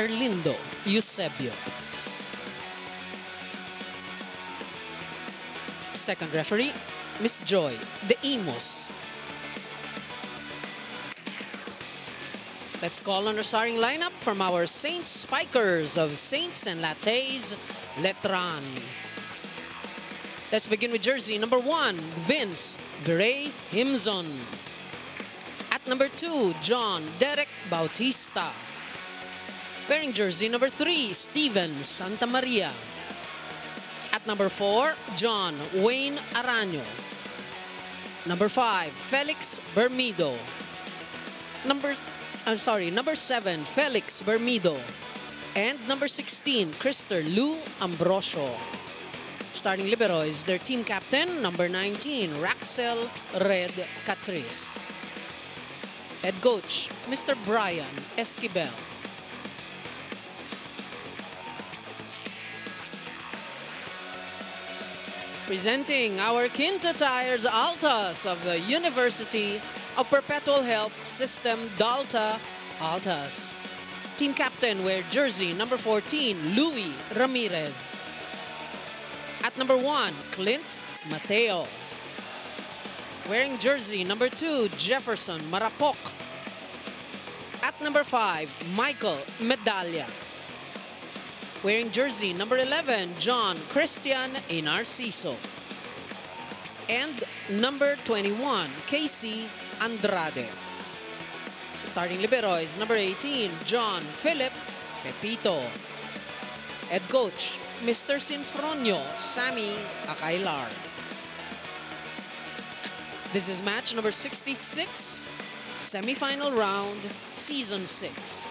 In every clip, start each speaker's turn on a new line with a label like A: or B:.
A: Erlindo Eusebio. Second referee, Miss Joy De Imos. Let's call on our starting lineup from our Saints Spikers of Saints and Lattes Letran. Let's begin with jersey number 1, Vince Viray Himzon. At number 2, John Derek Bautista. Wearing jersey number 3, Steven Santamaria. At number 4, John Wayne Araño. Number 5, Felix Bermido. Number 7, Felix Bermido. And number 16, Krister Lou Ambrosio. Starting libero is their team captain, number 19, Raxel Red Catrice. Head coach, Mr. Brian Esquivel. Presenting our Kinto Tyres Altas of the University of Perpetual Health System Dalta Altas. Team captain wear jersey number 14, Louis Ramirez. At number 1, Clint Mateo. Wearing jersey number 2, Jefferson Marapok. At number 5, Michael Medalla. Wearing jersey number 11, John Christian Inarciso. And number 21, Casey Andrade. So starting libero is number 18, John Philip Pepito. Head coach, Mr. Sinfronio Sammy Acailar. This is match number 66, semifinal round, season 6.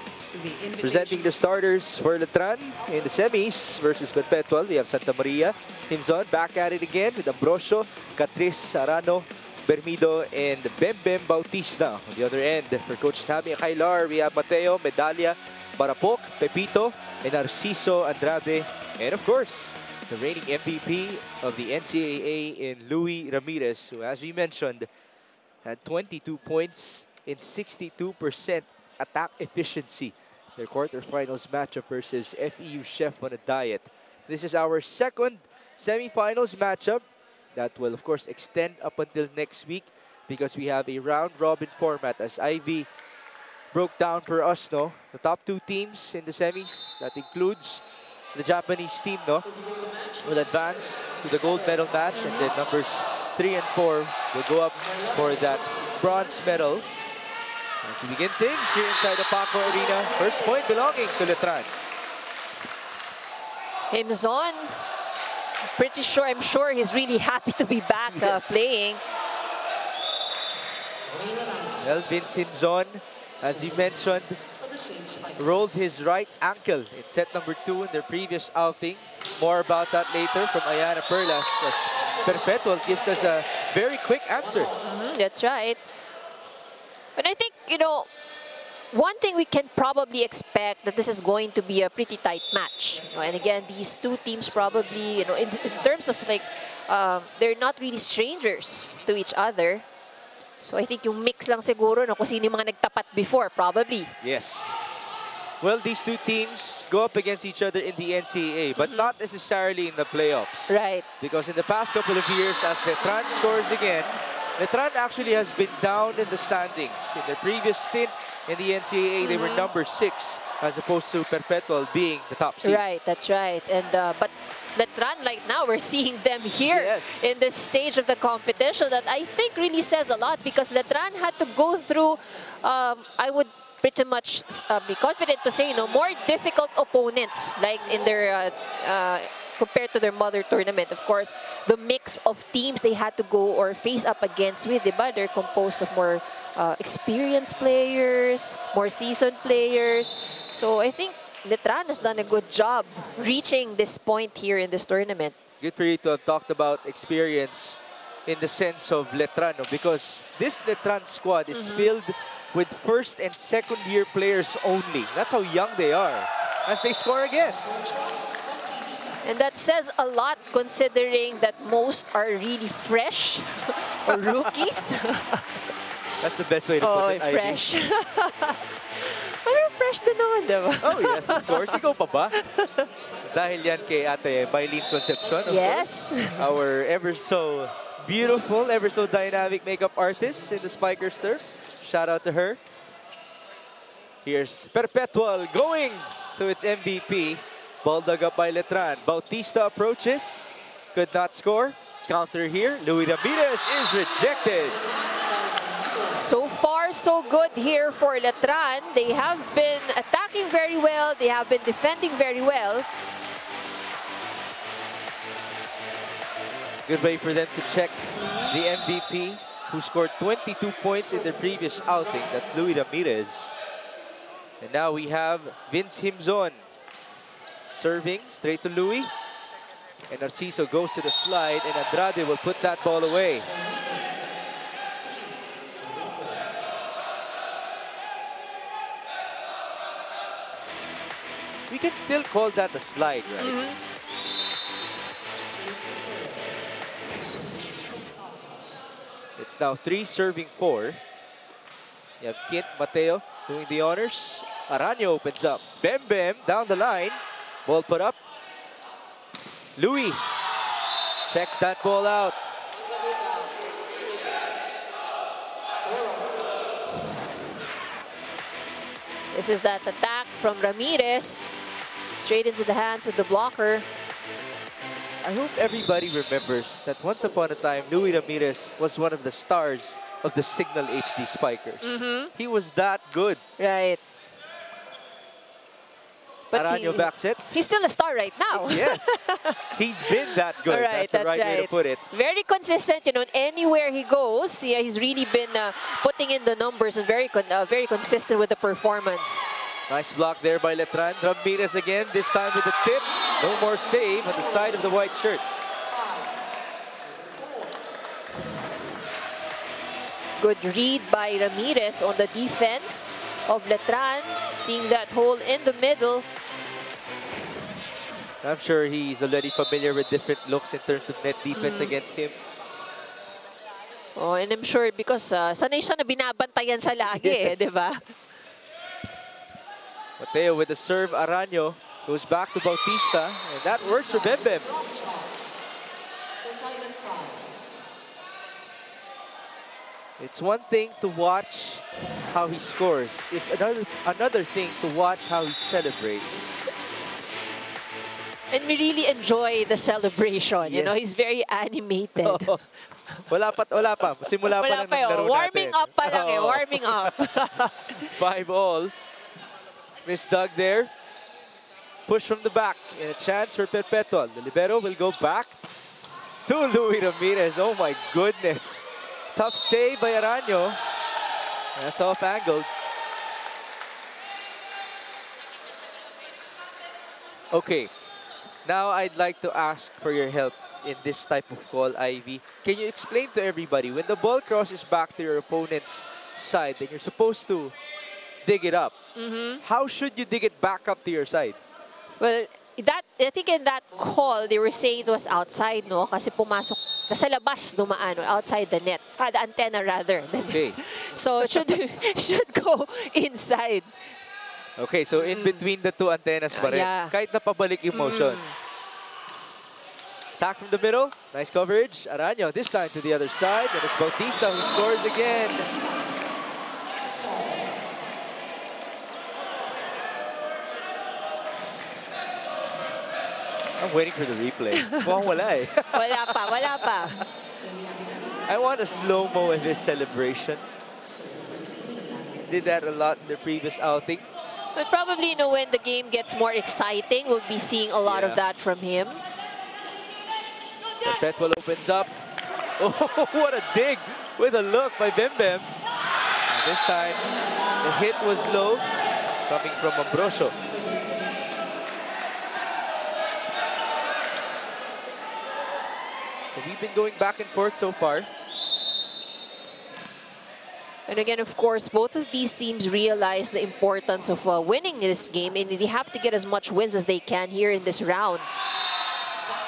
B: Presenting the starters for Letran in the semis versus Perpetual. We have Santa Maria, Himzon back at it again with Ambrosio, Catrice, Arano, Bermido, and Bembem Bautista. On the other end, for Coach Sammy Acailar, we have Mateo, Medalla, Marapok, Pepito, and Narciso Andrade. And of course, the reigning MVP of the NCAA in Louis Ramirez, who, as we mentioned, had 22 points in 62% attack efficiency. Their quarterfinals matchup versus FEU Chef on a Diet. This is our second semifinals matchup that will, of course, extend up until next week because we have a round-robin format as Ivy broke down for us, no? The top 2 teams in the semis, that includes the Japanese team, no? Will advance to the gold medal match, and then numbers 3 and 4 will go up for that bronze medal. As we begin things here inside the Paco Arena, first point belonging to Letran.
C: Himzon, I'm sure he's really happy to be back playing.
B: Well, Vince Himzon, as you mentioned, rolled his right ankle in set number 2 in their previous outing. More about that later from Ayana Perlas as Perpetual gives us a very quick answer.
C: That's right. But I think, you know, one thing we can probably expect that this is going to be a pretty tight match. You know, and again, these 2 teams probably, you know, in terms of like, they're not really strangers to each other. So I think yung mix lang siguro, no, kung sino yung mga nagtapat before, probably.
B: Yes. Well, these 2 teams go up against each other in the NCAA, but not necessarily in the playoffs.
C: Right.
B: Because in the past couple of years, as Letran scores again, Letran actually has been down in the standings. In their previous stint in the NCAA, they were number 6, as opposed to Perpetual being the top seed.
C: Right, that's right. And but Letran, like now, we're seeing them here in this stage of the competition that I think really says a lot because Letran had to go through, I would pretty much be confident to say, you know, more difficult opponents like in their compared to their mother tournament. Of course, the mix of teams they had to go or face up against with, diba? They're composed of more experienced players, more seasoned players. So I think Letran has done a good job reaching this point here in this tournament.
B: Good for you to have talked about experience in the sense of Letran, no? Because this Letran squad is filled with first and second year players only. That's how young they are as they score again.
C: And that says a lot considering that most are really fresh or rookies.
B: That's the best way to put it,
C: fresh.
B: Ivy.
C: But they're fresh din naman, diba?
B: Oh, yes, of course. Ikaw pa ba? Dahil yan kay Ate Mylene Concepcion, of
C: Yes.
B: course. Our ever so beautiful, ever so dynamic makeup artist in the Spikers turf. Shout out to her. Here's Perpetual going to its MVP. Ball dug up by Letran. Bautista approaches. Could not score. Counter here. Louis Ramirez is rejected.
C: So far, so good here for Letran. They have been attacking very well. They have been defending very well.
B: Good way for them to check the MVP, who scored 22 points in their previous outing. That's Louis Ramirez. And now we have Vince Himzon serving straight to Louis. And Narciso goes to the slide, and Andrade will put that ball away. We can still call that a slide, right? It's now 3 serving 4. You have Kint, Mateo doing the honors. Araño opens up. Bem Bem down the line. Ball put up. Louis checks that ball out.
C: This is that attack from Ramirez. Straight into the hands of the blocker.
B: I hope everybody remembers that once upon a time, Louis Ramirez was one of the stars of the Signal HD Spikers. He was that good.
C: Right. But
B: Araño back sets.
C: he's still a star right now.
B: Yes. He's been that good.
C: Right,
B: that's the right way to put it.
C: Very consistent, you know, anywhere he goes. Yeah, he's really been putting in the numbers and very consistent with the performance.
B: Nice block there by Letran. Ramirez again, this time with the tip. No more save on the side of the white shirts.
C: Good read by Ramirez on the defense of Letran. Seeing that hole in the middle.
B: I'm sure he's already familiar with different looks in terms of net defense against him.
C: Oh, and I'm sure because sanay siya na binabantayan siya lagi, di ba?
B: Mateo with the serve. Araño goes back to Bautista, and that works for Bem Bem. It's one thing to watch how he scores. It's another thing to watch how he celebrates.
C: And we really enjoy the celebration. You know, he's very animated.
B: Wala pa. Simula pa lang ng laro
C: warming
B: natin.
C: up pa lang eh, warming up.
B: 5-all. Miss Doug there. Push from the back. And a chance for Perpetual. The libero will go back to Louis Ramirez. Oh my goodness. Tough save by Araño. That's off-angled. Okay. Now I'd like to ask for your help in this type of call, Ivy. Can you explain to everybody, when the ball crosses back to your opponent's side, then you're supposed to dig it up. How should you dig it back up to your side?
C: Well, I think in that call, they were saying it was outside, no? Kasi pumasok, nasa labas dumaan, outside the net. The antenna rather.
B: Okay.
C: So it should go inside.
B: Okay, so in between the two antennas pa rin.
C: Yeah.
B: Kahit napabalik yung motion. Attack from the middle. Nice coverage. Araño this time to the other side. And it's Bautista who scores again. I'm waiting for the replay. Mukhang wala eh.
C: Wala pa.
B: I want a slow-mo of his celebration. Did that a lot in the previous outing.
C: But probably, you know, when the game gets more exciting, we'll be seeing a lot of that from him.
B: Perpetual opens up. Oh, what a dig with a look by Bem Bem. And this time, the hit was low, coming from Ambrosio. So we've been going back and forth so far.
C: And again, of course, both of these teams realize the importance of winning this game, and they have to get as much wins as they can here in this round.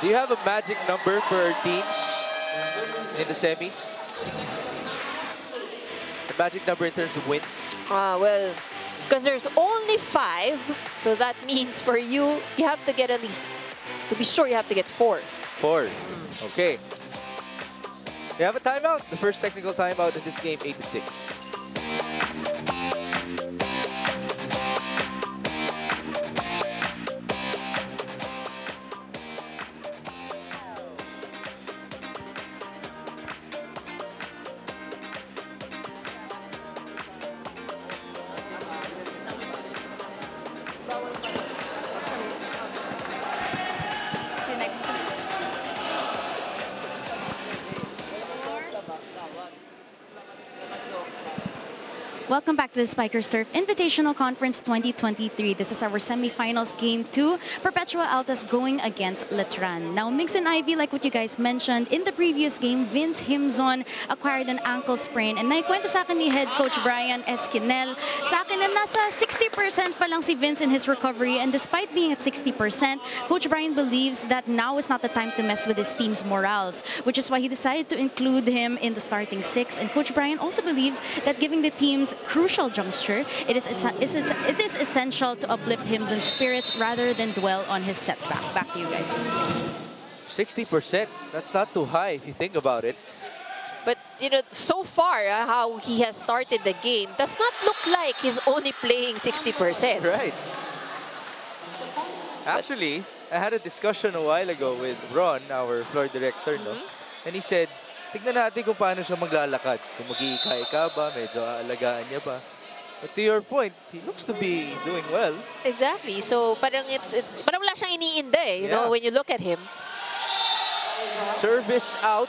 B: Do you have a magic number for our teams in the semis? The magic number in terms of wins?
C: Well, Because there's only 5, so that means for you, you have to get at least, to be sure, you have to get 4.
B: 4. Okay. We have a timeout. The first technical timeout in this game, 8-6.
D: Welcome back to the Spikers Turf Invitational Conference 2023. This is our semifinals game 2. Perpetual Altas going against Letran. Now, Mix and Ivy, like what you guys mentioned, in the previous game, Vince Himzon acquired an ankle sprain. And naikwento sa akin ni head coach Brian Esquinel, sa akin na nasa 60% pa lang si Vince in his recovery. And despite being at 60%, Coach Brian believes that now is not the time to mess with his team's morals, which is why he decided to include him in the starting 6. And Coach Brian also believes that giving the team's crucial juncture, it is essential to uplift Himzon's spirits rather than dwell on his setback. Back to you guys.
B: 60%. That's not too high if you think about it.
C: But, you know, so far, how he has started the game does not look like he's only playing 60%.
B: Right. Actually, I had a discussion a while ago with Ron, our floor director, no? And he said, tignan natin kung paano siya maglalakad. Kung mag-iika-ika ba, medyo aalagaan niya ba. But to your point, he looks to be doing well.
C: Exactly. So, parang parang wala siyang iniinda eh, you know, when you look at him.
B: Service out.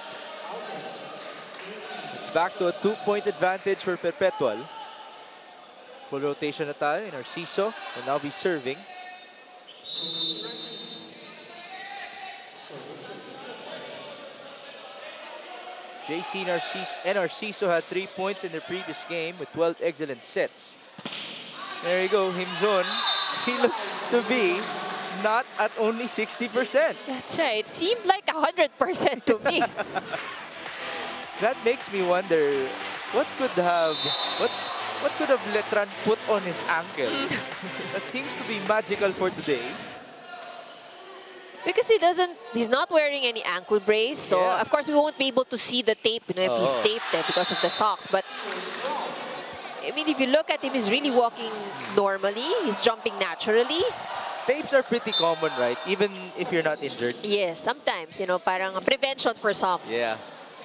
B: It's back to a 2-point advantage for Perpetual. Full rotation na tayo. Narciso will now be serving. JC and Narciso had 3 points in their previous game with 12 excellent sets. There you go, Himzon. He looks to be not at only 60%.
C: That's right. It seemed like 100% to me.
B: That makes me wonder what could have Letran put on his ankle. That seems to be magical for today.
C: Because he's not wearing any ankle brace, so of course we won't be able to see the tape, you know, if he's taped there because of the socks. But I mean, if you look at him, he's really walking normally. He's jumping naturally.
B: Tapes are pretty common, right? Even if you're not injured.
C: Yes, sometimes, you know, parang prevention for some.
B: Yeah.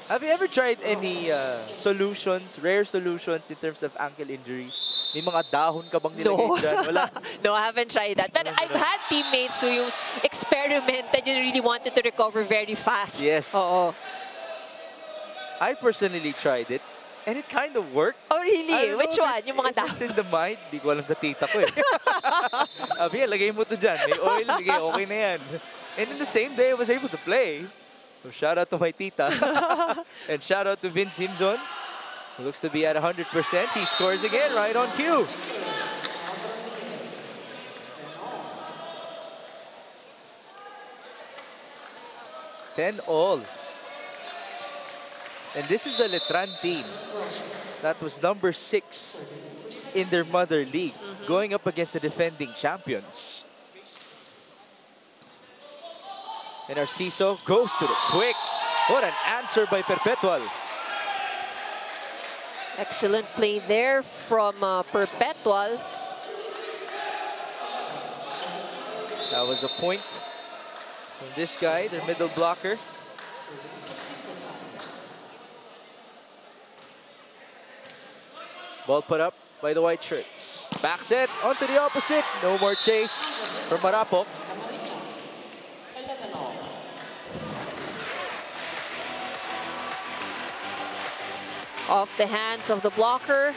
B: Have you ever tried any rare solutions in terms of ankle injuries? May mga dahon ka bang nilagay dyan? Wala.
C: No, I haven't tried that. But I've had teammates who yung experimented, you really wanted to recover very fast.
B: Yes.
C: Oo.
B: I personally tried it, and it kind of worked.
C: Oh, really? Which one? Yung mga dahon?
B: It's in the mind. Di ko alam sa tita ko eh. Sabi niya, lagay mo to dyan. May oil, lagay, okay na yan. And in the same day, I was able to play. So shout out to my tita. And shout out to Vince Himzon, who looks to be at 100%. He scores again right on cue. Ten all. And this is a Letran team that was number 6 in their mother league, going up against the defending champions. And Narciso goes to the quick. What an answer by Perpetual.
C: Excellent play there from Perpetual.
B: That was a point from this guy, their middle blocker. Ball put up by the white shirts. Back set onto the opposite. No more chase from Marapo.
C: Off the hands of the blocker.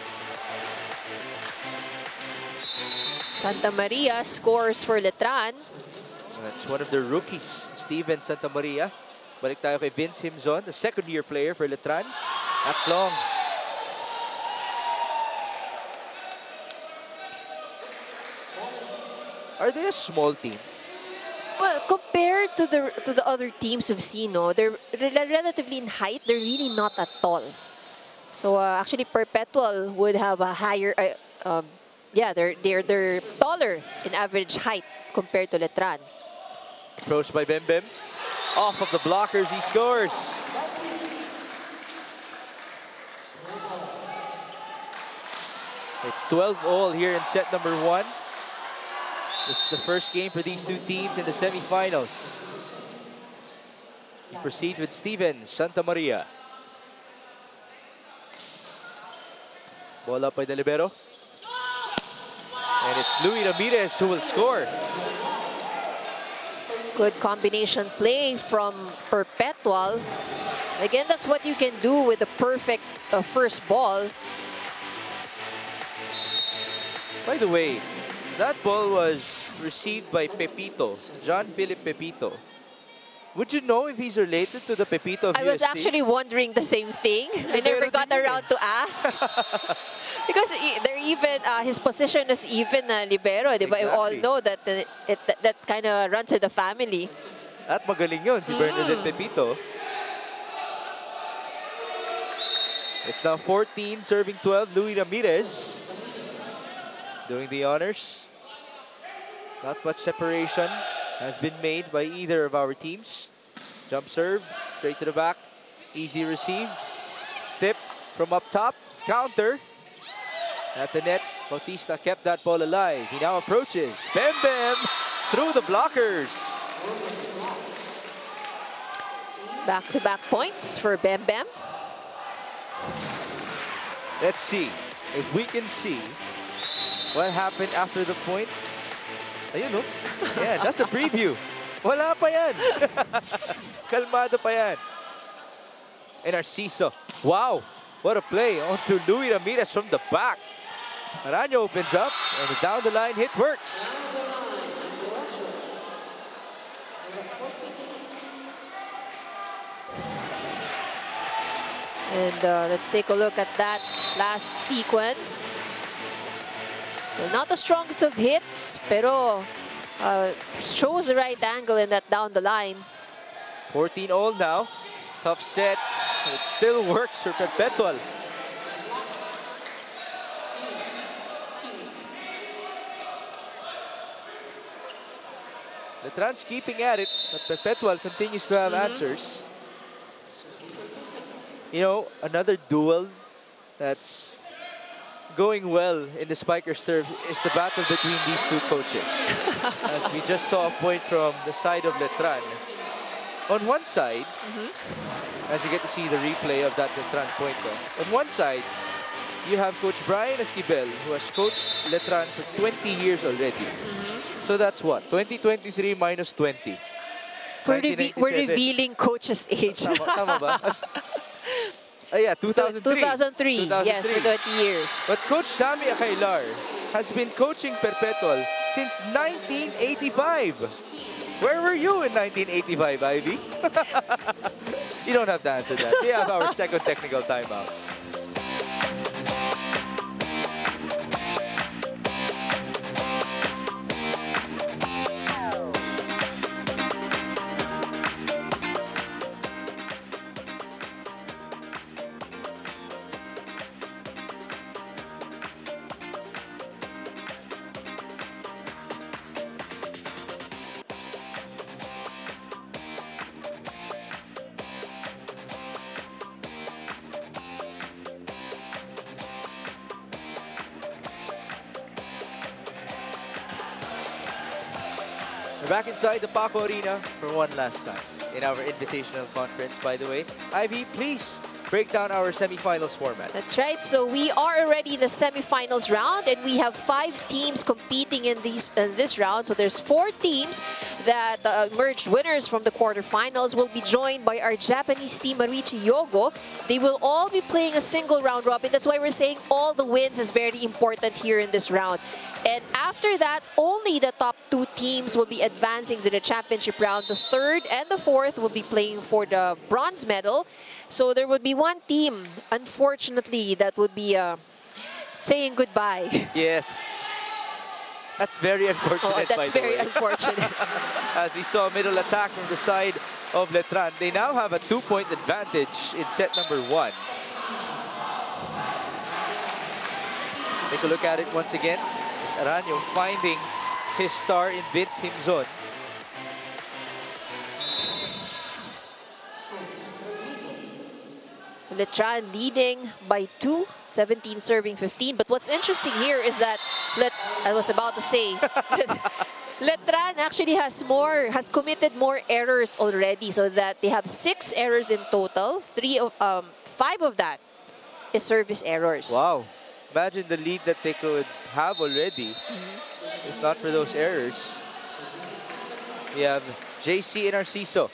C: Santa Maria scores for Letran.
B: That's one of their rookies, Steven Santa Maria. Balik tayo kay Vince Himzon, the second-year player for Letran. That's long. Are they a small team?
C: Well, compared to the other teams we've seen, no, they're relatively in height. They're really not that tall. So actually, Perpetual would have a higher, yeah, they're taller in average height compared to Letran.
B: Approached by Bem Bem. Off of the blockers, he scores. It's 12-all here in set number 1. This is the first game for these two teams in the semifinals. We proceed with Steven Santa Maria. Ball up by the libero. And it's Louis Ramirez who will score.
C: Good combination play from Perpetual. Again, that's what you can do with the perfect first ball.
B: By the way, that ball was received by Pepito, John Philip Pepito. Would you know if he's related to the Pepito of
C: I was
B: UST?
C: actually wondering the same thing. I never got around to ask. Because they're even, his position is even libero. Exactly. We all know that that kind of runs in the family.
B: At magaling yun, si Bernadette Pepito. It's now 14, serving 12, Louis Ramirez. Doing the honors. Not much separation has been made by either of our teams. Jump serve, straight to the back. Easy receive. Tip from up top. Counter. At the net, Bautista kept that ball alive. He now approaches. Bem Bem through the blockers.
C: Back-to-back points for Bem Bem.
B: Let's see if we can see what happened after the point. Ayun, no? Yeah, that's a preview. Wala pa yan. Kalmado pa yan. And Narciso. Wow, what a play onto Louis Ramirez from the back. Araño opens up, and the down-the-line hit works.
C: And let's take a look at that last sequence. Well, not the strongest of hits, pero shows the right angle in that down the line.
B: 14-all now. Tough set. It still works for Perpetual. Letran's keeping at it, but Perpetual continues to have answers. You know, another duel that's going well in the Spikers turf is the battle between these two coaches. As we just saw a point from the side of Letran. On one side, as you get to see the replay of that Letran point though, on one side, you have Coach Brian Esquivel, who has coached Letran for 20 years already. So that's what? 2023 minus 20.
C: We're revealing coach's age.
B: Tama ba? Yeah, 2003.
C: 2003. Yes, for 20 years.
B: But Coach Sammy Akailar has been coaching Perpetual since 1985. Where were you in 1985, Ivy? You don't have to answer that. We have our second technical timeout. We're back inside the Paco Arena for one last time in our Invitational Conference, by the way. Ivy, please break down our semifinals format.
C: That's right. So we are already in the semifinals round, and we have 5 teams competing in this round. So there's 4 teams that emerged winners from the quarterfinals. Will be joined by our Japanese team, Marichi Yogo. They will all be playing a single round robin. That's why we're saying all the wins is very important here in this round. And after that, only the top 2 teams will be advancing to the championship round. The 3rd and the 4th will be playing for the bronze medal. So there would be one team, unfortunately, that would be saying goodbye.
B: Yes. That's very unfortunate, by the way.
C: That's very unfortunate.
B: As we saw middle attack from the side of Letran. They now have a 2-point advantage in set number 1. Take a look at it once again. Aranio finding his star in Vince Himzon.
C: Letran leading by 2, 17 serving 15. But what's interesting here is that, I was about to say, Letran actually has committed more errors already, so that they have 6 errors in total. 5 of that is service errors.
B: Wow. Imagine the lead that they could have already if not for those errors. We have JC and Narciso.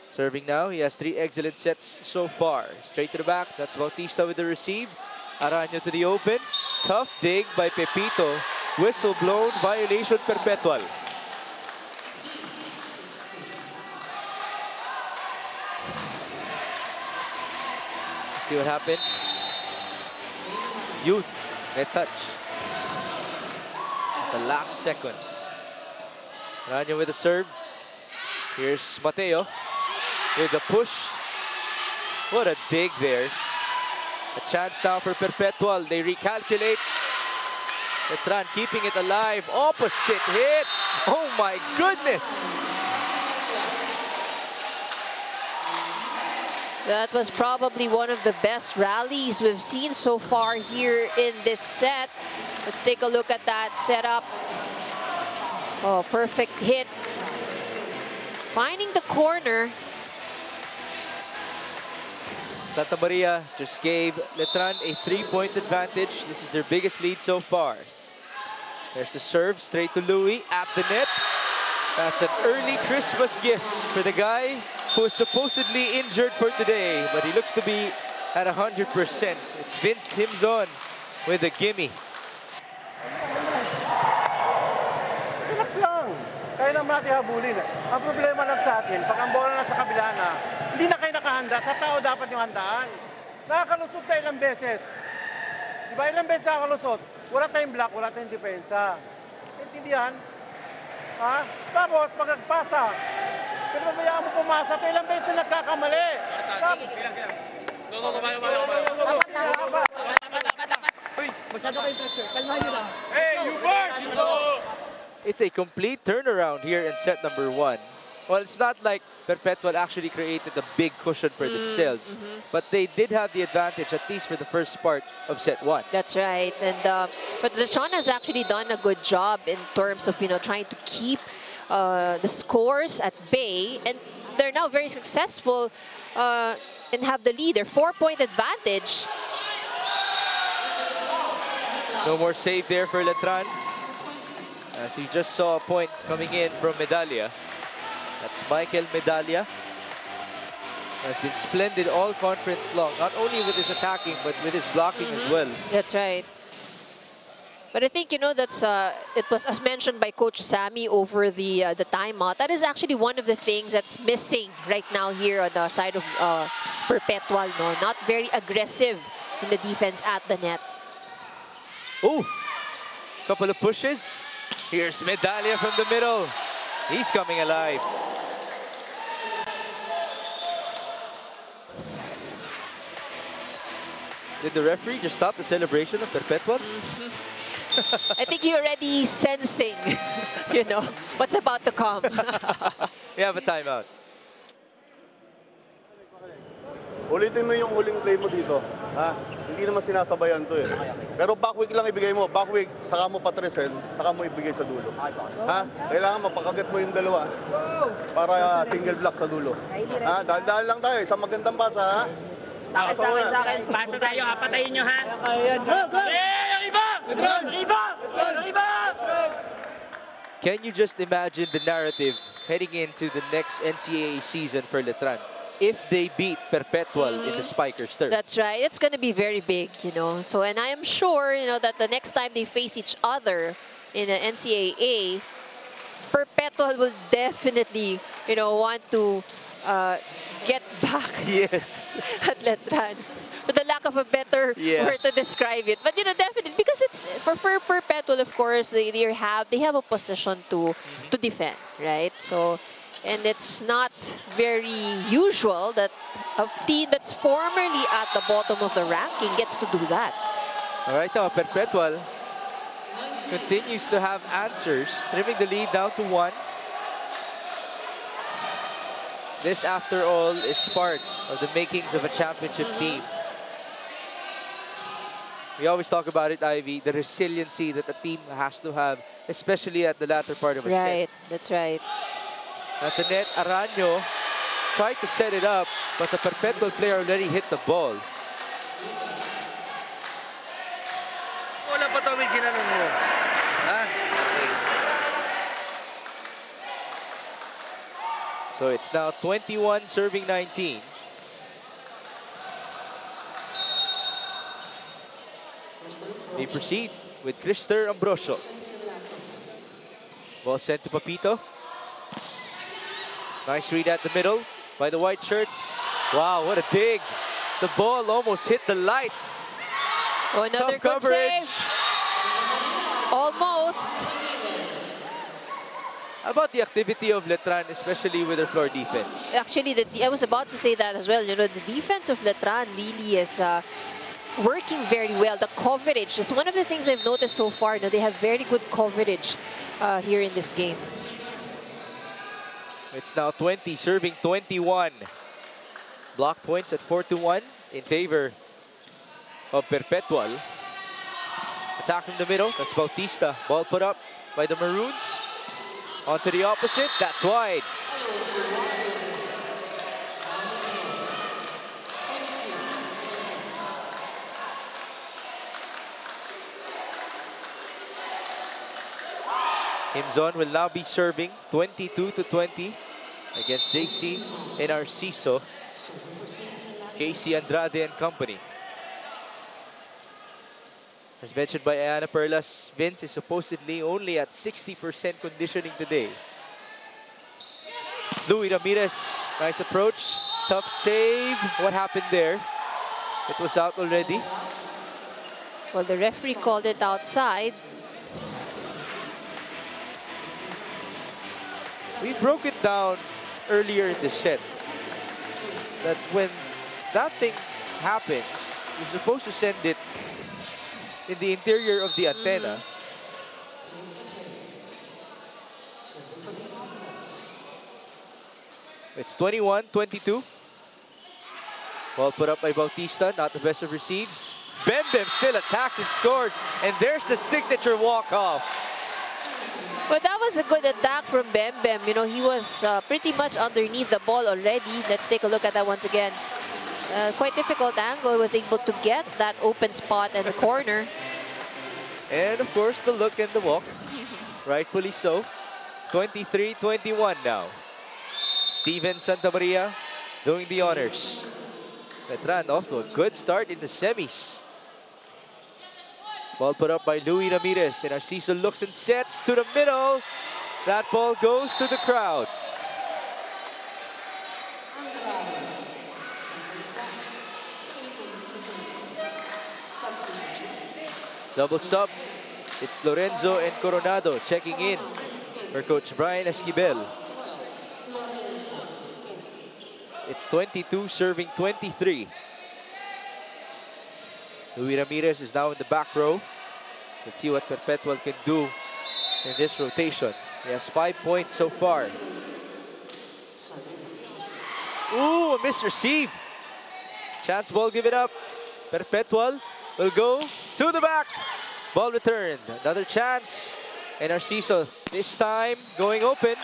B: Serving now, he has 3 excellent sets so far. Straight to the back, that's Bautista with the receive. Aranio to the open. Tough dig by Pepito. Whistle blown, violation Perpetual. See what happened? Youth, net touch. At the last second. Aranio with the serve. Here's Mateo with the push. What a dig there. A chance now for Perpetual. They recalculate. Letran keeping it alive. Opposite hit. Oh my goodness.
C: That was probably one of the best rallies we've seen so far here in this set. Let's take a look at that setup. Oh, perfect hit. Finding the corner.
B: Santa Maria just gave Letran a 3-point advantage. This is their biggest lead so far. There's the serve straight to Louis at the net. That's an early Christmas gift for the guy who is supposedly injured for today, but he looks to be at 100%. It's Vince Himzon with a gimme.
E: Relax lang. Kaya naman natin habulin. Ang problema lang sa atin, pag ang bola na sa kabila na, hindi na kayo nakahanda. Sa tao dapat yung handaan. Nakakalusot tayo ilang beses. Di ba ilang beses nakakalusot? Wala tayong block, wala tayong depensa. Intindihan? Ha? Tapos, pag nagpasa, pero mabayaan mo pumasa, tayo ilang beses na nagkakamali.
F: Masyado kayo pressure. Kalmahan nyo lang.
E: Hey, you work!
B: It's a complete turnaround here in set number 1. Well, it's not like Perpetual actually created a big cushion for themselves, but they did have the advantage, at least for the first part of set 1.
C: That's right. And but Letran has actually done a good job in terms of, trying to keep the scores at bay, and they're now very successful and have the lead. Their 4-point advantage.
B: No more save there for Letran, as he just saw a point coming in from Medalla. That's Michael Medalla. Has been splendid all conference long, not only with his attacking, but with his blocking as well.
C: That's right. But I think, that's it was as mentioned by Coach Sammy over the timeout. That is actually one of the things that's missing right now here on the side of Perpetual. No, not very aggressive in the defense at the net.
B: Oh, couple of pushes. Here's Medalla from the middle. He's coming alive. Did the referee just stop the celebration of Perpetual?
C: I think you're already sensing, what's about to come.
B: We have a timeout.
E: Ulitin mo yung huling play mo dito. Ha? Hindi naman sinasabayan to eh. Pero back-week lang ibigay mo. Back-week, saka mo patresen, saka mo ibigay sa dulo. Ha? Kailangan mapakagat mo yung dalawa para single block sa dulo. Ha? Dahil lang tayo, isang magandang basa, ha?
F: Sa akin. Basta tayo, patayin nyo, ha? Ayan. Yung iba! Yung iba! Yung iba!
B: Can you just imagine the narrative heading into the next NCAA season for Letran if they beat Perpetual in the Spikers turf?
C: That's right. It's going to be very big, So, and I am sure, that the next time they face each other in the NCAA, Perpetual will definitely, want to get back at Letran. With the lack of a better word to describe it. But, definitely, because it's, for Perpetual, of course, they have a position to defend, right? So, and it's not very usual that a team that's formerly at the bottom of the ranking gets to do that.
B: All right, now Perpetual continues to have answers, trimming the lead down to 1. This, after all, is part of the makings of a championship team. We always talk about it, Ivy, the resiliency that a team has to have, especially at the latter part of a set.
C: Right, that's right.
B: At the net, Aranyo tried to set it up, but the Perpetual player already hit the ball.
E: Wala pa tawid ginanong mo. Ha?
B: So it's now 21 serving 19. They proceed with Krister Ambrosio. Ball sent to Papito. Nice read at the middle by the white shirts. Wow, what a dig. The ball almost hit the light.
C: Oh, another
B: Tough
C: good
B: coverage.
C: save. Almost.
B: How about the activity of Letran, especially with their floor defense?
C: Actually, I was about to say that as well. You know, the defense of Letran really is working very well. The coverage is one of the things I've noticed so far. You know, they have very good coverage here in this game.
B: It's now 20 serving 21. Block points at 4-1 in favor of Perpetual. Attack from the middle. That's Bautista. Ball put up by the Maroons. Onto the opposite. That's wide. Himzon will now be serving 22-20 against JC and Narciso. Casey Andrade and company. As mentioned by Ayana Perlas, Vince is supposedly only at 60% conditioning today. Louis Ramirez, nice approach, tough save. What happened there? It was out already.
C: Well, the referee called it outside.
B: We broke it down earlier in the set that when that thing happens, you're supposed to send it in the interior of the antenna. It's 21-22. Ball put up by Bautista, not the best of receives. Bembem still attacks and scores, and there's the signature walk-off.
C: But that was a good attack from Bembem. You know, he was pretty much underneath the ball already. Let's take a look at that once again. Quite difficult angle. He was able to get that open spot in the corner.
B: And of course, the look and the walk. Rightfully so. 23-21 now. Steven Santamaria doing the honors. Letran off to a good start in the semis. Ball put up by Louis Ramirez, and Narciso looks and sets to the middle. That ball goes to the crowd. Double sub. It's Lorenzo and Coronado checking in for Coach Brian Esquivel. It's 22 serving 23. Louis Ramirez is now in the back row. Let's see what Perpetual can do in this rotation. He has 5 points so far. Ooh, a misreceive. Chance ball, give it up. Perpetual will go to the back. Ball returned. Another chance. And Narciso this time going open.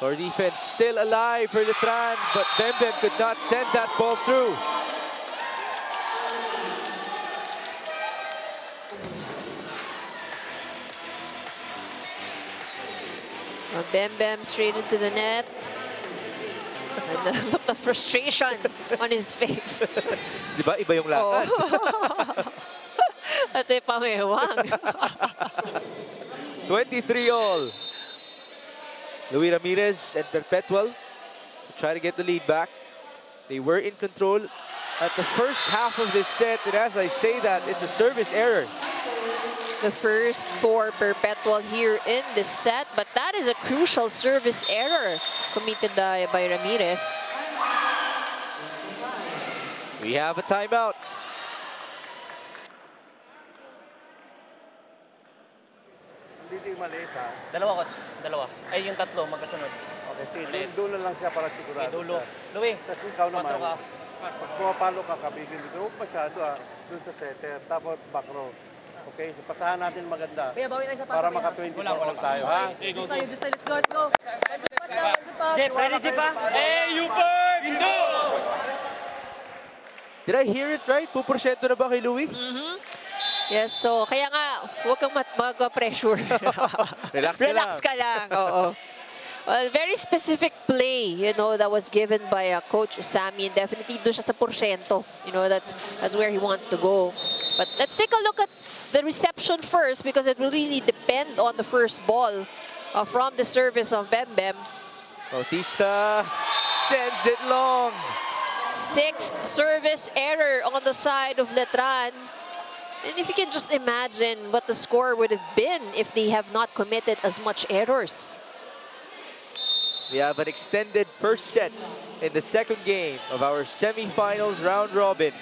B: Our defense still alive for Letran, but Bembem could not send that ball through.
C: Bembem straight into the net. And the look of frustration on his face.
B: Diba? Iba yung lakad.
C: Ito yung pamewang.
B: 23 all. Louis Ramirez and Perpetual try to get the lead back. They were in control at the first half of this set, and as I say that, it's a service error.
C: The first for Perpetual here in the set, but that is a crucial service error committed by Ramirez.
B: We have a timeout.
E: dito yung maliit ha.
F: Dalawa, coach. Dalawa. Ay, yung tatlo, magkasunod.
E: Okay, sige, dulo lang siya para sigurado.
F: Dulo.
E: siya.
F: Louie,
E: Tapos ikaw naman,
F: 4 ka.
E: pag pumapalo ka, kabigil dito, huwag masyado dun sa setter, tapos back row. Okay, so pasahan natin maganda. Para maka 24 all tayo, ha?
F: Let's go. Jeff, ready, Jeff, ha? Hey, Upert! Kinto!
B: Did I hear it right? Puporsyento na ba kay Louie?
C: Yes, so kaya nga, huwag kang mag-pressure.
B: Relax
C: ka lang. Oo. Well, very specific play, you know, that was given by Coach Sammy, and definitely doon siya sa porsyento. You know, that's where he wants to go. But let's take a look at the reception first, because it will really depend on the first ball from the service of Bembem.
B: Bautista sends it long.
C: Sixth service error on the side of Letran. And if you can just imagine what the score would have been if they have not committed as much errors.
B: We have an extended first set in the second game of our semifinals round robin.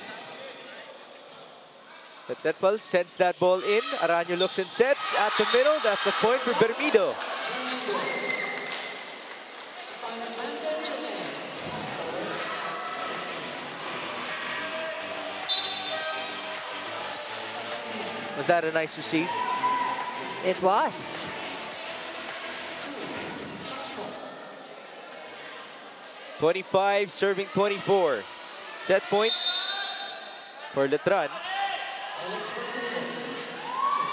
B: Perpetual sends that ball in. Aranyo looks and sets at the middle. That's a point for Bermido. Was that a nice receive?
C: It was.
B: .25 serving 24. Set point for Letran.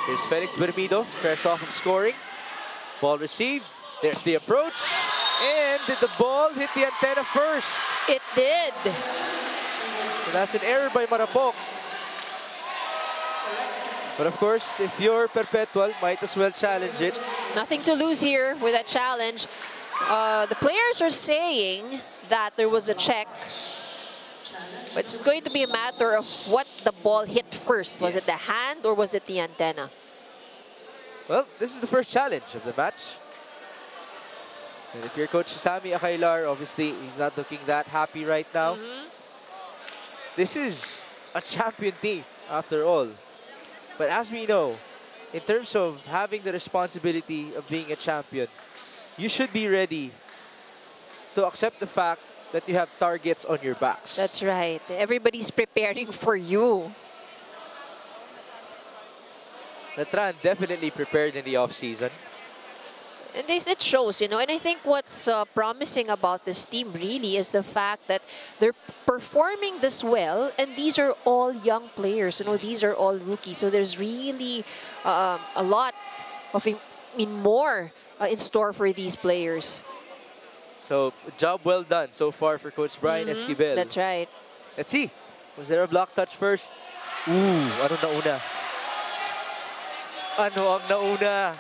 B: Here's Felix Bermido, fresh off of scoring. Ball received. There's the approach. And did the ball hit the antenna first?
C: It did.
B: So that's an error by Marapok. But of course, if you're Perpetual, might as well challenge it.
C: Nothing to lose here with that challenge. The players are saying that there was a check. But it's going to be a matter of what the ball hit first. Was it the hand or was it the antenna?
B: Well, this is the first challenge of the match. And if you're Coach Sammy Akailar, obviously he's not looking that happy right now. This is a champion team after all. But as we know, in terms of having the responsibility of being a champion, you should be ready to accept the fact that you have targets on your backs.
C: That's right. Everybody's preparing for you.
B: Letran definitely prepared in the off-season.
C: And it shows, you know, and I think what's promising about this team really is the fact that they're performing this well, and these are all young players, you know, these are all rookies. So there's really a lot of, more in store for these players.
B: So, job well done so far for Coach Brian Esquivel.
C: That's right.
B: Let's see. Was there a block touch first? Ooh, ano nauna? Ano ang nauna?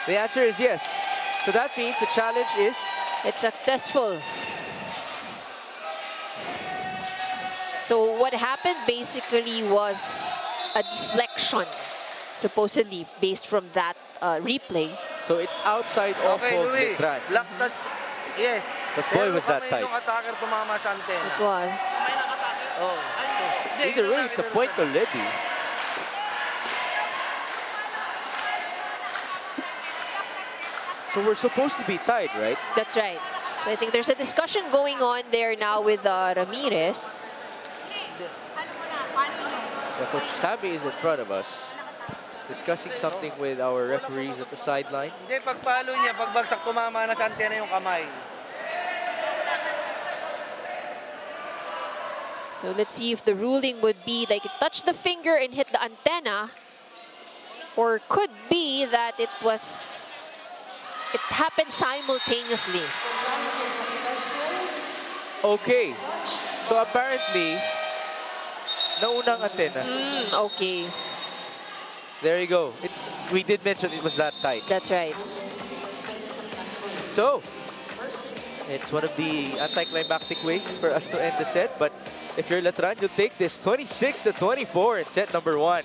B: The answer is yes. So that means the challenge is...
C: It's successful. So what happened basically was a deflection, supposedly, based from that replay.
B: So it's outside off of
E: Louie,
B: Letran.
E: black touch, yes.
B: But boy, was that tight.
E: Yung attacker tumama sa antena.
C: It was.
E: Oh.
B: Either way, it's a point already. So we're supposed to be tied, right?
C: That's right. So I think there's a discussion going on there now with Ramirez.
B: Yeah, Coach Sammy is in front of us, discussing something with our referees at the sideline.
E: Hindi, pagpalo niya, pagbagsak tumama na sa antena yung kamay.
C: So let's see if the ruling would be like it touched the finger and hit the antenna, or could be that it happened simultaneously.
B: Okay. So apparently, naunang antena.
C: Okay.
B: There you go. We did mention it was that tight.
C: That's right.
B: So, it's one of the anticlimactic ways for us to end the set. But if you're Letran, you'll take this 26-24 in set number 1.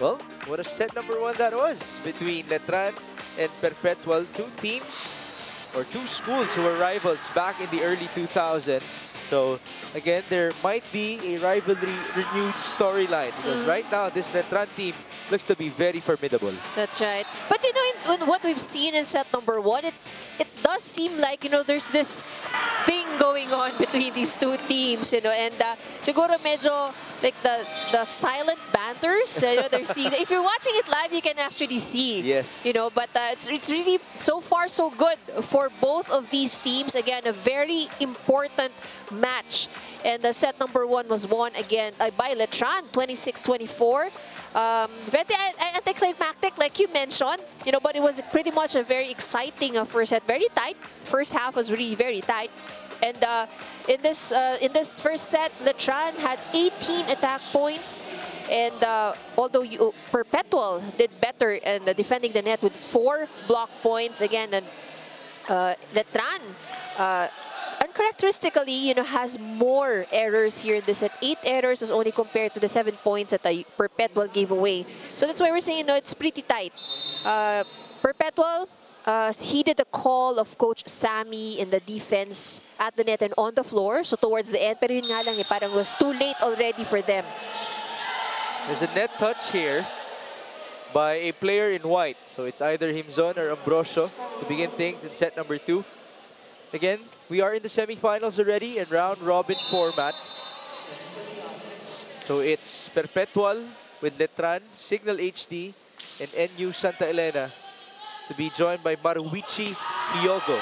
B: Well, what a set number 1 that was between Letran and Perpetual. Two teams or two schools who were rivals back in the early 2000s. So again, there might be a rivalry renewed storyline because right now this Letran team looks to be very formidable.
C: That's right. But you know, in what we've seen in set number 1, it does seem like, you know, there's this thing going on between these two teams, you know, and siguro medyo like the silent banters, you know, they're seeing. If you're watching it live, you can actually see.
B: Yes.
C: You know, but it's really so far so good for both of these teams. Again, a very important match. And the set number 1 was won again by Letran, 26-24. Very anticlimactic, like you mentioned, you know, but it was pretty much a very exciting first set. Very tight. First half was really very tight. And in this first set, Letran had 18 attack points, and although Perpetual did better in defending the net with 4 block points, again, and Letran uncharacteristically, you know, has more errors here in this set. 8 errors is only compared to the 7 points that Perpetual gave away. So that's why we're saying, you know, it's pretty tight. Perpetual heeded the call of Coach Sammy in the defense at the net and on the floor. So towards the end, pero yun nga lang, parang was too late already for them.
B: There's a net touch here by a player in white. So it's either Himzon or Ambrosio to begin things in set number 2. Again, we are in the semifinals already in round-robin format. So it's Perpetual with Letran, Signal HD, and NU Santa Elena to be joined by Maruichi Hyogo.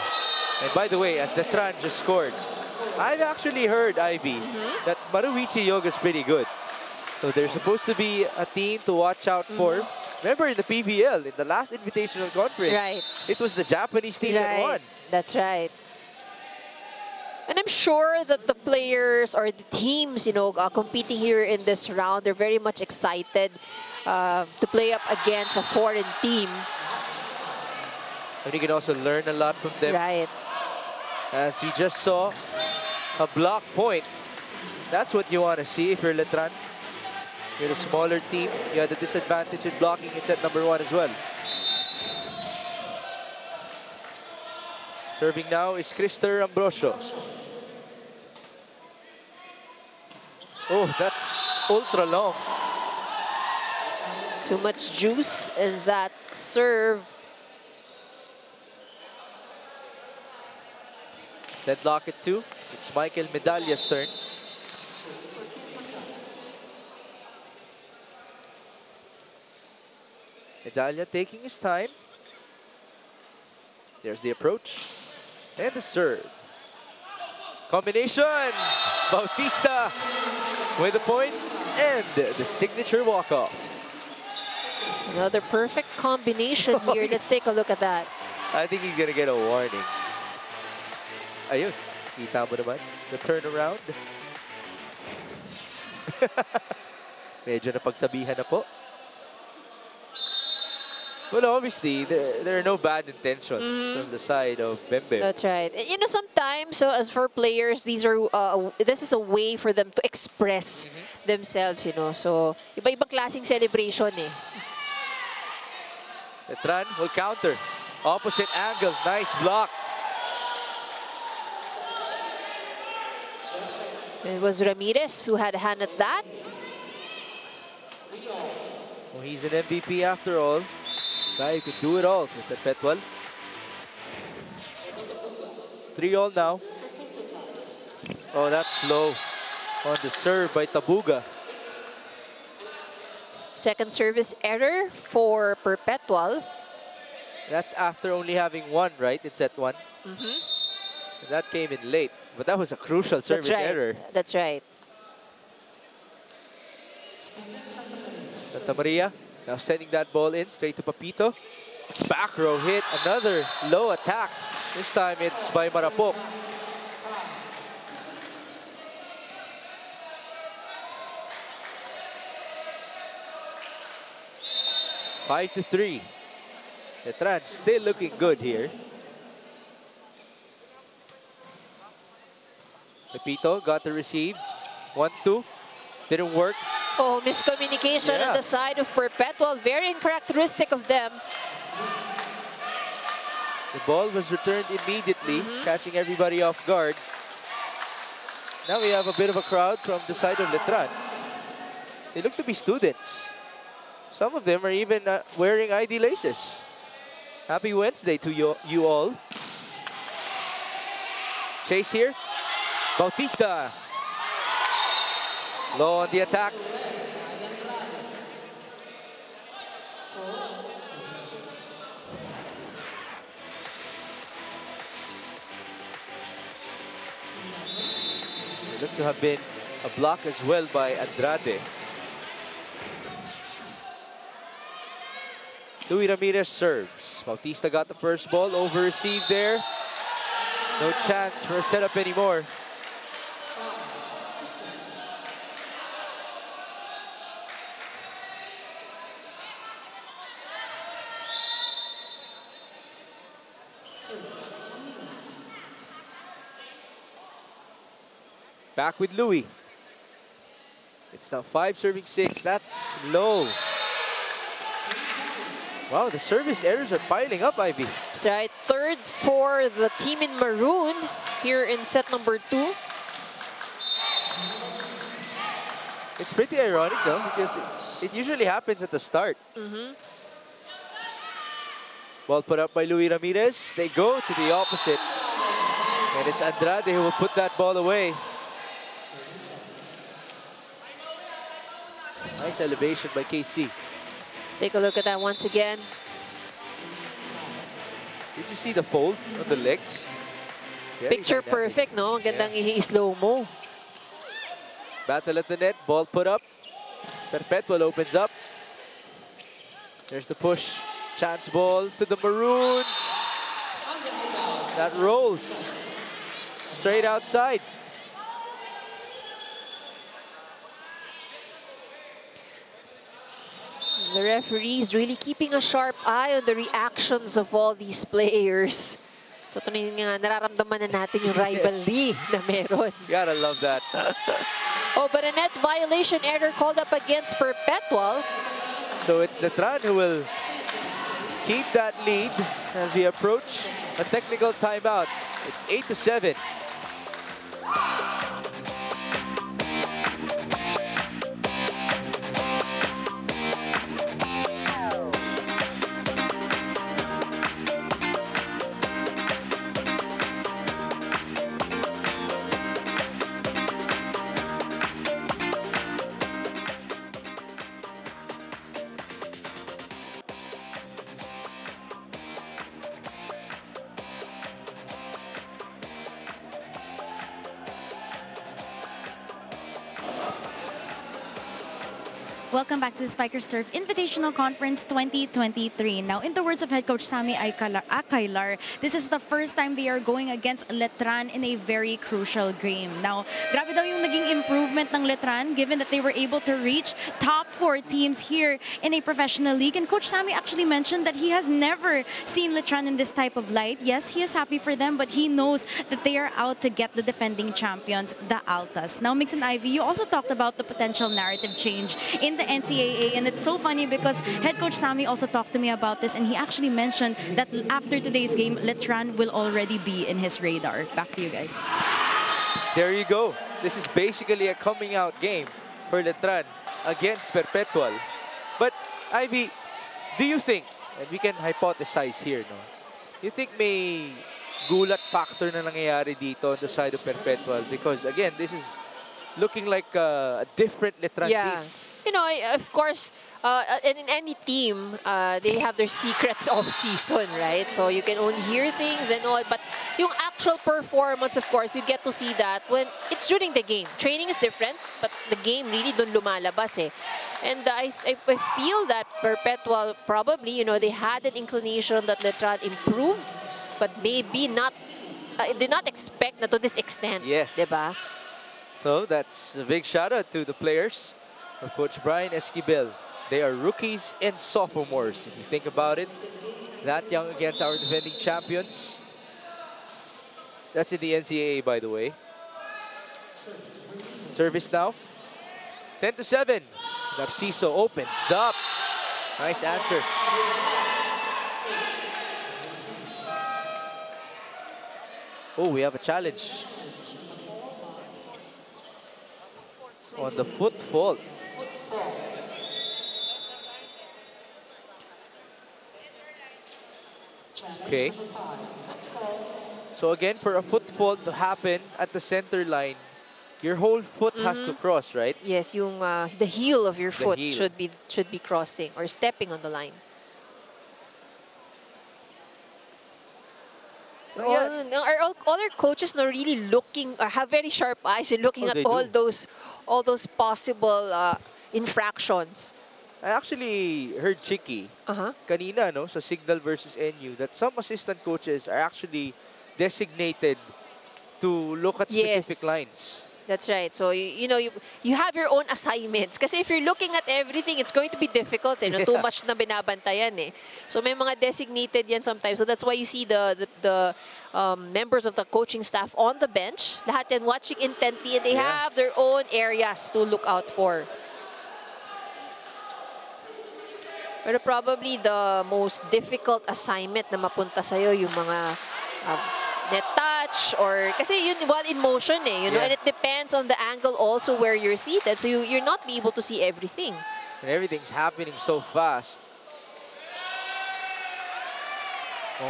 B: And by the way, as Letran just scored, I've actually heard, Ivy, that Maruichi Hyogo is pretty good. So they're supposed to be a team to watch out for. Remember in the PBL, in the last Invitational Conference, it was the Japanese team that won.
C: That's right. And I'm sure that the players or the teams, you know, competing here in this round, they're very much excited to play up against a foreign team.
B: And you can also learn a lot from them.
C: Right.
B: As we just saw, a block point. That's what you want to see if you're Letran. You're the smaller team. You had the disadvantage in blocking in set number 1 as well. Serving now is Krister Ambrosio. Oh, that's ultra long.
C: Too much juice in that serve.
B: Deadlock at 2. It's Michael Medalya's turn. Medalya taking his time. There's the approach. And the serve. Combination! Bautista with the point and the signature walk-off.
C: Another perfect combination here. Let's take a look at that.
B: I think he's gonna get a warning. Ayun, kita mo naman, the turnaround. Medyo napagsabihan na po. Well, obviously, there are no bad intentions on the side of Bembe.
C: That's right. You know, sometimes, so as for players, these are this is a way for them to express themselves, you know. So, iba-ibang klaseng celebration eh.
B: Letran will counter. Opposite angle. Nice block.
C: It was Ramirez who had a hand at that.
B: Well, he's an MVP after all. Guy who could do it all with Perpetual. 3-all now. Oh, that's slow on the serve by Tabuga.
C: Second service error for Perpetual.
B: That's after only having 1, right? It's at 1. That came in late, but that was a crucial service error.
C: That's right.
B: Santa Maria now sending that ball in straight to Papito. Back row hit, another low attack. This time it's by Marapok. Five to 3. Letran still looking good here. Pepito got the receive. 1-2. Didn't work.
C: Oh, miscommunication on the side of Perpetual. Very uncharacteristic of them.
B: The ball was returned immediately, catching everybody off guard. Now we have a bit of a crowd from the side of Letran. They look to be students. Some of them are even wearing ID laces. Happy Wednesday to you all. Chase here. Bautista. Low on the attack. It looked to have been a block as well by Andrade. Luis Ramirez serves. Bautista got the first ball, over-received there. No chance for a setup anymore. Back with Louis. It's now 5 serving 6. That's low. Wow, the service errors are piling up, Ivy.
C: That's right. Third for the team in maroon here in set number 2.
B: It's pretty ironic, though, because it usually happens at the start. Ball put up by Luis Ramirez. They go to the opposite. And it's Andrade who will put that ball away. Nice elevation by KC.
C: Let's take a look at that once again.
B: Did you see the fold on the legs? Very
C: Picture
B: dynamic.
C: perfect, no? Ang gandang i-slow mo.
B: Battle at the net, ball put up. Perpetual opens up. There's the push. Chance ball to the Maroons. That rolls straight outside.
C: The referees really keeping a sharp eye on the reactions of all these players. So ito na yung nararamdaman na natin yung rivalry na meron.
B: Gotta love that.
C: Oh, but a net violation error called up against Perpetual.
B: So it's Letran who will keep that lead as we approach a technical timeout. It's 8-7.
D: Welcome back to the Spikers Turf Invitational Conference 2023. Now, in the words of head coach Sammy Akailar, this is the first time they are going against Letran in a very crucial game. Now, grabe daw yung naging improvement ng Letran given that they were able to reach top 4 teams here in a professional league. And Coach Sammy actually mentioned that he has never seen Letran in this type of light. Yes, he is happy for them, but he knows that they are out to get the defending champions, the Altas. Now, Mix and Ivy, you also talked about the potential narrative change in the NCAA, and it's so funny because head coach Sammy also talked to me about this, and he actually mentioned that after today's game, Letran will already be in his radar. Back to you guys.
B: There you go. This is basically a coming out game for Letran against Perpetual. But Ivy, do you think, and we can hypothesize here, no? You think may gulat factor na nangyayari dito on the side of Perpetual? Because again, this is looking like a different Letran team.
C: You know, of course, in any team, they have their secrets of season, right? So you can only hear things and all. But yung actual performance, of course, you get to see that when it's during the game. Training is different, but the game really dun lumalabas eh. And I feel that Perpetual probably, you know, they had an inclination that Letran improved, but maybe not, did not expect na to this extent.
B: Yes.
C: Diba?
B: So that's a big shout out to the players of Coach Brian Esquivel. They are rookies and sophomores. If you think about it, that young against our defending champions. That's in the NCAA, by the way. Service now. 10-7. Narciso opens up. Nice answer. Oh, we have a challenge. On the foot fault. Okay. So again, for a foot fault to happen at the center line, your whole foot has to cross, right?
C: Yes, yung the heel of your foot
B: heel.
C: should be crossing or stepping on the line. So all our coaches are really looking, have very sharp eyes and looking at all those possible infractions.
B: I actually heard Chicky kanina, no, so Signal versus NU, that some assistant coaches are actually designated to look at specific lines.
C: That's right. So, you know, you have your own assignments. Kasi if you're looking at everything, it's going to be difficult. Eh, no? Too much na binabantayan eh. So, may mga designated yan sometimes. So, that's why you see the members of the coaching staff on the bench. Lahat yan watching intently and they have their own areas to look out for. Pero probably the most difficult assignment na mapunta sa'yo yung mga net touch or kasi yun while in motion eh, you know, and it depends on the angle also where you're seated, so you're not be able to see everything.
B: And everything's happening so fast.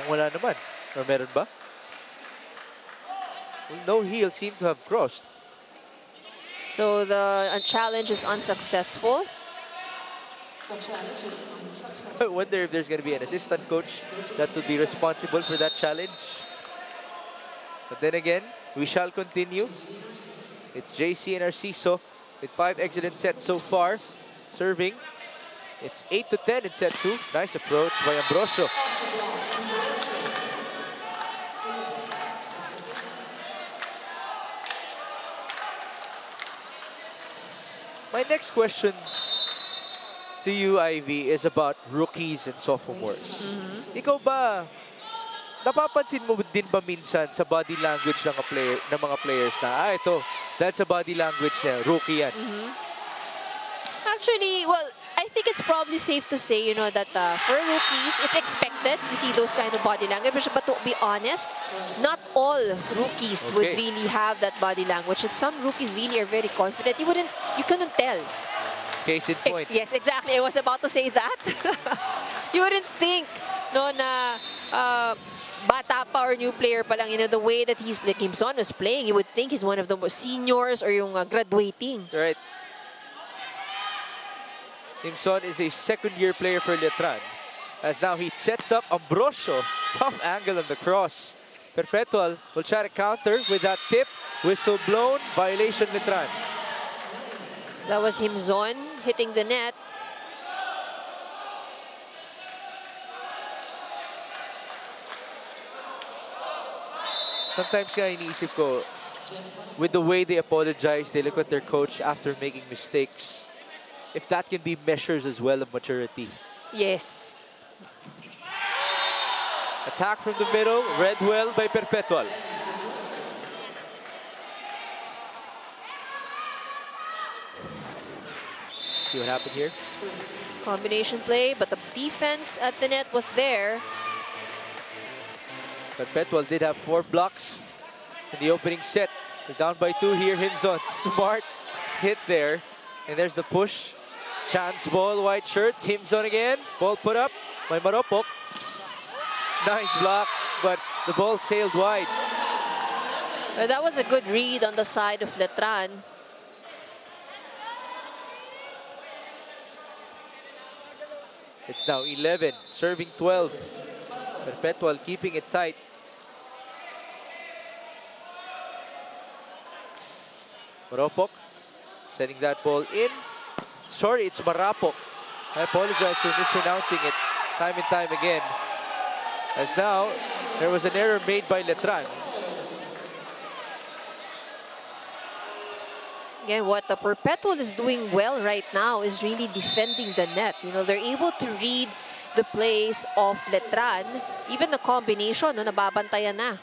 B: Wala naman. Or meron ba? No heel seemed to have crossed.
C: So the challenge is unsuccessful.
B: I wonder if there's going to be an assistant coach that would be responsible for that challenge. But then again, we shall continue. It's JC and Narciso with 5 exited sets so far. Serving. It's 8-10 in set 2. Nice approach by Ambrosio. My next question to you, Ivy, is about rookies and sophomores. Ikaw ba, napapansin mo din ba minsan sa body language ng mga players na, ito, that's a body language niya, rookie yan?
C: Actually, well, I think it's probably safe to say, you know, that for rookies, it's expected to see those kind of body language. But to be honest, not all rookies would really have that body language. And some rookies really are very confident. You couldn't tell.
B: Case in point.
C: Yes, exactly. I was about to say that. You wouldn't think, no, na bata pa or new player pa lang, you know, the way that Kimson was playing, you would think he's one of the seniors or yung graduating.
B: Right. Kimson is a second-year player for Letran. As now he sets up Ambrosio. Tough angle on the cross. Perpetual will try to counter with that tip. Whistle blown. Violation Letran.
C: That was Himzon hitting the net.
B: Sometimes nga iniisip ko, with the way they apologize, they look at their coach after making mistakes. If that can be measures as well of maturity.
C: Yes.
B: Attack from the middle, read well by Perpetual. See what happened here?
C: Combination play, but the defense at the net was there.
B: Perpetual did have 4 blocks in the opening set. They're down by 2 here. Himzon, smart hit there. And there's the push. Chance ball, white shirts. Himzon again. Ball put up by Maropok. Nice block, but the ball sailed wide.
C: Well, that was a good read on the side of Letran.
B: It's now 11, serving 12. Perpetual keeping it tight. Maropok sending that ball in. Sorry, it's Marapok. I apologize for mispronouncing it time and time again. As now, there was an error made by Letran.
C: Again, what the Perpetual is doing well right now is really defending the net. You know, they're able to read the plays of Letran. Even the combination, no, nababantayan na.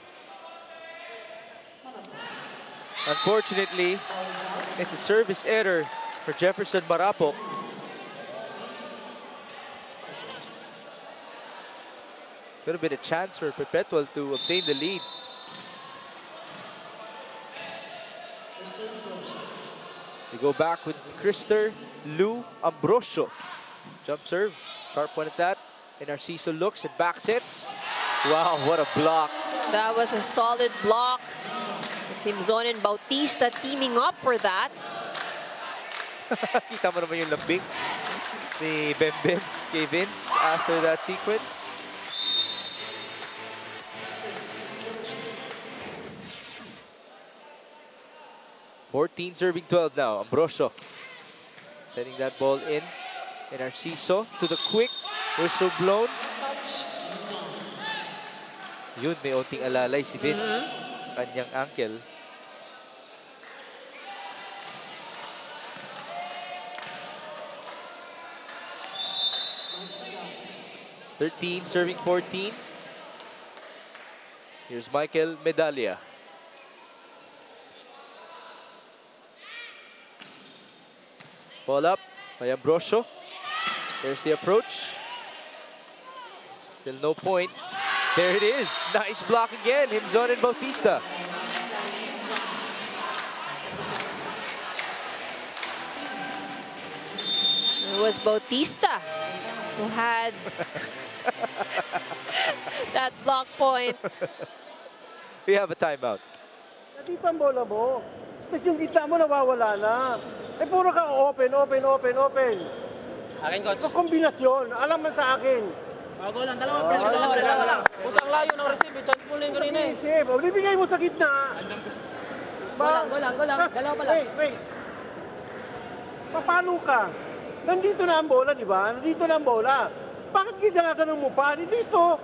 B: Unfortunately, it's a service error for Jefferson Marapok. Could have been a chance for Perpetual to obtain the lead. We go back with Krister Lou Ambrosio. Jump serve, sharp one at that. And Narciso looks and back sets. Wow, what a block.
C: That was a solid block. Timzon and Bautista teaming up for that.
B: Kita mo naman yung lambing ni Bembem kay Vince after that sequence. (14 serving 12 now. Ambrosio sending that ball in. And Narciso to the quick whistle blown. Yun, may onting alalay si Vince sa kanyang ankle. (13 serving 14). Here's Michael Medalla. Ball up by Ambrosio. There's the approach. Still no point. There it is. Nice block again. Himzon and Bautista.
C: It was Bautista who had that block point.
B: We have a timeout.
E: Nandito ang bola mo. Tapos yung kita mo nawawala na. Eh puro ka open.
F: Akin, coach.
E: Kombinasyon. Alam man sa akin.
F: Bago lang, dalawa lang. Pusang layo ng receive, chance mo lang kanina eh.
E: Isip, o bibigay mo sa gitna.
F: Go lang. Dalawa pa lang.
E: Wait. Paano ka? Nandito na ang bola, di ba? Nandito na ang bola. Bakit ginaganon mo pa? Dito.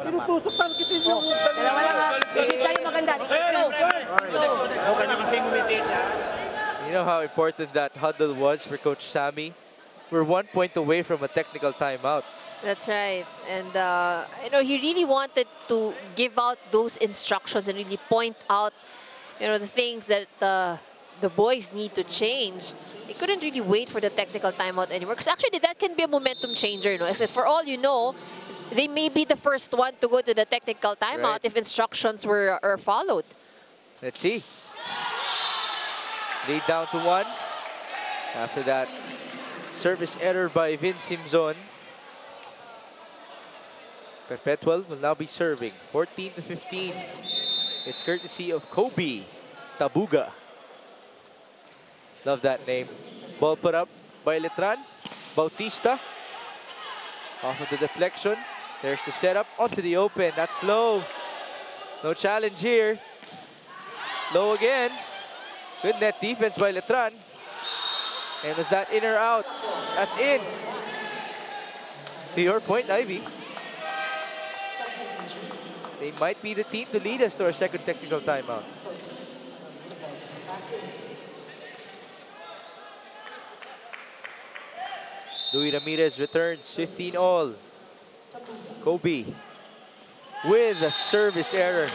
E: Tinutusok lang kita yung...
F: Dalawa lang ha. Receive tayo maganda. Okay na kasi umitin.
B: You know how important that huddle was for Coach Sammy? We're 1 point away from a technical timeout.
C: That's right. And, you know, he really wanted to give out those instructions and really point out, you know, the things that the boys need to change. He couldn't really wait for the technical timeout anymore. Because actually, that can be a momentum changer, you know. For all you know, they may be the first one to go to the technical timeout if instructions are followed.
B: Let's see. Lead down to 1. After that service error by Vince Himzon. Perpetual will now be serving. 14-15. It's courtesy of Kobe Tabuga. Love that name. Ball put up by Letran. Bautista. Off of the deflection. There's the setup onto the open. That's low. No challenge here. Low again. Good net defense by Letran. And was that in or out? That's in. To your point, Ivy. They might be the team to lead us to our second technical timeout. Louis Ramirez returns 15 all. Kobe with a service error.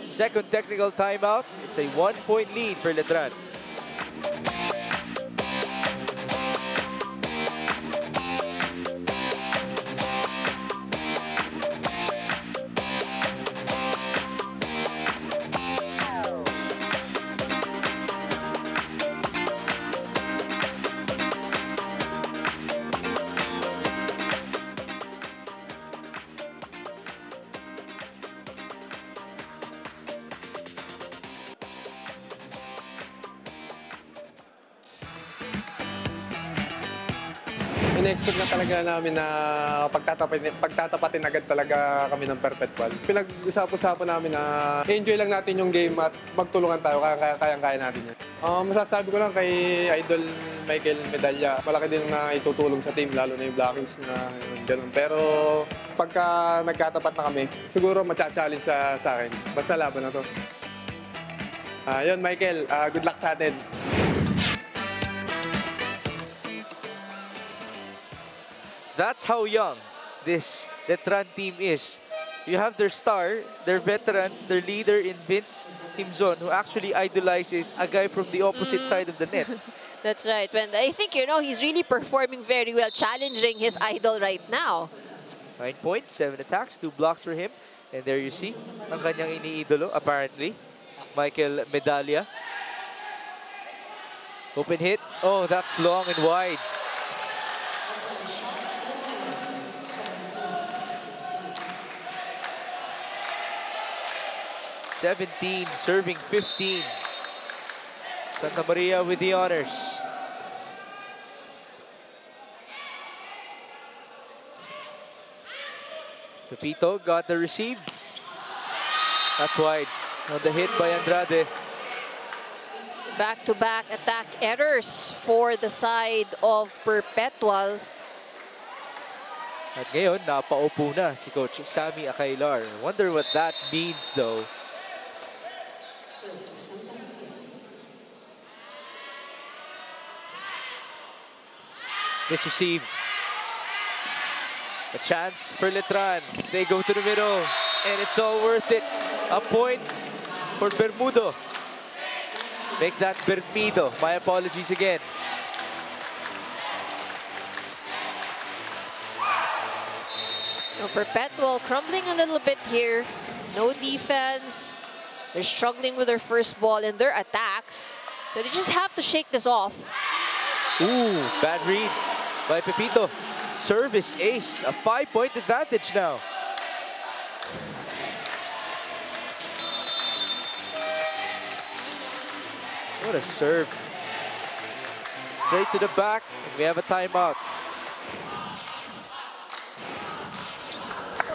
B: Second technical timeout. It's a 1-point lead for Letran.
G: In-expect na talaga namin na pagtatapatin agad talaga kami ng Perpetual. Pinag-usap-usapan namin na enjoy lang natin yung game at magtulungan tayo, kaya natin yan. Masasabi ko lang kay Idol Michael Medalla, malaki din na itutulong sa team, lalo na yung blockings na gano'n. Pero pagka nagkatapat na kami, siguro matcha-challenge sa akin. Basta laban na to. Yun Michael, good luck sa atin.
B: That's how young this Letran team is. you have their star, their veteran, their leader in Vince Timzon, who actually idolizes a guy from the opposite side of the net.
C: That's right. When I think, you know, he's really performing very well, challenging his idol right now.
B: 9 points, 7 attacks, 2 blocks for him. And there you see, ang kanyang iniidolo, apparently, Michael Medalla. Open hit. Oh, that's long and wide. (17) serving 15. Santa Maria with the honors. Pepito got the receive. That's wide. On the hit by Andrade.
C: Back-to-back attack errors for the side of Perpetual.
B: At ngayon, napaupo na si Coach Sammy Acailar. Wonder what that means though. Misreceive. A chance for Letran. They go to the middle, and it's all worth it. A point for Bermudo. Make that Bermido. My apologies again.
C: No, Perpetual crumbling a little bit here. No defense. They're struggling with their first ball and their attacks. So they just have to shake this off.
B: Ooh, bad read by Pepito. Service ace, a 5-point advantage now. What a serve. Straight to the back, and we have a timeout.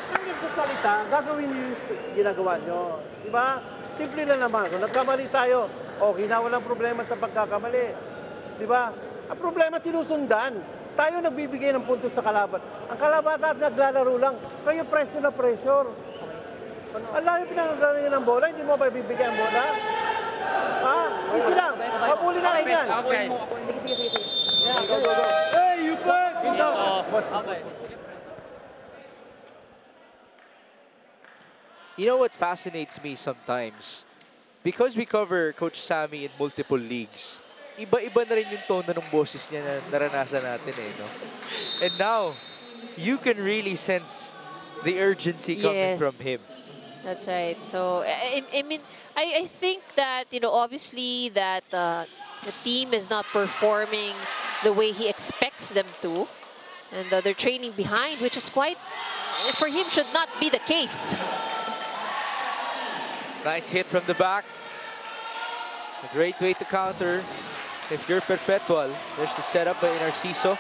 E: Kung nagsasalita, gagawin niyo yung ginagawa niyo. Diba? Simple na naman. Kung nagkamali tayo, okay na, walang problema sa pagkakamali. Diba? Ang problema, sinusundan. Tayo nagbibigay ng puntos sa kalaban. Ang kalaban at naglalaro lang. Kayo pressure na pressure. Ang lami pinaglalaro ng bola, hindi mo ba bibigyan ang bola? Ha? Easy lang. Mapuli natin yan.
F: Okay.
E: Yeah, go. Hey, you play! Kinto!
B: You know what fascinates me sometimes? Because we cover Coach Sammy in multiple leagues, iba-iba na rin yung tono ng boses niya na naranasan natin eh, no? And now, you can really sense the urgency coming from him.
C: That's right. So, I mean, I think that, you know, obviously that the team is not performing the way he expects them to. And they're training behind, which is quite, for him, should not be the case.
B: Nice hit from the back. A great way to counter. If you're Perpetual, there's the setup by Narciso.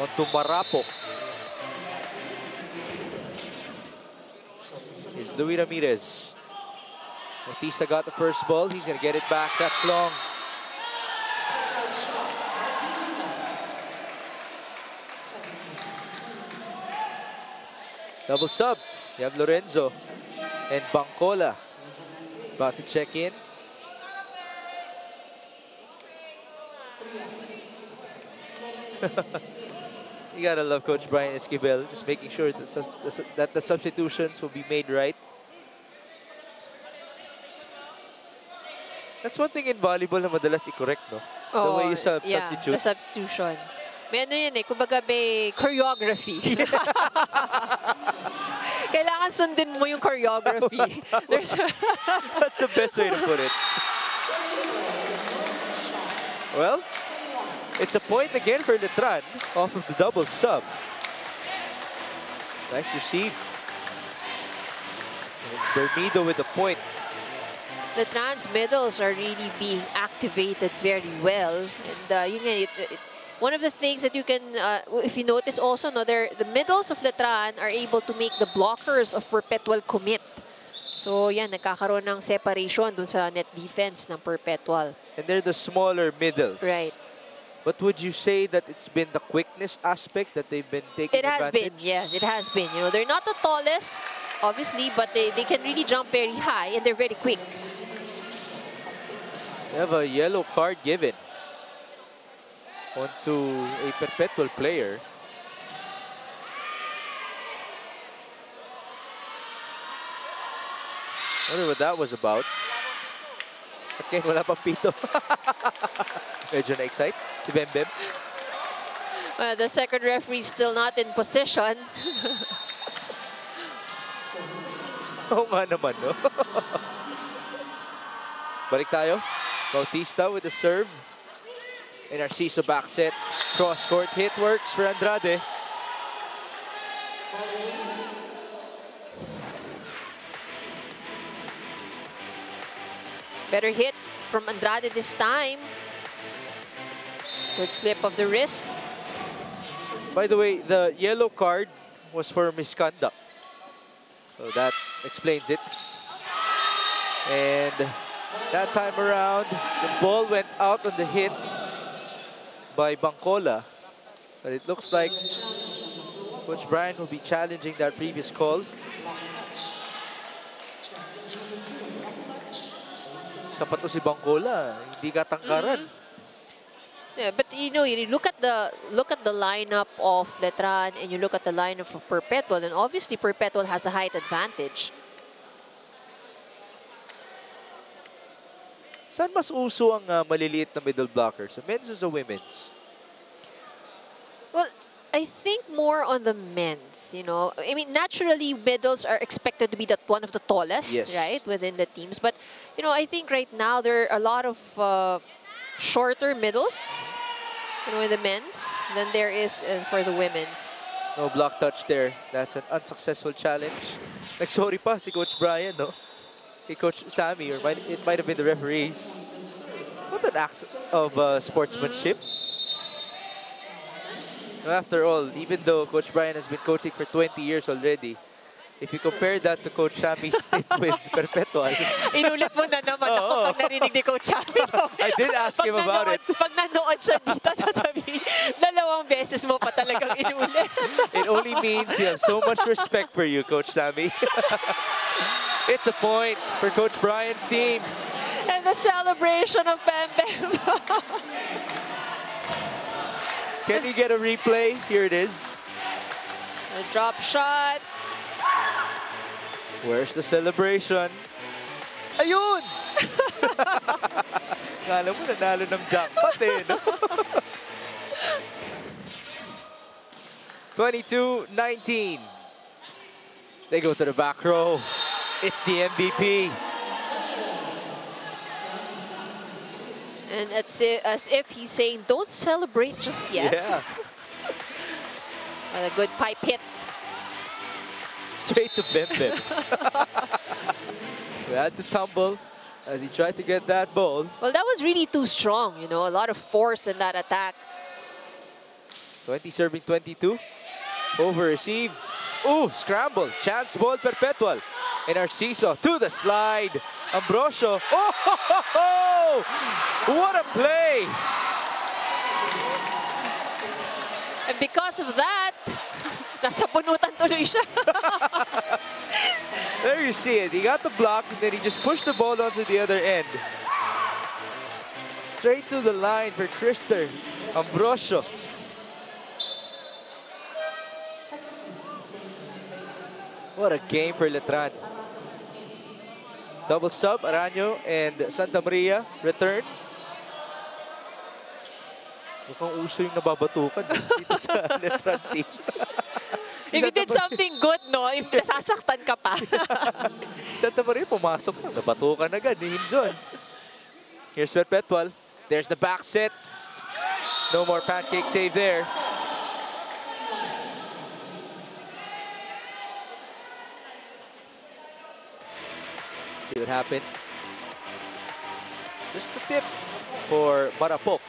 B: On to Marapo. Here's Louis Ramirez. Bautista got the first ball. He's going to get it back. That's long. Double sub. You have Lorenzo and Bancola about to check in. You gotta love Coach Brian Esquivel, just making sure that the substitutions will be made right. That's one thing in volleyball na madalas i-correct, no? The way you substitute.
C: The substitution. May ano yun eh, kumbaga may choreography. Kailangan sundin mo yung choreography.
B: That's the best way to put it. Well, it's a point again for Letran off of the double sub. Nice receive. And it's Bermido with the point.
C: Letran's middles are really being activated very well. And yun nga, one of the things that you can, if you notice also, no, the middles of Letran are able to make the blockers of Perpetual commit. So yan, nagkakaroon ng separation dun sa net defense ng Perpetual.
B: And they're the smaller middles.
C: Right.
B: But would you say that it's been the quickness aspect that they've been taking advantage?
C: It has been, yes, it has been. You know, they're not the tallest, obviously, but they can really jump very high and they're very quick.
B: They have a yellow card given onto a Perpetual player. Wonder what that was about. Okay, wala pang pito. Medyo na-excite si Bem Bem.
C: Well, the second referee still not in position.
B: Oo nga naman, no? Balik tayo. Bautista with the serve. And Narciso back sets. Cross-court hit works for Andrade.
C: Better hit from Andrade this time. Good clip of the wrist.
B: By the way, the yellow card was for misconduct. So that explains it. And that time around, the ball went out on the hit by Bangkola. But it looks like Coach Brian will be challenging that previous call. Sapat to si Bangkola, hindi ka tangkaran.
C: Yeah, but you know, you look at the lineup of Letran and you look at the lineup of Perpetual, and obviously Perpetual has a height advantage.
B: Saan mas uso ang maliliit na middle blocker? Sa men's o sa women's?
C: Well, I think more on the men's, you know. I mean, naturally, middles are expected to be one of the tallest,
B: Yes.
C: right, within the teams. But, you know, I think right now there are a lot of shorter middles, you know, in the men's than there is for the women's.
B: No block touch there. That's an unsuccessful challenge. Sorry pa si Coach Brian, no? Hey, Coach Sammy, or it might have been the referees. What an act of sportsmanship. After all, even though Coach Brian has been coaching for 20 years already, if you compare that to Coach Sammy's stint with Perpetual.
C: Inulit mo na naman ako pag narinig ni Coach Sammy.
B: I did ask him about it.
C: Pag nanood siya dito, sasabihin, 2 beses mo pa talagang inulit.
B: It only means we have so much respect for you, Coach Sammy. It's a point for Coach Brian's team.
C: And the celebration of Bem Bem.
B: Can we get a replay? Here it is.
C: A drop shot.
B: Where's the celebration? Ayun! Kala mo nanalo ng jackpot eh, no? 22-19. They go to the back row. It's the MVP.
C: And as if he's saying, don't celebrate just yet.
B: Yeah.
C: And a good pipe hit.
B: Straight to Bem Bem. We had to tumble as he tried to get that ball.
C: Well, that was really too strong, you know, a lot of force in that attack.
B: 20 serving 22. Over receive. Ooh, scramble. Chance ball, Perpetual. And Narciso to the slide. Ambrosio. Oh, ho, ho, ho! What a play!
C: And because of that, nasa bunutan tuloy siya.
B: There you see it. He got the block, and then he just pushed the ball onto the other end. Straight to the line for Trister. Ambrosio. What a game for Letran. Double sub, Aranyo and Santa Maria return. Mukhang uso yung nababatukan dito sa Letran team.
C: If you did something good, no, if nasasaktan ka pa.
B: Santa Maria pumasok na, nabatukan agad ni Himzon. Here's Perpetual. There's the back set. No more pancake save there. See what happened. Just the tip for Marapok.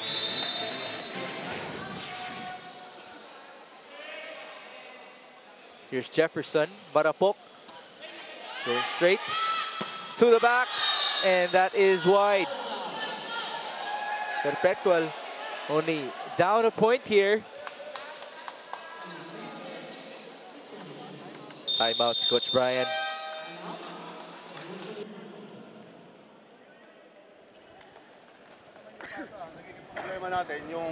B: Here's Jefferson, Marapok. Going straight to the back, and that is wide. Perpetual only down a point here. Timeout, Coach Brian.
H: Problema natin yung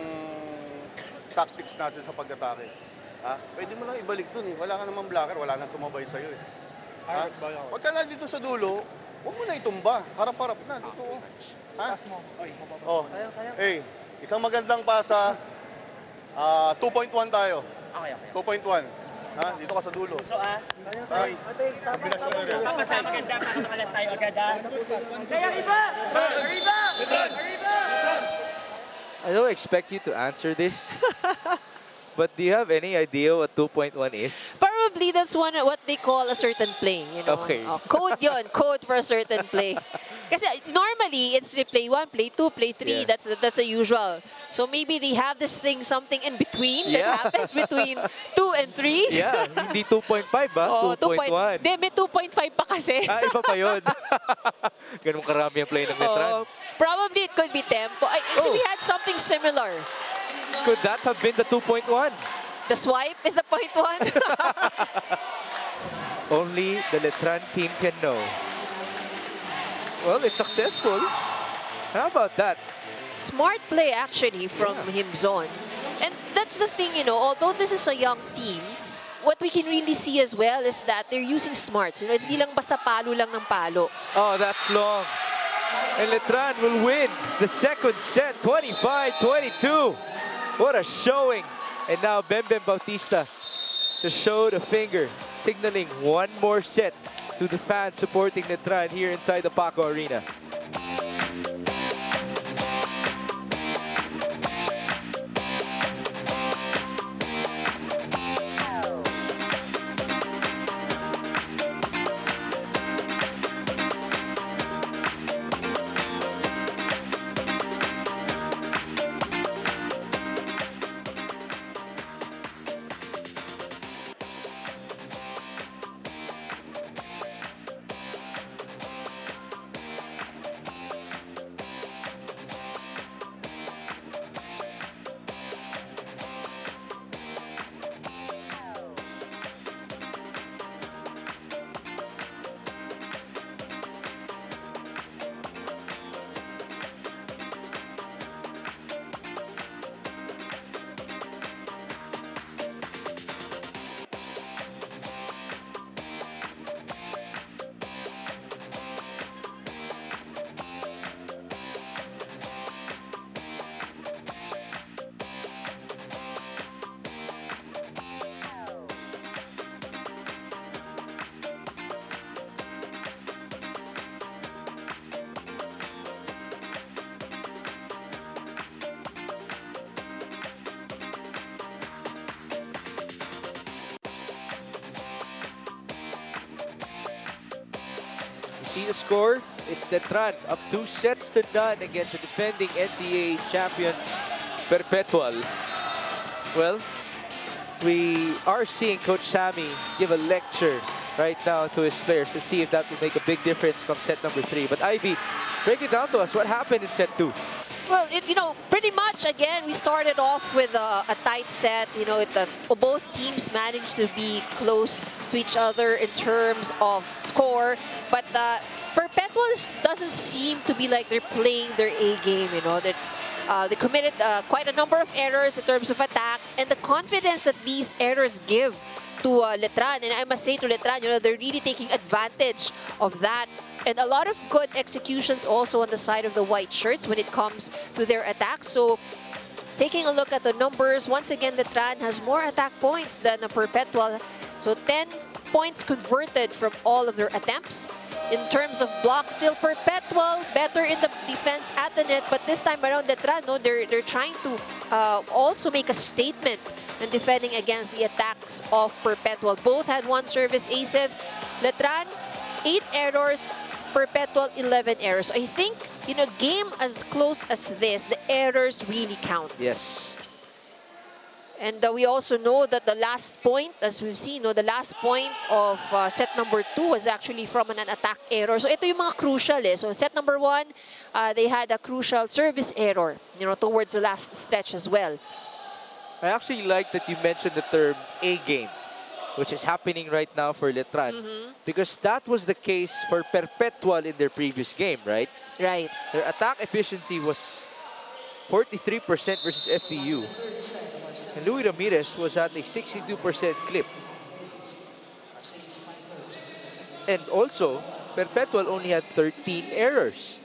H: tactics natin sa pag-atake. Ha? Pwede mo lang ibalik dun eh. Wala ka namang blocker, wala nang sumabay sa'yo eh. Ha? Huwag ka lang dito sa dulo, Huwag mo na itumba. Harap-harap na. Dito. Ha? Oh. Hey, isang magandang pasa. 2.1 tayo.
F: Okay.
H: 2.1. Ha? Dito ka sa dulo.
F: So, sorry. Papasay, maganda. Makamalas tayo agad, Kaya iba!
B: I don't expect you to answer this. But do you have any idea what 2.1 is?
C: Probably that's what they call a certain play, you know.
B: Okay.
C: Code yun, code for a certain play. Kasi normally it's play 1, play 2, play 3.
B: Yeah.
C: That's a usual. So maybe they have this thing, something in between that happens between 2 and 3.
B: Yeah, hindi 2.5 ba? 2.1.
C: Hindi, may 2.5 pa kasi.
B: Iba pa yun. Ganun karami ang play ng Letran.
C: Probably it could be tempo. So we had something similar.
B: Could that have been the 2.1?
C: The swipe is the point 1.
B: Only the Letran team can know. Well, it's successful. How about that?
C: Smart play actually from Himzon. And that's the thing, you know, although this is a young team, what we can really see as well is that they're using smarts. You know, hindi lang basta palo lang ng palo.
B: Oh, that's long. And Letran will win the second set, 25-22. What a showing. And now Bembem Bautista to show the finger, signaling one more set to the fans supporting Letran here inside the Paco Arena. See the score? It's Letran up 2-0 against the defending NCAA champions, Perpetual. Well, we are seeing Coach Sammy give a lecture right now to his players. Let's see if that will make a big difference come set number 3. But Ivy, break it down to us. What happened in set 2?
C: Well, you know, pretty much, again, we started off with a tight set. You know, both teams managed to be close to each other in terms of score. But Perpetual doesn't seem to be like they're playing their A game, you know. They committed quite a number of errors in terms of attack. And the confidence that these errors give to Letran, and I must say to Letran, you know, they're really taking advantage of that. And a lot of good executions also on the side of the white shirts when it comes to their attack. So taking a look at the numbers, once again, Letran has more attack points than Perpetual. So 10 points converted from all of their attempts. In terms of blocks, still Perpetual better in the defense at the net. But this time around, Letran, no, they're trying to also make a statement in defending against the attacks of Perpetual. Both had 1 service aces. Letran, 8 errors. Perpetual, 11 errors. So I think in a game as close as this, the errors really count.
B: Yes.
C: And we also know that the last point, as we've seen, no, the last point of set number 2 was actually from an attack error. So ito yung mga crucial. So set number 1, they had a crucial service error, you know, towards the last stretch as well.
B: I actually like that you mentioned the term A game, which is happening right now for Letran. Because that was the case for Perpetual in their previous game, right?
C: Right.
B: Their attack efficiency was 43% versus FPU. And Louis Ramirez was at a 62% clip. And also, Perpetual only had 13 errors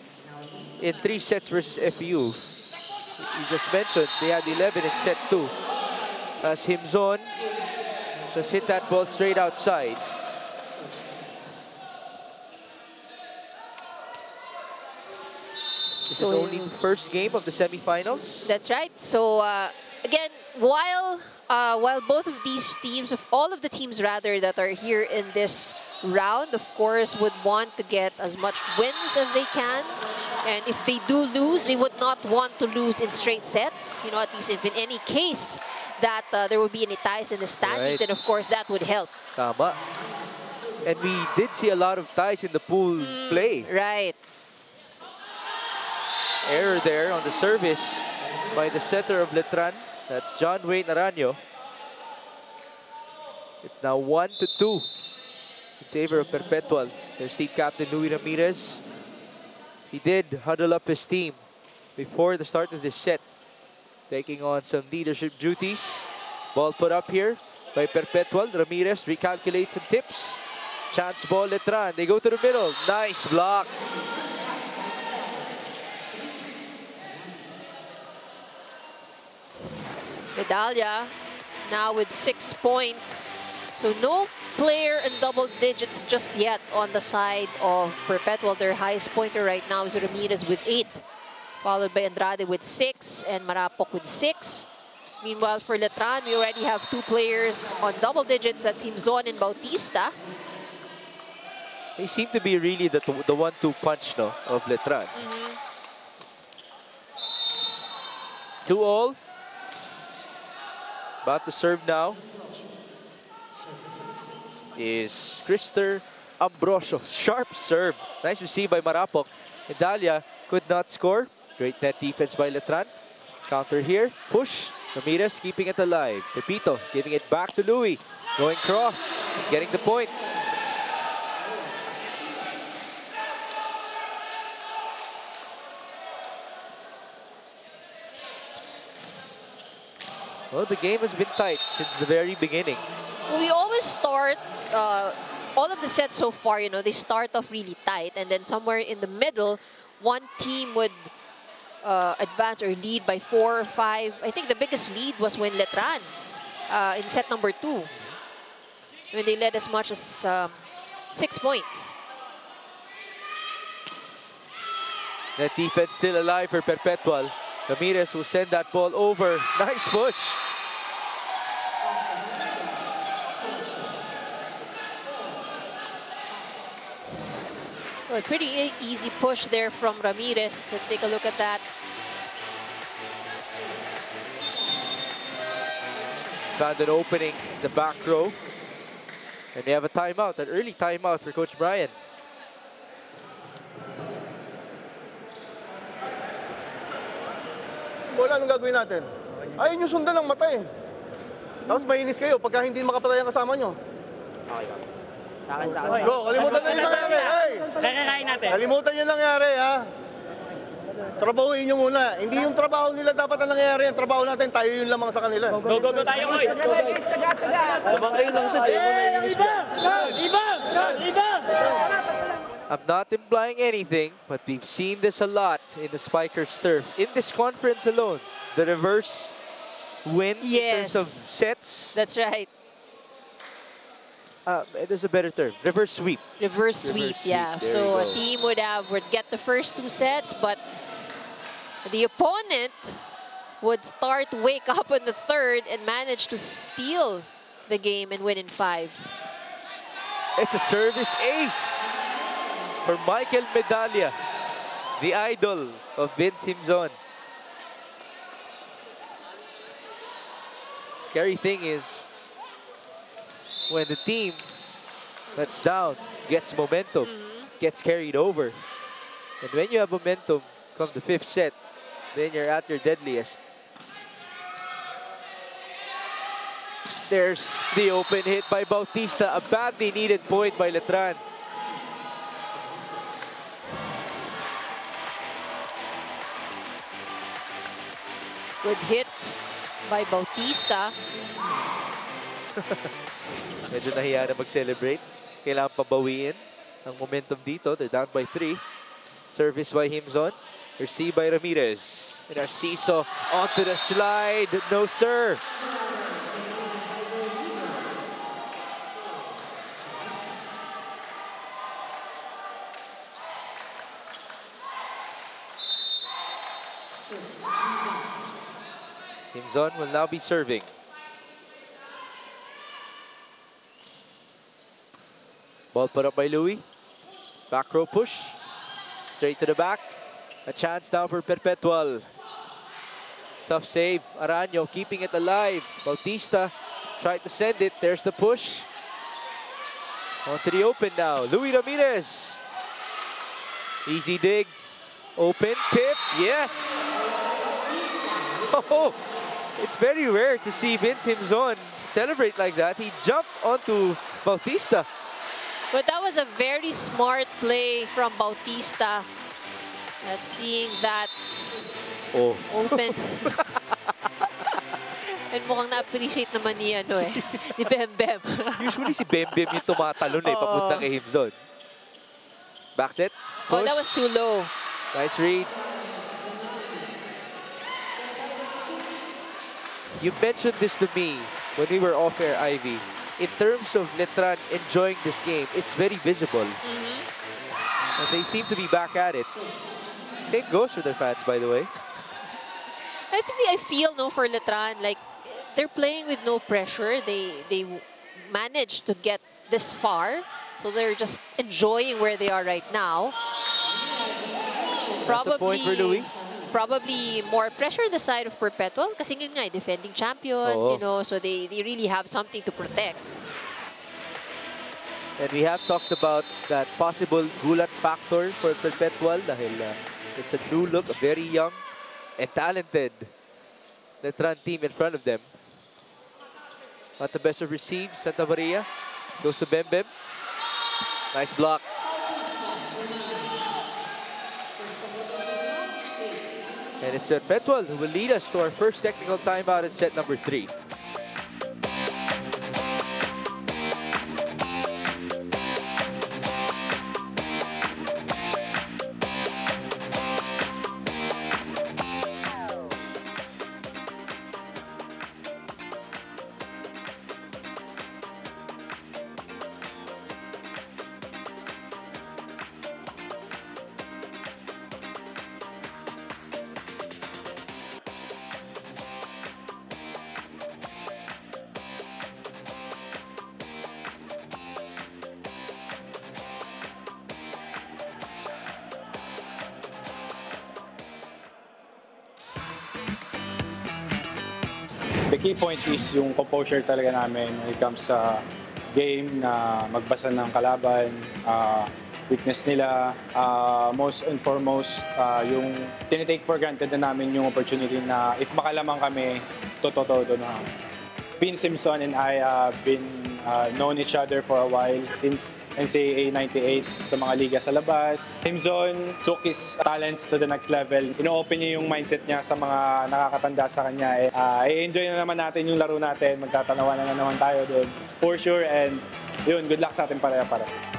B: in 3 sets versus FU. You just mentioned they had 11 in set 2. As Himzon just hit that ball straight outside. This is only the first game of the semifinals.
C: That's right. So again, while both of these teams, of all of the teams rather that are here in this round, of course, would want to get as much wins as they can. And if they do lose, they would not want to lose in straight sets. You know, at least if in any case that there will be any ties in the standings, and of course that would help.
B: Tama. And we did see a lot of ties in the pool play.
C: Right.
B: Error there on the service by the setter of Letran. That's John Wayne Aranyo. It's now 1-2 in favor of Perpetual. There's team captain Louis Ramirez. He did huddle up his team before the start of this set, taking on some leadership duties. Ball put up here by Perpetual. Ramirez recalculates and tips. Chance ball, Letran. They go to the middle. Nice block.
C: Medalla now with 6 points. So no player in double digits just yet on the side of Perpetual. Their highest pointer right now is Ramirez with 8, followed by Andrade with 6 and Marapok with 6. Meanwhile, for Letran, we already have 2 players on double digits. That's Himzon and Bautista.
B: They seem to be really the 1-2 punch no, of Letran. 2-all. About to serve now is Krister Ambrosio. Sharp serve. Nice receive by Marapok. Medalla could not score. Great net defense by Letran. Counter here. Push. Ramirez keeping it alive. Pepito giving it back to Louis. Going cross. Getting the point. Well, the game has been tight since the very beginning.
C: Well, we always start, all of the sets so far, you know, they start off really tight. And then somewhere in the middle, one team would advance or lead by 4 or 5. I think the biggest lead was when Letran, in set number 2. When they led as much as 6 points.
B: That defense still alive for Perpetual. Ramirez will send that ball over. Nice push.
C: Well, pretty easy push there from Ramirez. Let's take a look at that.
B: Found an opening in the back row. And they have a timeout, an early timeout for Coach Brian.
H: Wala, anong gagawin natin? Ayaw nyo sundan ng mata eh. Tapos mainis kayo pagka hindi makapatay ang kasama nyo.
F: Okay ba? Sa akin.
H: Go, kalimutan na yung nangyari. Hey!
F: Kakain natin.
H: Kalimutan yung nangyari, ha? Trabahuin nyo muna. Hindi yung trabaho nila dapat ang nangyayari. Ang trabaho natin, tayo yun lamang sa kanila.
F: Go tayo, boy!
H: Labang kayo lang sa tayo.
F: Ibang!
B: I'm not implying anything, but we've seen this a lot in the Spikers turf. In this conference alone, the reverse win in terms of sets.
C: That's right.
B: There's a better term. Reverse sweep.
C: Reverse sweep, yeah.
B: There
C: So
B: you
C: a team would get the first 2 sets, but the opponent would start to wake up in the 3rd and manage to steal the game and win in 5.
B: It's a service ace for Michael Medalla, the idol of Vince Himzon. Scary thing is when the team that's down gets momentum, gets carried over. And when you have momentum come the 5th set, then you're at your deadliest. There's the open hit by Bautista, a badly needed point by Letran.
C: Good hit by Bautista.
B: Medyo nahiya na mag-celebrate. Kailangan pabawiin. ang momentum dito. They're down by 3. Service by Himzon. Received by Ramirez. And Narciso onto the slide. No, sir. Himzon will now be serving. Ball put up by Louis. Back row push. Straight to the back. A chance now for Perpetual. Tough save. Aranyo keeping it alive. Bautista tried to send it. There's the push. Onto the open now. Louis Ramirez. Easy dig. Open. Tip. Yes. Oh, it's very rare to see Vince Himzon celebrate like that. He jumped onto Bautista.
C: But that was a very smart play from Bautista. That's seeing that open. And mukhang na-appreciate naman ni, ni Bem Bem.
B: Usually si Bem Bem yung tumatalon papunta kay Himzon. Back set. Push.
C: Oh, that was too low.
B: Nice read. You mentioned this to me when we were off-air, Ivy. In terms of Letran enjoying this game, it's very visible. And they seem to be back at it. Same goes for their fans, by the way.
C: I feel for Letran, like they're playing with no pressure. They managed to get this far, so they're just enjoying where they are right now.
B: That's a point for Louis.
C: Probably more pressure on the side of Perpetual kasi yun nga, defending champions, so they really have something to protect.
B: And we have talked about that possible gulat factor for Perpetual dahil it's a new look, a very young and talented Letran team in front of them. Not the best of receives. Santa Maria goes to Bem Bem. Nice block. And it's Perpetual who will lead us to our first technical timeout in set number 3.
I: The key point is yung composure talaga namin when it comes sa game na magbasa ng kalaban, weakness nila. Most and foremost, yung tinitake for granted na namin yung opportunity na if makalamang kami, totoo na. Vince Himzon and I have been known each other for a while since NCAA 98 sa mga liga sa labas. Himzon took his talents to the next level. Ino-open niya yung mindset niya sa mga nakakatanda sa kanya. I-enjoy na naman natin yung laro natin. Magtatanawan na naman tayo doon. For sure. And yun, good luck sa atin pareha-pareha.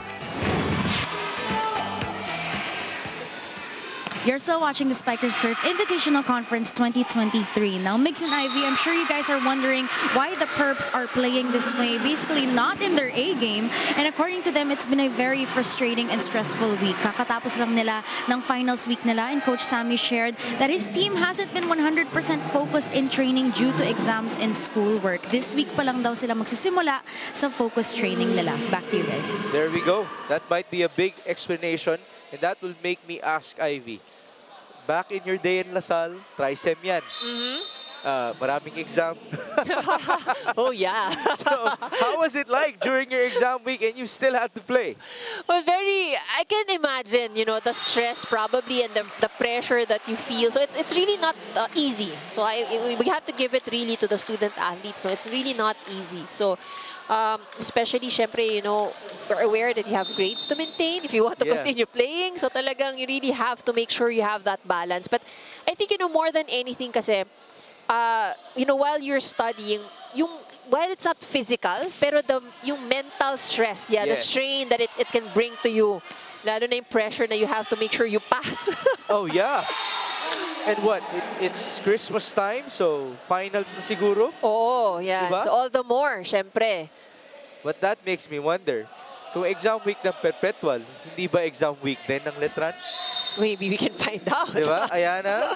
D: You're still watching the Spikers Turf Invitational Conference 2023. Now, Mix and Ivy, I'm sure you guys are wondering why the Perps are playing this way, basically not in their A game. And according to them, it's been a very frustrating and stressful week. Kakatapos lang nila ng finals week nila, and Coach Sammy shared that his team hasn't been 100% focused in training due to exams and schoolwork. This week pa lang daw sila magsisimula sa focus training nila. Back to you guys.
B: There we go. That might be a big explanation, and that will make me ask Ivy. Back in your day in Lasal, trisem yan. Maraming exam.
C: Oh, yeah.
B: So, how was it like during your exam week and you still had to play?
C: Well, I can imagine, the stress probably and the pressure that you feel. So it's really not easy. So we have to give it really to the student athletes. So it's really not easy. So especially, syempre, we're aware that you have grades to maintain if you want to continue playing. So talagang you really have to make sure you have that balance. But I think, more than anything kasi, while you're studying, while it's not physical, pero yung mental stress, the strain that it can bring to you. Lalo na yung pressure na you have to make sure you pass.
B: Oh, yeah. And what? It's Christmas time, so finals na siguro?
C: Oh, yeah.
B: Diba?
C: So all the more, syempre.
B: But that makes me wonder, kung exam week ng Perpetual, hindi ba exam week din ng Letran?
C: Maybe we can find out.
B: Diba? Ayana?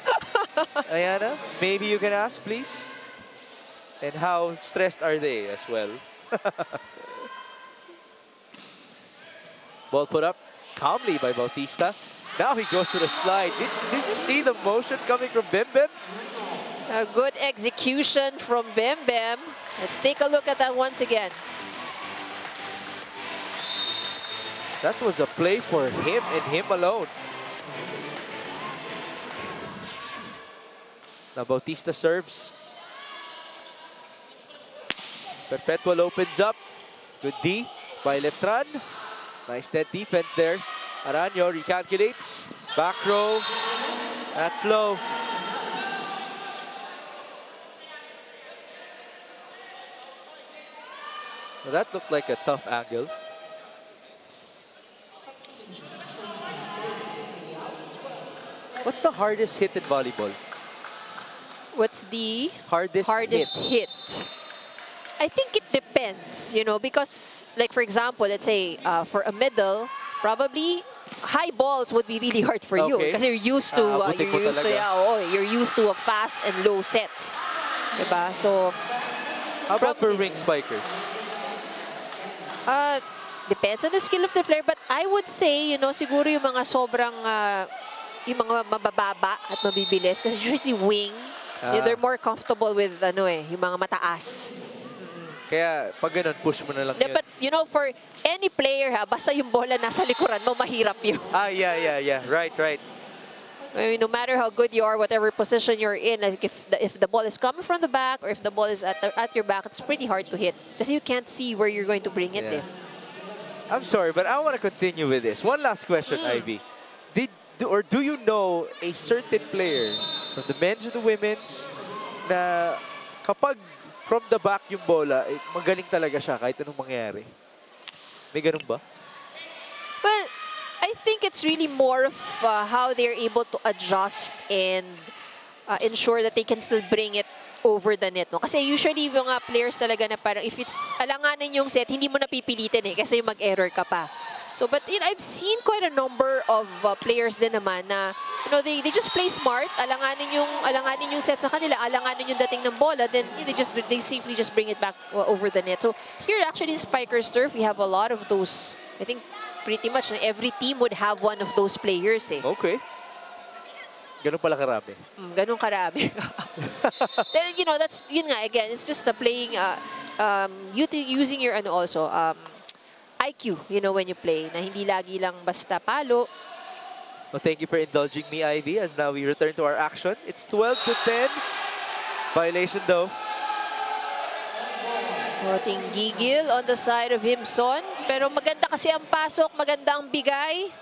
B: Ayana, maybe you can ask, please? And how stressed are they as well? Ball put up calmly by Bautista. Now he goes to the slide. Did you see the motion coming from Bem Bem?
C: A good execution from Bem Bem. Let's take a look at that once again.
B: That was a play for him and him alone. Now Bautista serves. Perpetual opens up. Good D by Letran. Nice net defense there. Aranyo recalculates. Back row. That's low. Well, that looked like a tough angle. What's the hardest hit in volleyball?
C: What's the
B: hardest
C: hit? I think it depends, you know, because, like, for example, let's say for a middle, probably high balls would be really hard for you because you're used to you're used to fast and low sets, diba? So
B: how about for wing spikers?
C: Depends on the skill of the player, but I would say, you know, siguro yung mga sobrang yung mga mabababa at mabibilis kasi usually wing, they're more comfortable with yung mga mataas.
B: Kaya pag ganun, push mo na lang yun.
C: But you know, for any player, basta yung bola nasa likuran mo, mahirap yun.
B: Yeah. Right.
C: I mean, no matter how good you are, whatever position you're in, like if the ball is coming from the back or if the ball is at your back, it's pretty hard to hit because you can't see where you're going to bring it in.
B: I'm sorry, but I want to continue with this. One last question, Ivy. Do you know a certain player from the men's and the women's na kapag from the back yung bola, magaling talaga siya kahit anong mangyari? May ganun ba?
C: Well, I think it's really more of how they're able to adjust and ensure that they can still bring it over the net. No? Kasi usually yung mga players talaga na parang if it's alanganin yung set, hindi mo napipilitin kasi mag-error ka pa. So, but you know, I've seen quite a number of players din naman na, you know, they just play smart, alanganin yung set sa kanila, alanganin yung dating ng bola, then they safely just bring it back over the net. So here actually in Spikers Turf, we have a lot of those. I think pretty much every team would have one of those players.
B: Okay. Ganun pala karami.
C: Ganun karami. Then, you know, that's, yun nga, again, it's just playing, using your, IQ, you know, when you play, na hindi lagi lang basta palo.
B: Well, thank you for indulging me, Ivy, as now we return to our action. It's 12-10. Violation, though.
C: Konting gigil on the side of Himson. Pero maganda kasi ang pasok, maganda ang bigay.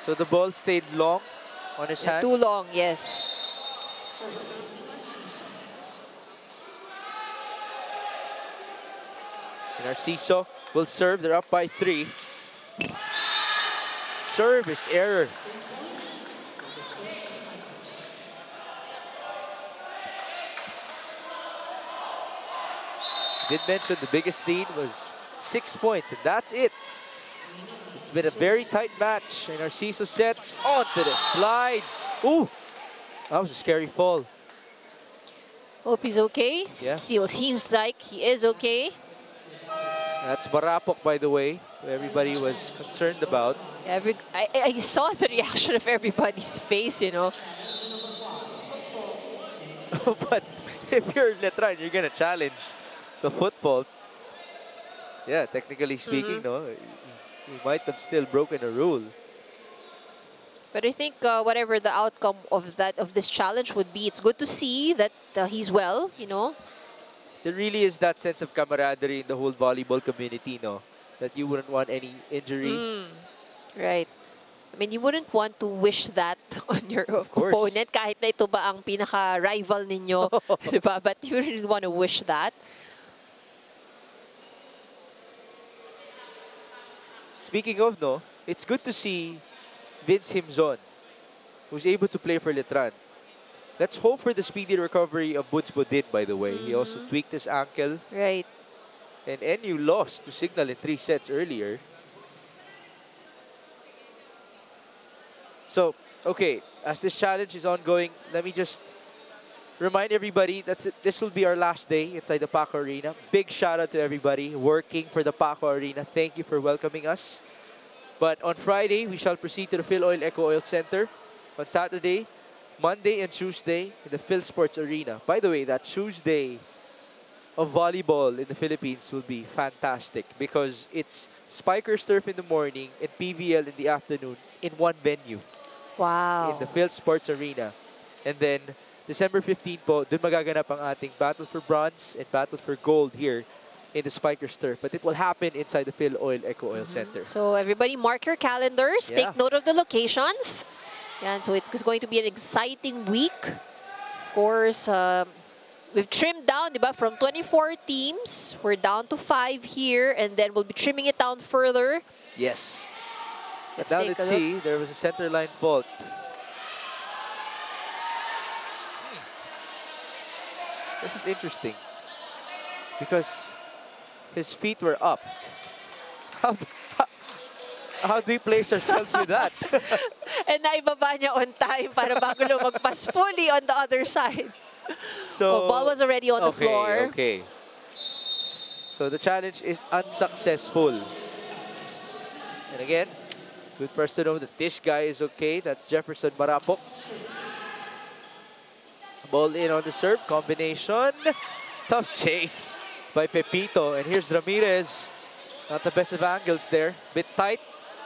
B: So the ball stayed long on his hand?
C: Too long, yes.
B: And Narciso will serve. They're up by 3. Service error. Did mention the biggest lead was 6 points, and that's it. It's been a very tight match, and Narciso sets onto the slide. Ooh, that was a scary fall.
C: Hope he's okay.
B: Yeah.
C: Still seems like he is okay.
B: That's Marapok, by the way, who everybody was concerned about.
C: I saw the reaction of everybody's face, you know.
B: But if you're Letran, you're going to challenge the football. Yeah, technically speaking, no, he might have still broken a rule.
C: But I think whatever the outcome of this challenge would be, it's good to see that he's well, you know.
B: There really is that sense of camaraderie in the whole volleyball community, no? That you wouldn't want any injury.
C: Right. mean, you wouldn't want to wish that on your opponent kahit na ito ba ang pinaka-rival ninyo, diba? But you wouldn't want to wish that.
B: Speaking of, no, it's good to see Vince Himzon, who's able to play for Letran. Let's hope for the speedy recovery of Buds Bodin, by the way. He also tweaked his ankle.
C: Right.
B: And NU lost to Signal in 3 sets earlier. So, okay, as this challenge is ongoing, let me just remind everybody that this will be our last day inside the Paco Arena. Big shout out to everybody working for the Paco Arena. Thank you for welcoming us. But on Friday, we shall proceed to the Phil Oil Eco Oil Center. On Saturday, Monday and Tuesday in the Phil Sports Arena. By the way, that Tuesday of volleyball in the Philippines will be fantastic because it's Spikers Turf in the morning and PVL in the afternoon in one venue.
C: Wow.
B: In the Phil Sports Arena. And then December 15 po, dun magaganap ang ating Battle for Bronze and Battle for Gold here in the Spikers Turf. But it will happen inside the Phil Oil Eco Oil Center.
C: So everybody mark your calendars. Take note of the locations. Yeah, so it's going to be an exciting week. Of course, we've trimmed down, diba, from 24 teams. We're down to 5 here, and then we'll be trimming it down further.
B: Yes.
C: Let's
B: see. There was a center line fault. This is interesting because his feet were up. How do we place ourselves with that?
C: And naibaba niya on time para bago lumagpas fully on the other side.
B: So,
C: ball was already on the floor.
B: Okay. So the challenge is unsuccessful. And again, good for us to know that this guy is okay. That's Jefferson Marapok. Ball in on the serve. Combination. Tough chase by Pepito. And here's Ramirez. Not the best of angles there. Bit tight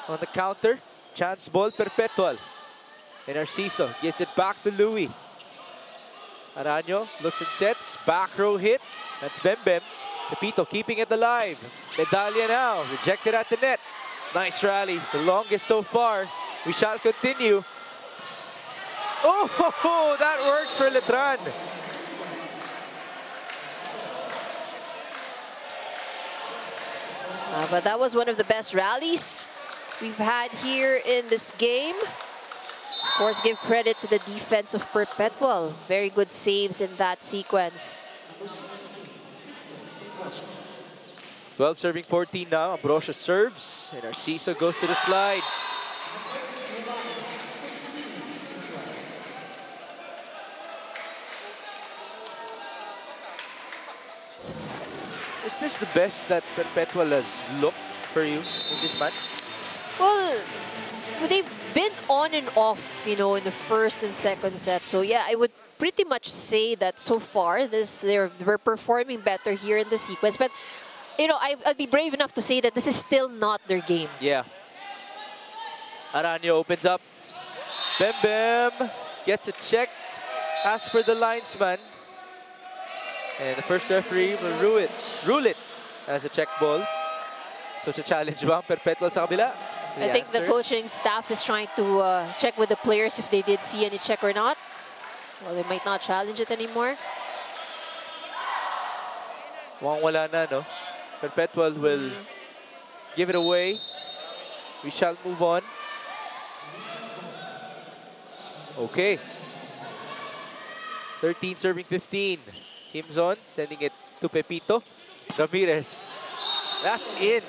B: on the counter. Chance ball, Perpetual. And Narciso gives it back to Louis. Araño looks and sets. Back row hit. That's Bembem. Pepito keeping it alive. Medalla now. Rejected at the net. Nice rally. The longest so far. We shall continue. Oh, that works for Letran.
C: But that was one of the best rallies we've had here in this game. Of course, give credit to the defense of Perpetual. Very good saves in that sequence.
B: 12 serving 14 now. Ambrosio serves. And Narciso goes to the slide. Is this the best that Perpetual has looked for you in this match?
C: Well, they've been on and off, you know, in the first and second set. So yeah, I would pretty much say that so far we're performing better here in the sequence. But you know, I'd be brave enough to say that this is still not their game.
B: Yeah. Araño opens up. Bembem gets a check. As per the linesman. And the first referee will rule it as a check ball. So to challenge ba ang Perpetual sa kabila?
C: I think the coaching staff is trying to check with the players if they did see any check or not. Well, they might not challenge it anymore.
B: Wala na, no? Perpetual will give it away. We shall move on. Okay. 13 serving 15. Himzon sending it to Pepito. Ramirez. That's in.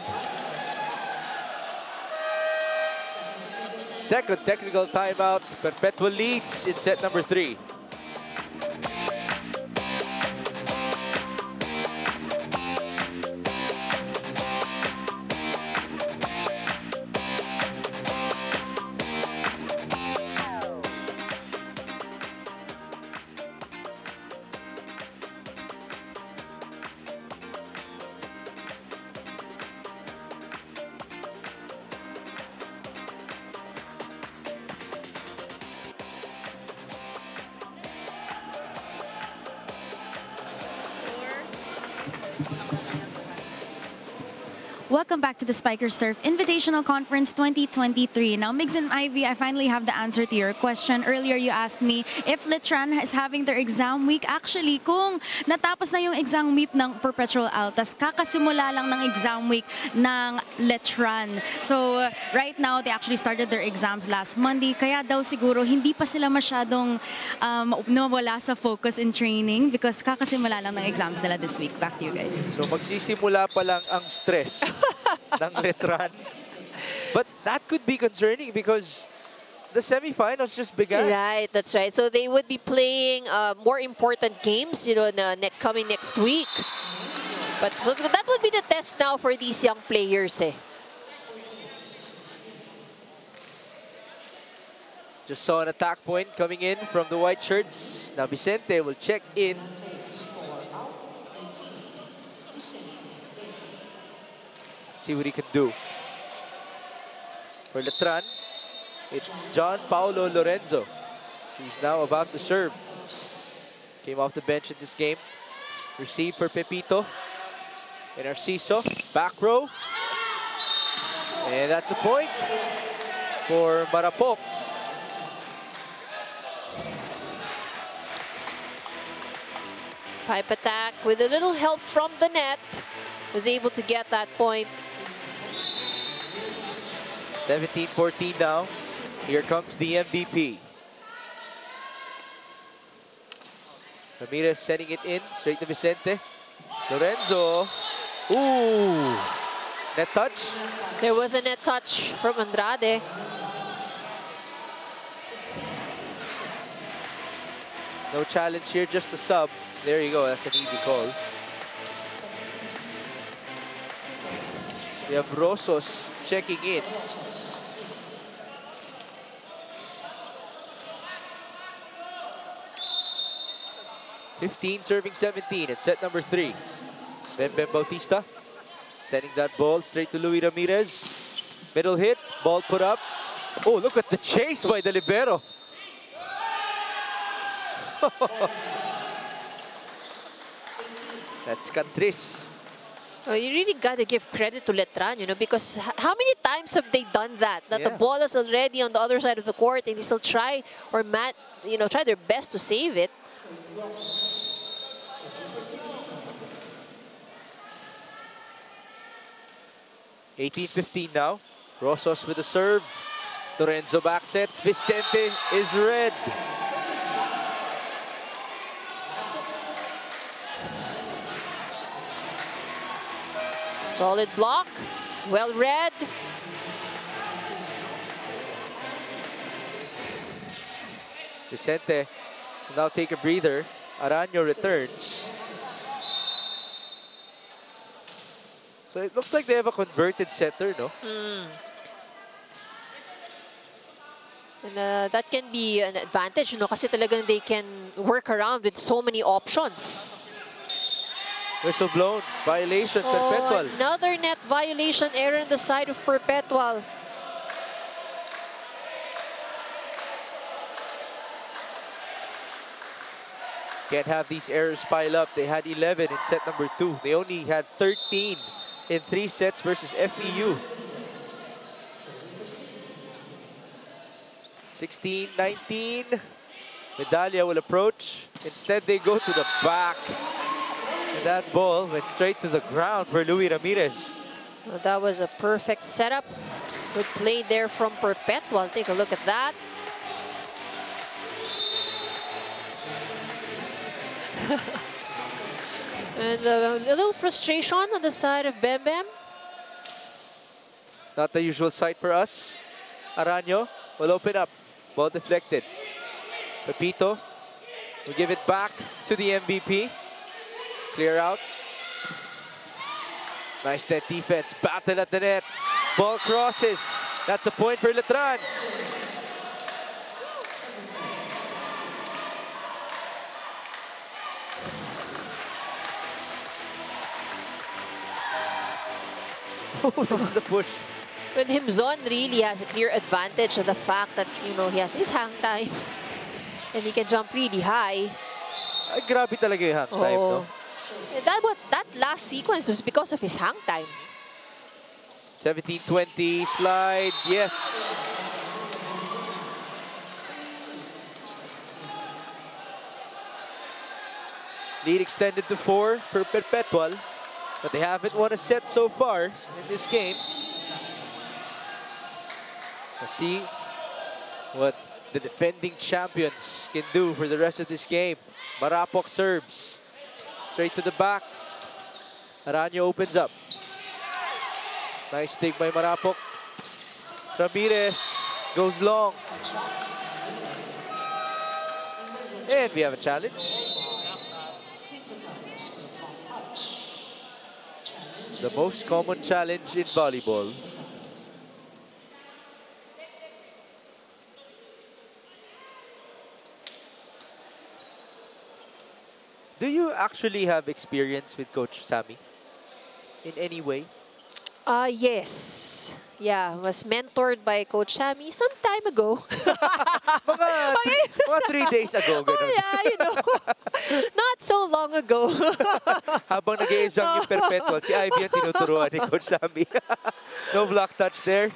B: Second technical timeout. Perpetual leads in set number 3.
D: Welcome back to the Spikers Turf Invitational Conference 2023. Now, Migs and Ivy, I finally have the answer to your question. Earlier, you asked me if Letran is having their exam week. Actually, kung natapos na yung exam week ng Perpetual Altas, kakasimula lang ng exam week ng Letran. So, right now, they actually started their exams last Monday. Kaya daw siguro, hindi pa sila masyadong nawala sa focus in training because kakasimula lang ng exams nila this week. Back to you guys.
B: So, magsisimula pa lang ang stress ng Letran. But that could be concerning because the semifinals just began.
C: Right, that's right. So they would be playing more important games, you know, coming next week. But so that would be the test now for these young players, eh.
B: Just saw an attack point coming in from the white shirts. Now Vicente will check in. See what he can do. For Letran, it's John Paulo Lorenzo. He's now about to serve. Came off the bench in this game. Received for Pepito. And Narciso, back row. And that's a point for Marapok.
C: Pipe attack with a little help from the net. Was able to get that point.
B: 17-14 now. Here comes the MVP. Ramirez sending it in, straight to Vicente. Lorenzo. Ooh. Net touch.
C: There was a net touch from Andrade.
B: No challenge here, just a sub. There you go, that's an easy call. We have Rosos checking in. Serving 17 at set number 3. Bem Bautista sending that ball straight to Luis Ramirez. Middle hit, ball put up. Oh, look at the chase by the libero. That's Cantris.
C: Well, you really got to give credit to Letran, you know, because how many times have they done that? That the ball is already on the other side of the court and they still try or try their best to save it.
B: 18-15 now. Rosos with the serve. Lorenzo back sets. Vicente is red.
C: Solid block. Well read.
B: Vicente will now take a breather. Aranyo returns. So it looks like they have a converted setter, no?
C: And that can be an advantage, you know, kasi talagang they can work around with so many options.
B: Whistle blown. Violation, Perpetual.
C: Another net violation error on the side of Perpetual.
B: Can't have these errors pile up. They had 11 in set number 2. They only had 13 in 3 sets versus FEU. 16-19. Medalla will approach. Instead, they go to the back. And that ball went straight to the ground for Luis Ramirez.
C: Well, that was a perfect setup. Good play there from Perpetual. Take a look at that. And a little frustration on the side of Bem Bem.
B: Not the usual sight for us. Aranyo will open up. Ball deflected. Pepito will give it back to the MVP. Clear out. Nice net defense. Battle at the net. Ball crosses. That's a point for Letran. That was the push.
C: When Himzon really has a clear advantage of the fact that, you know, he has his hang time and he can jump really high.
B: Ay, grabe talaga yung hang time, no?
C: That last sequence was because of his hang time.
B: 17-20 slide. Yes. Lead extended to 4 for Perpetual, but they haven't won a set so far in this game. Let's see what the defending champions can do for the rest of this game. Marapok serves straight to the back. Aranyo opens up. Nice dig by Marapok. Ramirez goes long. And we have a challenge. The most common challenge in volleyball. Do you actually have experience with Coach Sammy in any way?
C: Yes. Yeah, was mentored by Coach Sammy some time ago.
B: mga 3 days ago, ganun.
C: Oh yeah, you know. Not so long ago.
B: Habang nag-i-exam yung Perpetual, si Ivy ang tinuturuan ni Coach Sammy. No block touch there.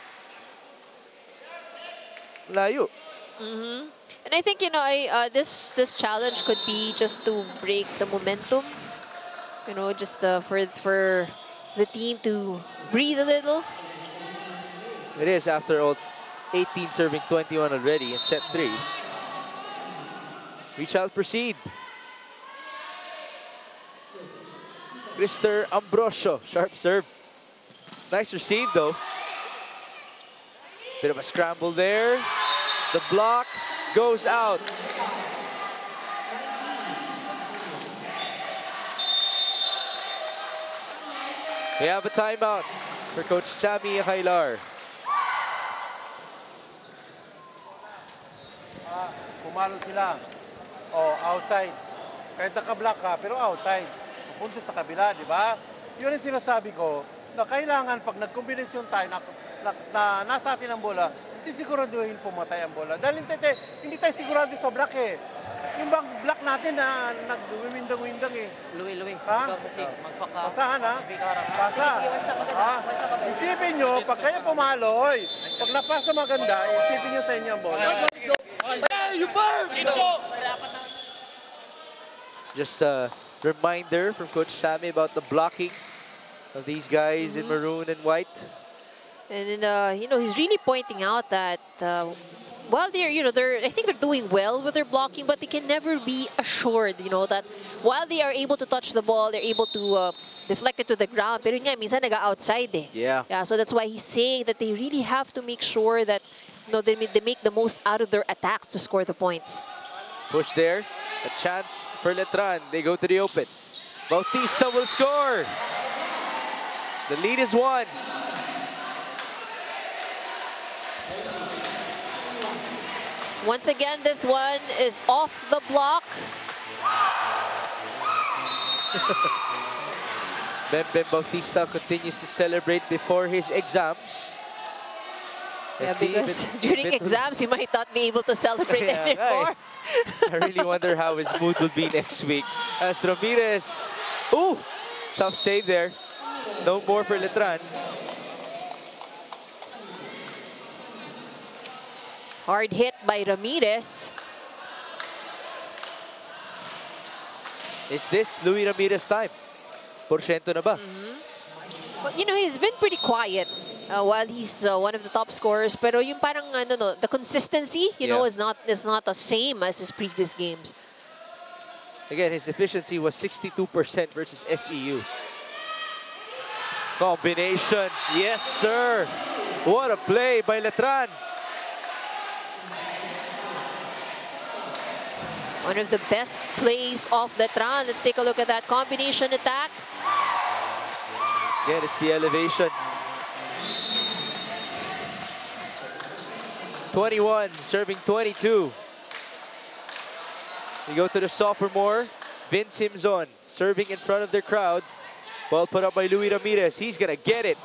B: Layo.
C: And I think, you know, this challenge could be just to break the momentum. You know, just for the team to breathe a little.
B: It is after all 18 serving 21 already in set 3. We shall proceed. Mr. Ambrosio, sharp serve. Nice receive though. Bit of a scramble there. The block goes out. We have a timeout for Coach Sammy Akailar.
E: Pumalo sila. Oh, outside. Kahit naka-block ka, pero outside. Pupunta sa kabila, di ba? Yun yung sinasabi ko, na kailangan pag nagkombinasyon tayo na nasa atin ang bola, sisiguraduhin pumatay ang bola. Dahil hindi tayo sigurado sa block eh. Yung bang block natin na nagwimindang-windang eh.
F: Luwi.
E: Ha?
F: Ikaw kasi magpaka...
E: Basahan ha? Basa. Ha? Isipin nyo, pag kayo pumalo, oy, pag napasa maganda, isipin nyo sa inyo ang bola.
B: Just a reminder from Coach Sammy about the blocking of these guys in maroon and white.
C: And you know, he's really pointing out that while they're, you know, I think they're doing well with their blocking, but they can never be assured, you know, that while they are able to touch the ball, they're able to deflect it to the ground. Pero nga, minsan naga-outside eh.
B: Yeah.
C: Yeah. So that's why he's saying that they really have to make sure that, you know, they make the most out of their attacks to score the points.
B: Push there. A chance for Letran. They go to the open. Bautista will score. The lead is 1.
C: Once again, this one is off the block.
B: Bembem Bautista continues to celebrate before his exams.
C: Yeah, because during exams, he might not be able to celebrate anymore.
B: I really wonder how his mood will be next week. As Ramirez, ooh, tough save there. No more for Letran.
C: Hard hit by Ramirez.
B: Is this Luis Ramirez time? Porsyento na ba?
C: Well, you know, he's been pretty quiet while he's one of the top scorers. Pero yung parang the consistency, you know, is not the same as his previous games.
B: Again, his efficiency was 62% versus FEU. Combination, yes sir. What a play by Letran.
C: One of the best plays of Letran. Let's take a look at that combination attack.
B: Again, it's the elevation. 21, serving 22. We go to the sophomore, Vince Himzon, serving in front of the crowd. Ball put up by Luis Ramirez. He's gonna get it.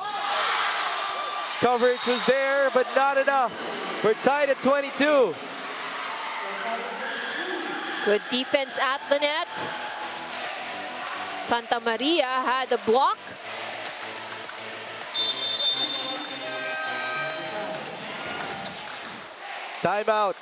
B: Coverage was there, but not enough. We're tied at 22.
C: Good defense at the net. Santa Maria had a block.
B: Timeout.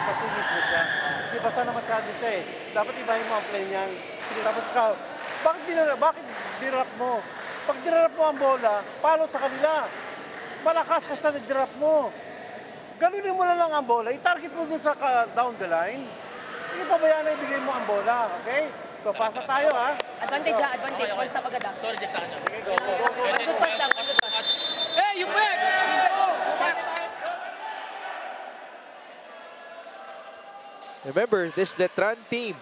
E: Pasingit mo siya. Kasi basa na masyado siya eh. Dapat ibahin mo ang play niyan. Tapos ikaw, bakit dirap mo? Pag dirap mo ang bola, palo sa kanila. Malakas ka sa nag-drop mo. Ganunin mo na lang ang bola. I-target mo dun sa down the line. Hindi pabayaan na ibigay mo ang bola. Okay? So, pasa tayo ha.
C: Advantage ha, advantage. One stop agad ha.
F: Sorry, just ano.
E: Go.
C: Good pass lang, good pass.
F: Hey, you back!
B: Remember, this Letran team,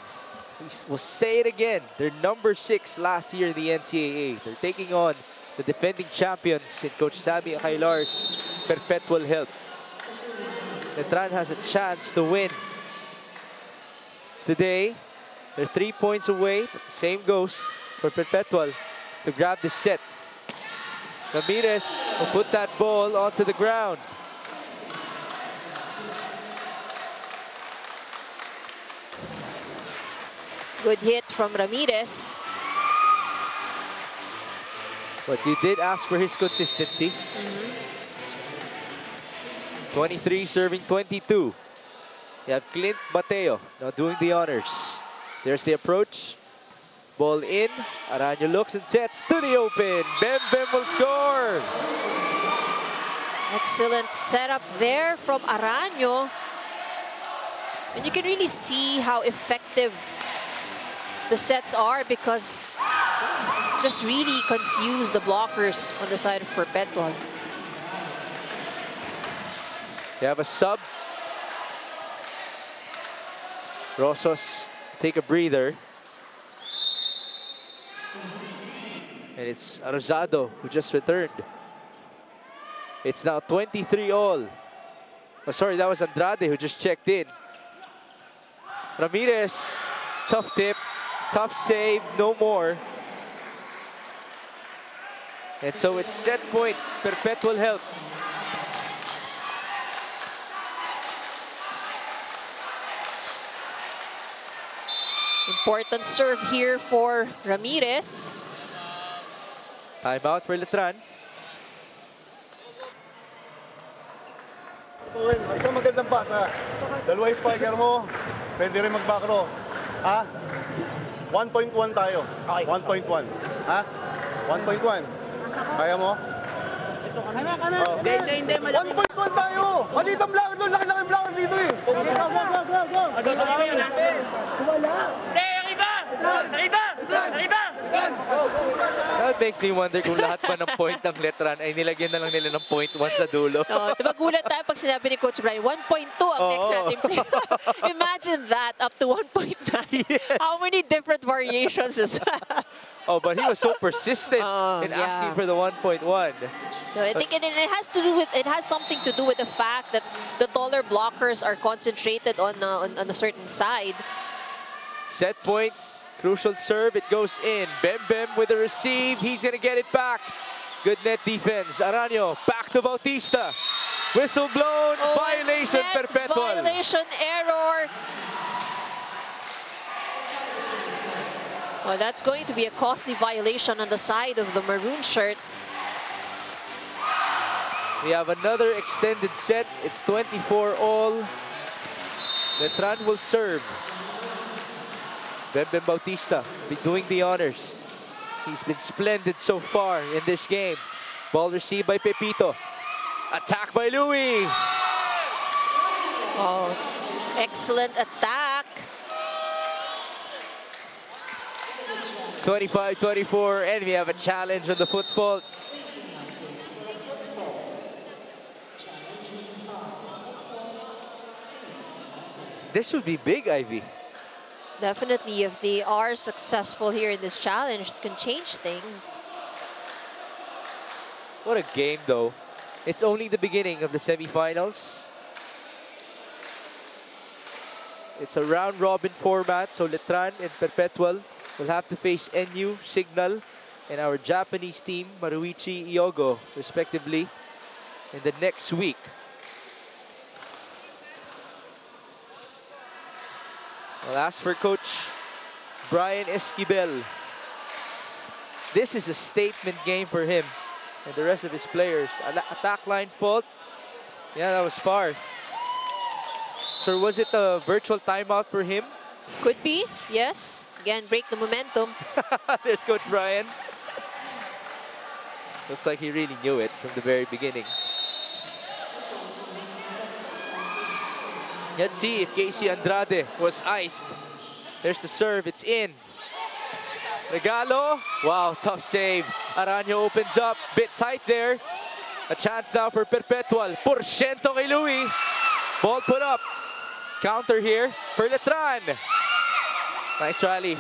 B: we'll say it again, they're number 6 last year in the NCAA. They're taking on the defending champions in Coach Sammy Akailar's Perpetual help. Letran has a chance to win. Today, they're 3 points away, but the same goes for Perpetual to grab the set. Ramirez will put that ball onto the ground.
C: Good hit from Ramirez.
B: But you did ask for his consistency. 23 serving 22. You have Clint Mateo now doing the honors. There's the approach. Ball in. Araño looks and sets to the open. Bem will score.
C: Excellent setup there from Araño. And you can really see how effective the sets are because just really confuse the blockers on the side of Perpetual.
B: You have a sub. Rosos take a breather. And it's Rosado who just returned. It's now 23 all. Oh, sorry, that was Andrade who just checked in. Ramirez, tough tip, tough save, no more. And so it's set point, Perpetual help.
C: Important serve here for Ramirez.
B: Timeout for Letran.
H: Isang magandang pasa. Dalawa yung spiker mo. Pwede rin mag-back row. Ha? 1.1 tayo. 1.1. Ha? 1.1. Kaya mo?
F: Hindi, malaki.
H: 1.1 tayo! Maliit ang blocker doon. Laki-laki ang blocker dito eh.
F: Go. Wala. Ang iba!
B: That makes me wonder kung lahat pa ng point ng Letran ay nilagyan na lang nila ng point 1 sa dulo.
C: No, diba gulat tayo pag sinabi ni Coach Brian, 1.2 ang next natin play. Imagine that, up to 1.9.
B: Yes.
C: How many different variations is that?
B: Oh, but he was so persistent in asking for the 1.1.
C: No, I think it has something to do with the fact that the taller blockers are concentrated on a certain side.
B: Set point, crucial serve, it goes in. Bem with the receive, he's gonna get it back. Good net defense, Araño, back to Bautista. Whistle blown, violation,
C: net
B: Perpetual.
C: Violation, error. Well, that's going to be a costly violation on the side of the maroon shirts.
B: We have another extended set, it's 24 all. Letran will serve. Bem Bautista be doing the honors. He's been splendid so far in this game. Ball received by Pepito. Attack by Louis.
C: Oh, excellent attack.
B: 25-24, and we have a challenge on the football. This would be big, Ivy.
C: Definitely, if they are successful here in this challenge, it can change things.
B: What a game, though. It's only the beginning of the semifinals. It's a round-robin format, so Letran and Perpetual will have to face NU, Signal, and our Japanese team, Maruichi, Iogo, respectively, in the next week. I'll ask for Coach Brian Esquivel. This is a statement game for him and the rest of his players. Attack line fault. Yeah, that was far. So was it a virtual timeout for him?
C: Could be, yes. Again, break the momentum.
B: There's Coach Brian. Looks like he really knew it from the very beginning. Let's see if Casey Andrade was iced. There's the serve, it's in. Regalo, wow, tough save. Aranyo opens up, bit tight there. A chance now for Perpetual. Porsyento kay Louie. Ball put up. Counter here for Letran. Nice rally.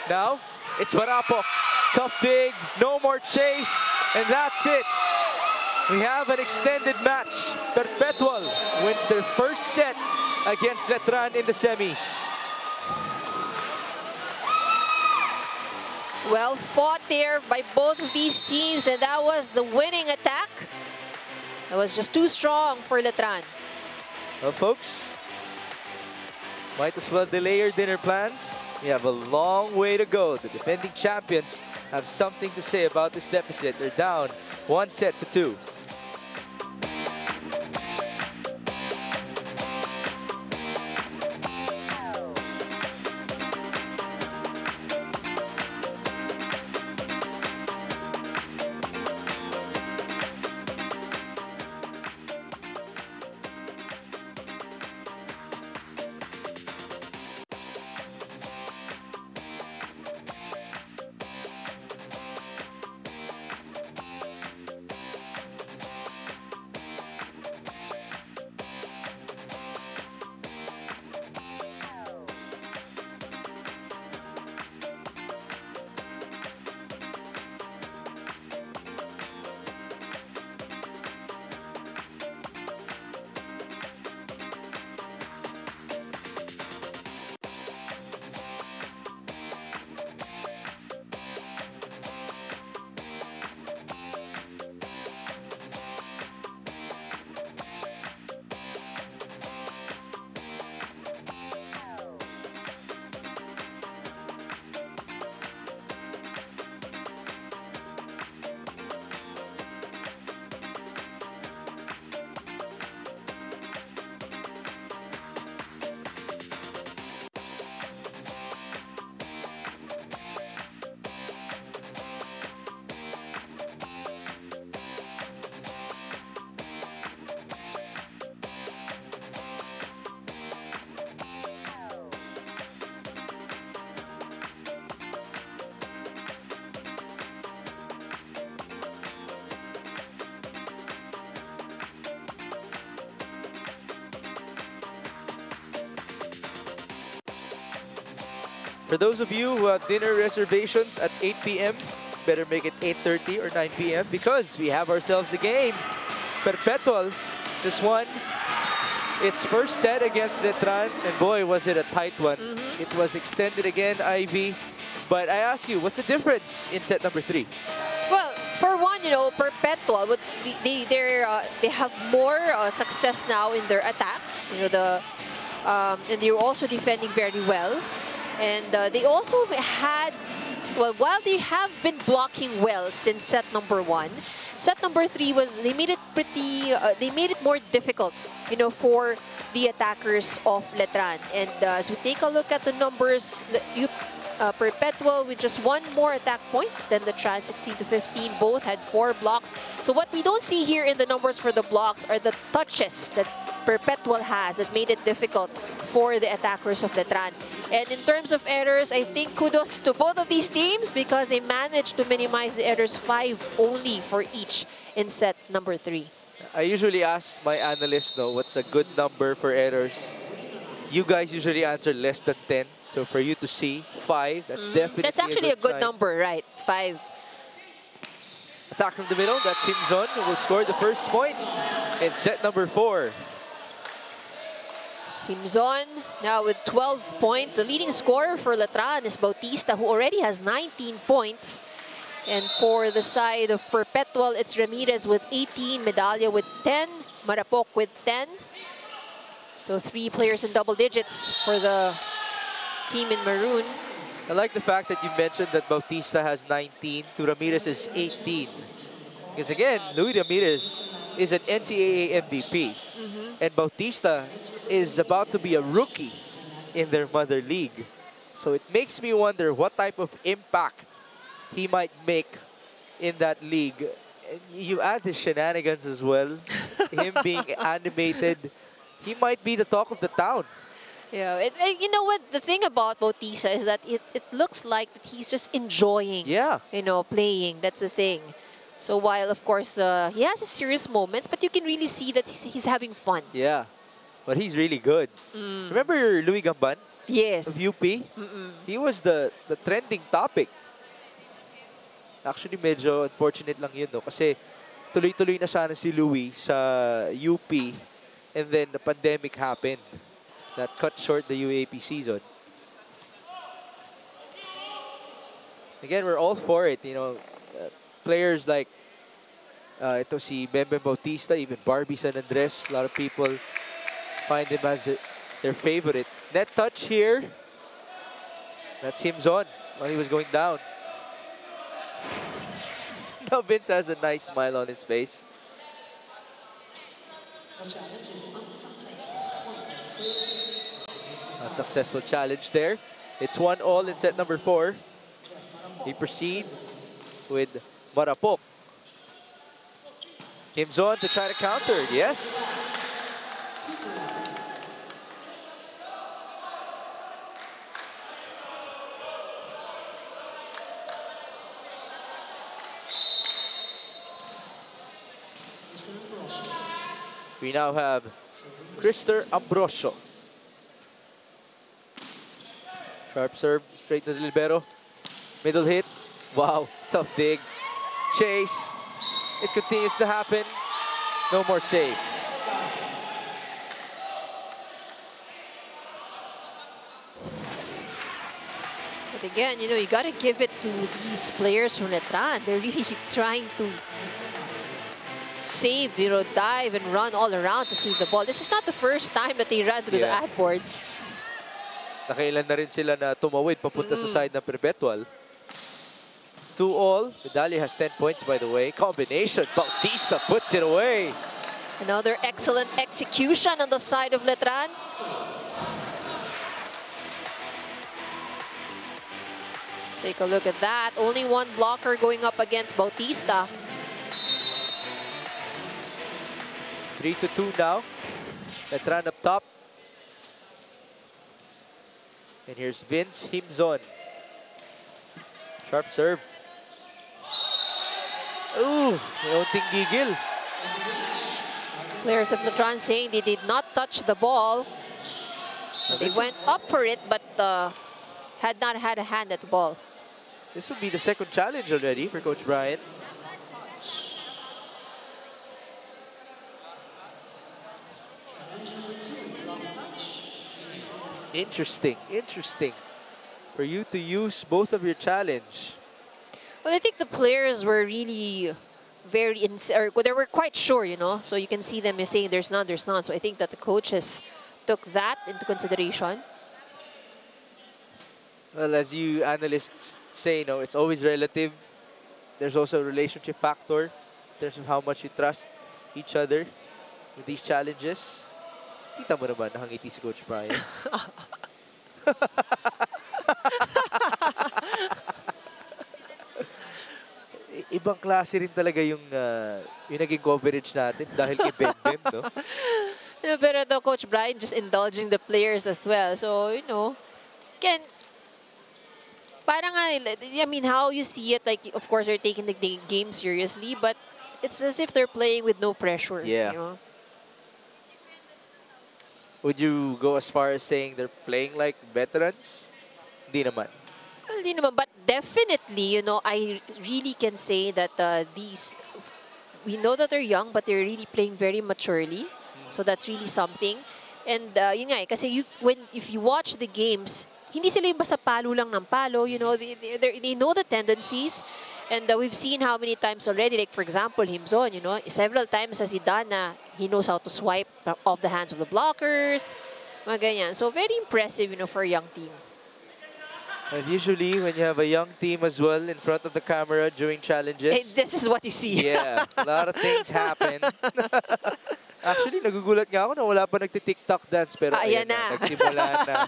B: Now, it's Barapok. Tough dig, no more chase, and that's it. We have an extended match. Perpetual wins their first set against Letran in the semis.
C: Well fought there by both of these teams, and that was the winning attack. That was just too strong for Letran.
B: Well, folks, might as well delay your dinner plans. You have a long way to go. The defending champions have something to say about this deficit. They're down 1-2. For those of you who have dinner reservations at 8 p.m., better make it 8:30 or 9 p.m. because we have ourselves a game. Perpetual just won its first set against Letran, and boy, was it a tight one. It was extended again, Ivy. But I ask you, what's the difference in set number 3?
C: Well, for one, you know, Perpetual, they have more success now in their attacks. You know, and they're also defending very well. And they also had, well, while they have been blocking well since set number 1, set number 3 was, they made it more difficult, you know, for the attackers of Letran. And as we take a look at the numbers, Perpetual with just one more attack point than Letran, 16-15. Both had 4 blocks. So what we don't see here in the numbers for the blocks are the touches that Perpetual has that made it difficult for the attackers of Letran. And in terms of errors, I think kudos to both of these teams because they managed to minimize the errors, 5 only for each in set number 3.
B: I usually ask my analysts, what's a good number for errors? You guys usually answer less than 10. So for you to see 5, that's definitely
C: that's actually a good
B: sign.
C: number, right? 5.
B: Attack from the middle, that's Himzon who will score the first point in set number 4.
C: Himzon now with 12 points. The leading scorer for Letran is Bautista, who already has 19 points. And for the side of Perpetual, it's Ramirez with 18, Medalla with 10, Marapok with 10. So 3 players in double digits for the team in maroon.
B: I like the fact that you mentioned that Bautista has 19 to Ramirez is 18. Because again, Louis Ramirez is an NCAA MVP. And Bautista is about to be a rookie in their mother league. So it makes me wonder what type of impact he might make in that league. And you add his shenanigans as well, him being animated, he might be the talk of the town.
C: Yeah, you know what? The thing about Bautista is that it looks like that he's just enjoying, you know, playing. That's the thing. So while, of course, he has his serious moments, but you can really see that he's having fun.
B: Yeah, but he's really good. Remember Louis Gamban?
C: Yes.
B: Of UP? He was the trending topic. Actually, medyo unfortunate lang yun, no? Kasi tuloy-tuloy na sana si Louis sa UP and then the pandemic happened. That cut short the UAP season. Again, we're all for it, you know. Players like ito si Bembem Bautista, even Barbie San Andres, a lot of people find him as their favorite. Net touch here. That's Himzon while he was going down. Now Vince has a nice smile on his face. Unsuccessful challenge there. It's 1-1 in set number 4. They proceed with Marapok. Himzon to try to counter. Yes. We now have Krister Ambrosio. Sharp serve, straight to the libero. Middle hit. Wow, tough dig. Chase. It continues to happen. No more save.
C: But again, you know, you got to give it to these players from Letran. They're really trying to save, you know, dive and run all around to save the ball. This is not the first time that they ran through the ad boards.
B: Nakailan na rin sila na tumawid papunta sa side ng Perpetual. 2-2. Medalya has 10 points, by the way. Combination. Bautista puts it away.
C: Another excellent execution on the side of Letran. Take a look at that. Only one blocker going up against Bautista.
B: 3-2 now. Letran up top. And here's Vince Himzon. Sharp serve. Ooh, mayroong gigil.
C: Players of Letran saying they did not touch the ball. They went up for it, but had not had a hand at the ball.
B: This will be the second challenge already for Coach Brian. Interesting, interesting. For you to use both of your challenge.
C: Well, I think the players were really very, they were quite sure, you know. So you can see them saying there's none, there's none. So I think that the coaches took that into consideration.
B: Well, as you analysts say, you know, it's always relative. There's also a relationship factor in terms of how much you trust each other with these challenges. Kita mo naman, nakangiti si Coach Brian. Ibang klase rin talaga yung naging coverage natin dahil kay Bembem, no?
C: Yeah, pero the Coach Brian just indulging the players as well. So, you know, again, parang, I mean, how you see it, like, of course, they're taking the game seriously, but it's as if they're playing with no pressure.
B: Yeah.
C: You know?
B: Would you go as far as saying they're playing like veterans? Hindi naman.
C: Well, hindi naman, but definitely, you know, I really can say that we know that they're young, but they're really playing very maturely. So that's really something. And yun nga, kasi if you watch the games, hindi sila yung basta palo lang ng palo, you know, they know the tendencies. And we've seen how many times already, like for example, Himzon, you know, several times has he done na he knows how to swipe off the hands of the blockers, mga ganyan. So very impressive, you know, for a young team.
B: And usually, when you have a young team as well in front of the camera during challenges,
C: This is what you see.
B: yeah, a lot of things happen. Actually, nagugulat nga ako na wala pa nagti-TikTok dance, pero ayan na, nagsimula na.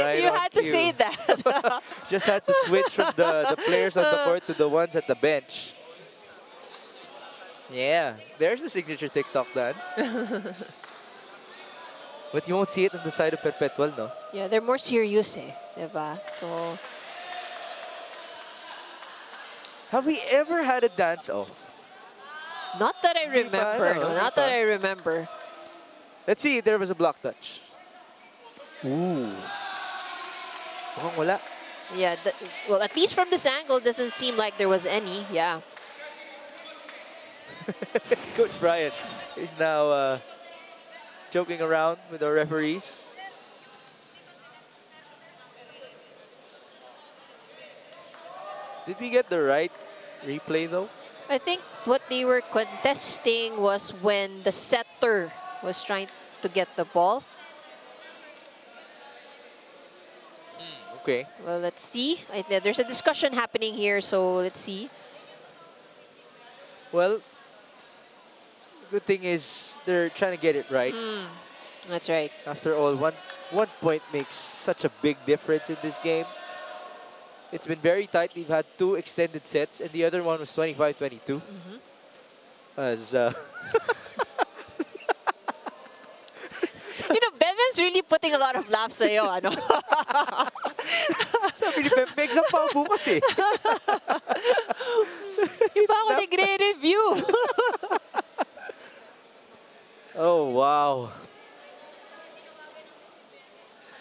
B: Right
C: You
B: on
C: had to
B: cue.
C: say that.
B: Just had to switch from the players on the court to the ones at the bench. Yeah, there's the signature TikTok dance. But you won't see it on the side of Perpetual, no?
C: Yeah, they're more serious, eh, diba? So,
B: have we ever had a dance off?
C: not that I remember. No, not that I remember.
B: Let's see if there was a block touch. Ooh. Mukhang wala.
C: Yeah, well, at least from this angle, doesn't seem like there was any. Yeah.
B: Coach Brian is now joking around with our referees. Did we get the right replay though?
C: I think what they were contesting was when the setter was trying to get the ball.
B: Okay.
C: Well, let's see. There's a discussion happening here, so let's see.
B: Well, good thing is they're trying to get it right.
C: That's right.
B: After all, one point makes such a big difference in this game. It's been very tight. We've had 2 extended sets, and the other one was 25-22. As
C: you know, Bem's really putting a lot of laughs sa'yo, ano?
B: sabi ni Bem, may exam pa ako bukas eh.
C: Iba ako nagre-review.
B: Oh, wow.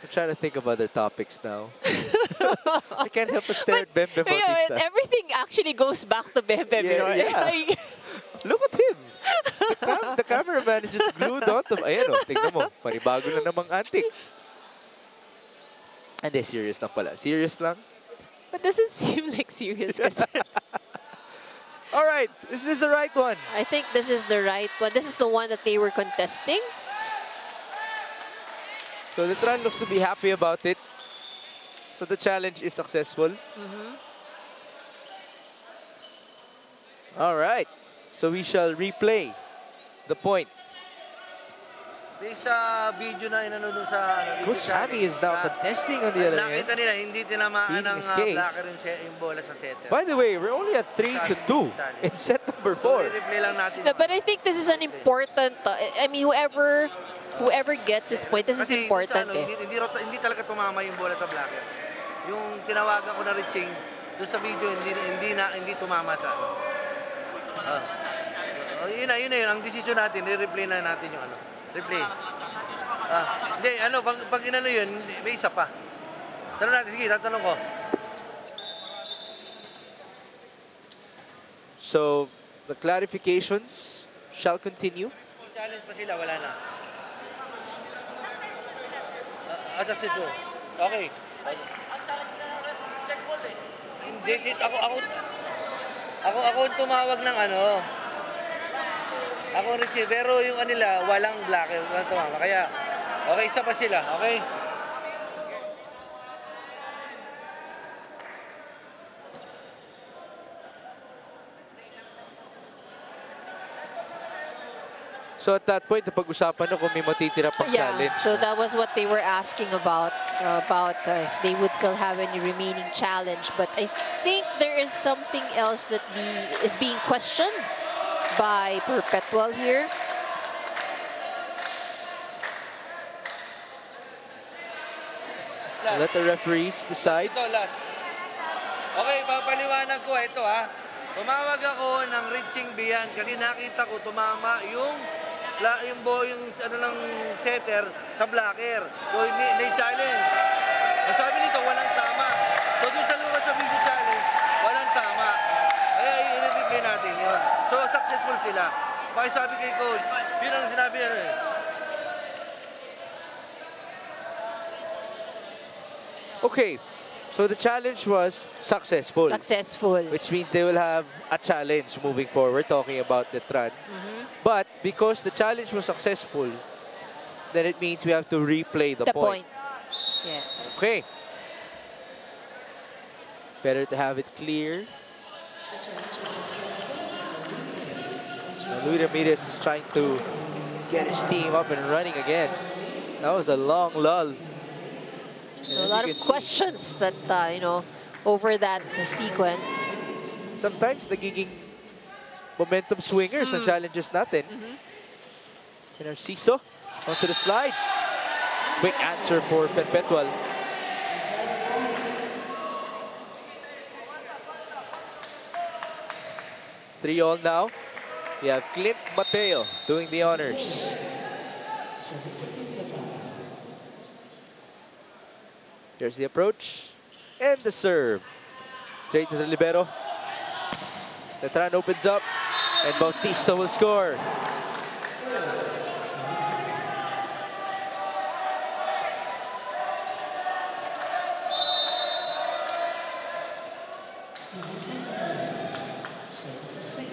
B: I'm trying to think of other topics now. I can't help but stare at Bem Bautista.
C: Everything actually goes back to Bem, you know?
B: Yeah. Look at him. The cameraman is just glued onto him. Ayan o, tingnan mo. Panibago na namang antics. Hindi, serious lang pala. Serious lang?
C: But doesn't seem like serious.
B: All right, is this the right one?
C: I think this is the right one. This is the one that they were contesting.
B: So Letran looks to be happy about it. So the challenge is successful. All right. So we shall replay the point.
E: Sa video na inano dun sa
B: Coach Sammy is now contesting on the other end.
E: Nakita nila hindi tinamaan ng
B: Skates.
E: blocker yung bola sa setter.
B: By the way, we're only at 3-2 in set number 4.
E: I-replay lang natin.
C: No, but I think this is an important, I mean, whoever gets this point, this is important.
E: Hindi talaga tumama yung bola sa blocker. Yung tinawagan ko na reaching, doon sa video, hindi tumama sa ano. Yun na yun. Ang desisyon natin, i-replay na natin yung ano. Replay. Hindi, ano, pag inano yun, may isa pa. Tanong natin, sige, tatanong ko.
B: So, the clarifications shall continue.
E: Challenge pa sila, wala na. Asasito. Okay. Hindi, ako tumawag ng ano. Ako receive, pero yung kanila, walang blocker. Tumama. Kaya, okay, isa pa sila. Okay?
B: So at that point, napag-usapan na kung may matitira pang challenge.
C: So that was what they were asking about if they would still have any remaining challenge. But I think there is something else that is being questioned by Perpetual here.
B: Let the referees decide.
E: Ito, last. Okay, papaliwanag ko. Ito ha. Tumawag ako ng reaching beyond kasi nakita ko tumama yung ano ng setter sa blocker. So, may challenge. Ang sabi nito, walang tama. So, dun sa lugar sa video challenge, walang tama. Kaya i-replay natin yun. So, successful sila. Sabi kay coach, yun ang sinabi niya eh.
B: Okay, so the challenge was successful.
C: Successful.
B: Which means they will have a challenge moving forward, talking about Letran. But because the challenge was successful, then it means we have to replay the point.
C: Yes.
B: Okay. Better to have it clear. Luis Ramirez is trying to get his team up and running again. That was a long lull.
C: A lot of questions that, you know, over that sequence.
B: Sometimes nagiging momentum swingers ang challenges natin. And Narciso onto the slide. Quick answer for Perpetual. Three all now. We have Clint Mateo doing the honors. Here's the approach and the serve. Straight to the libero. Letran opens up and Bautista will score.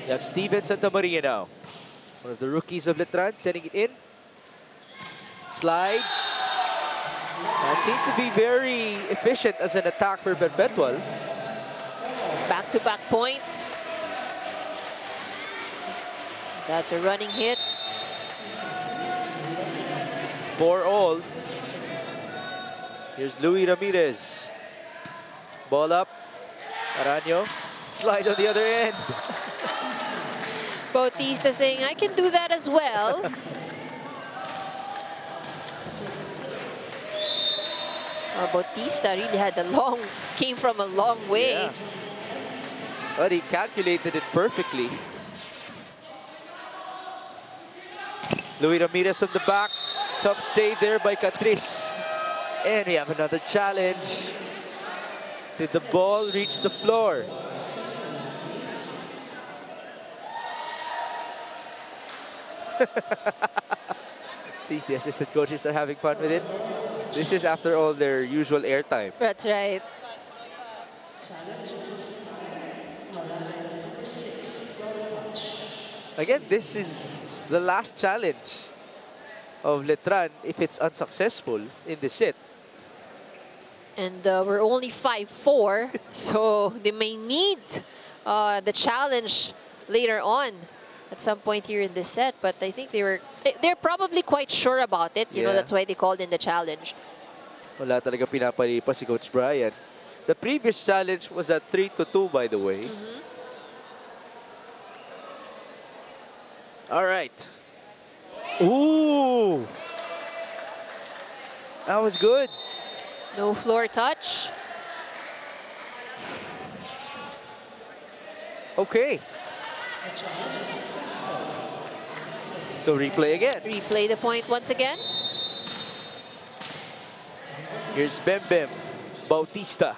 B: You have Steven Santamaria now. One of the rookies of Letran, sending it in. Slide. That seems to be very efficient as an attack for Perpetual.
C: Back-to-back points. That's a running hit.
B: 4 all. Here's Luis Ramirez. Ball up. Araño. Slide on the other end.
C: Bautista saying, I can do that as well. Bautista really had came from a long way.
B: Yeah. But he calculated it perfectly. Luis Ramirez from the back. Tough save there by Catrice. And we have another challenge. Did the ball reach the floor? These the assistant coaches are having fun with it. This is after all their usual airtime.
C: That's right.
B: Again, this is the last challenge of Letran if it's unsuccessful in the set.
C: And we're only 5-4, so they may need the challenge later on at some point here in this set. But I think they're probably quite sure about it. You know, that's why they called in the challenge.
B: Wala talaga pinapalipas si Coach Brian. The previous challenge was at 3-2, by the way. All right. Ooh! That was good.
C: No floor touch.
B: Okay. So replay again.
C: Replay the point once again.
B: Here's Bem Bem. Bautista.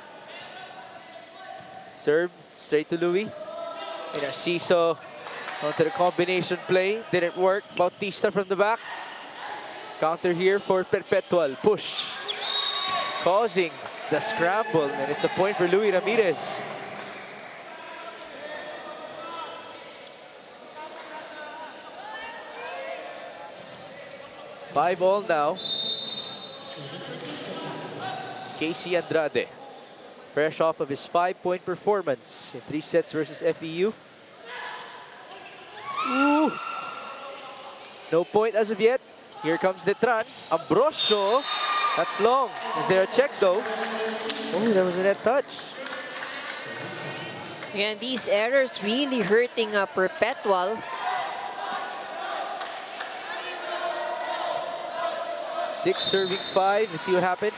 B: Serve straight to Luis. And Narciso onto the combination play. Didn't work. Bautista from the back. Counter here for Perpetual. Push. Causing the scramble. And it's a point for Luis Ramirez. Five all now. Casey Andrade. Fresh off of his 5-point performance in 3 sets versus FEU. Ooh. No point as of yet. Here comes Letran. Ambrosio. That's long. Is there a check though? Oh, there was a net touch.
C: Again, these errors really hurting Perpetual.
B: 6 serving 5. Let's see what happened.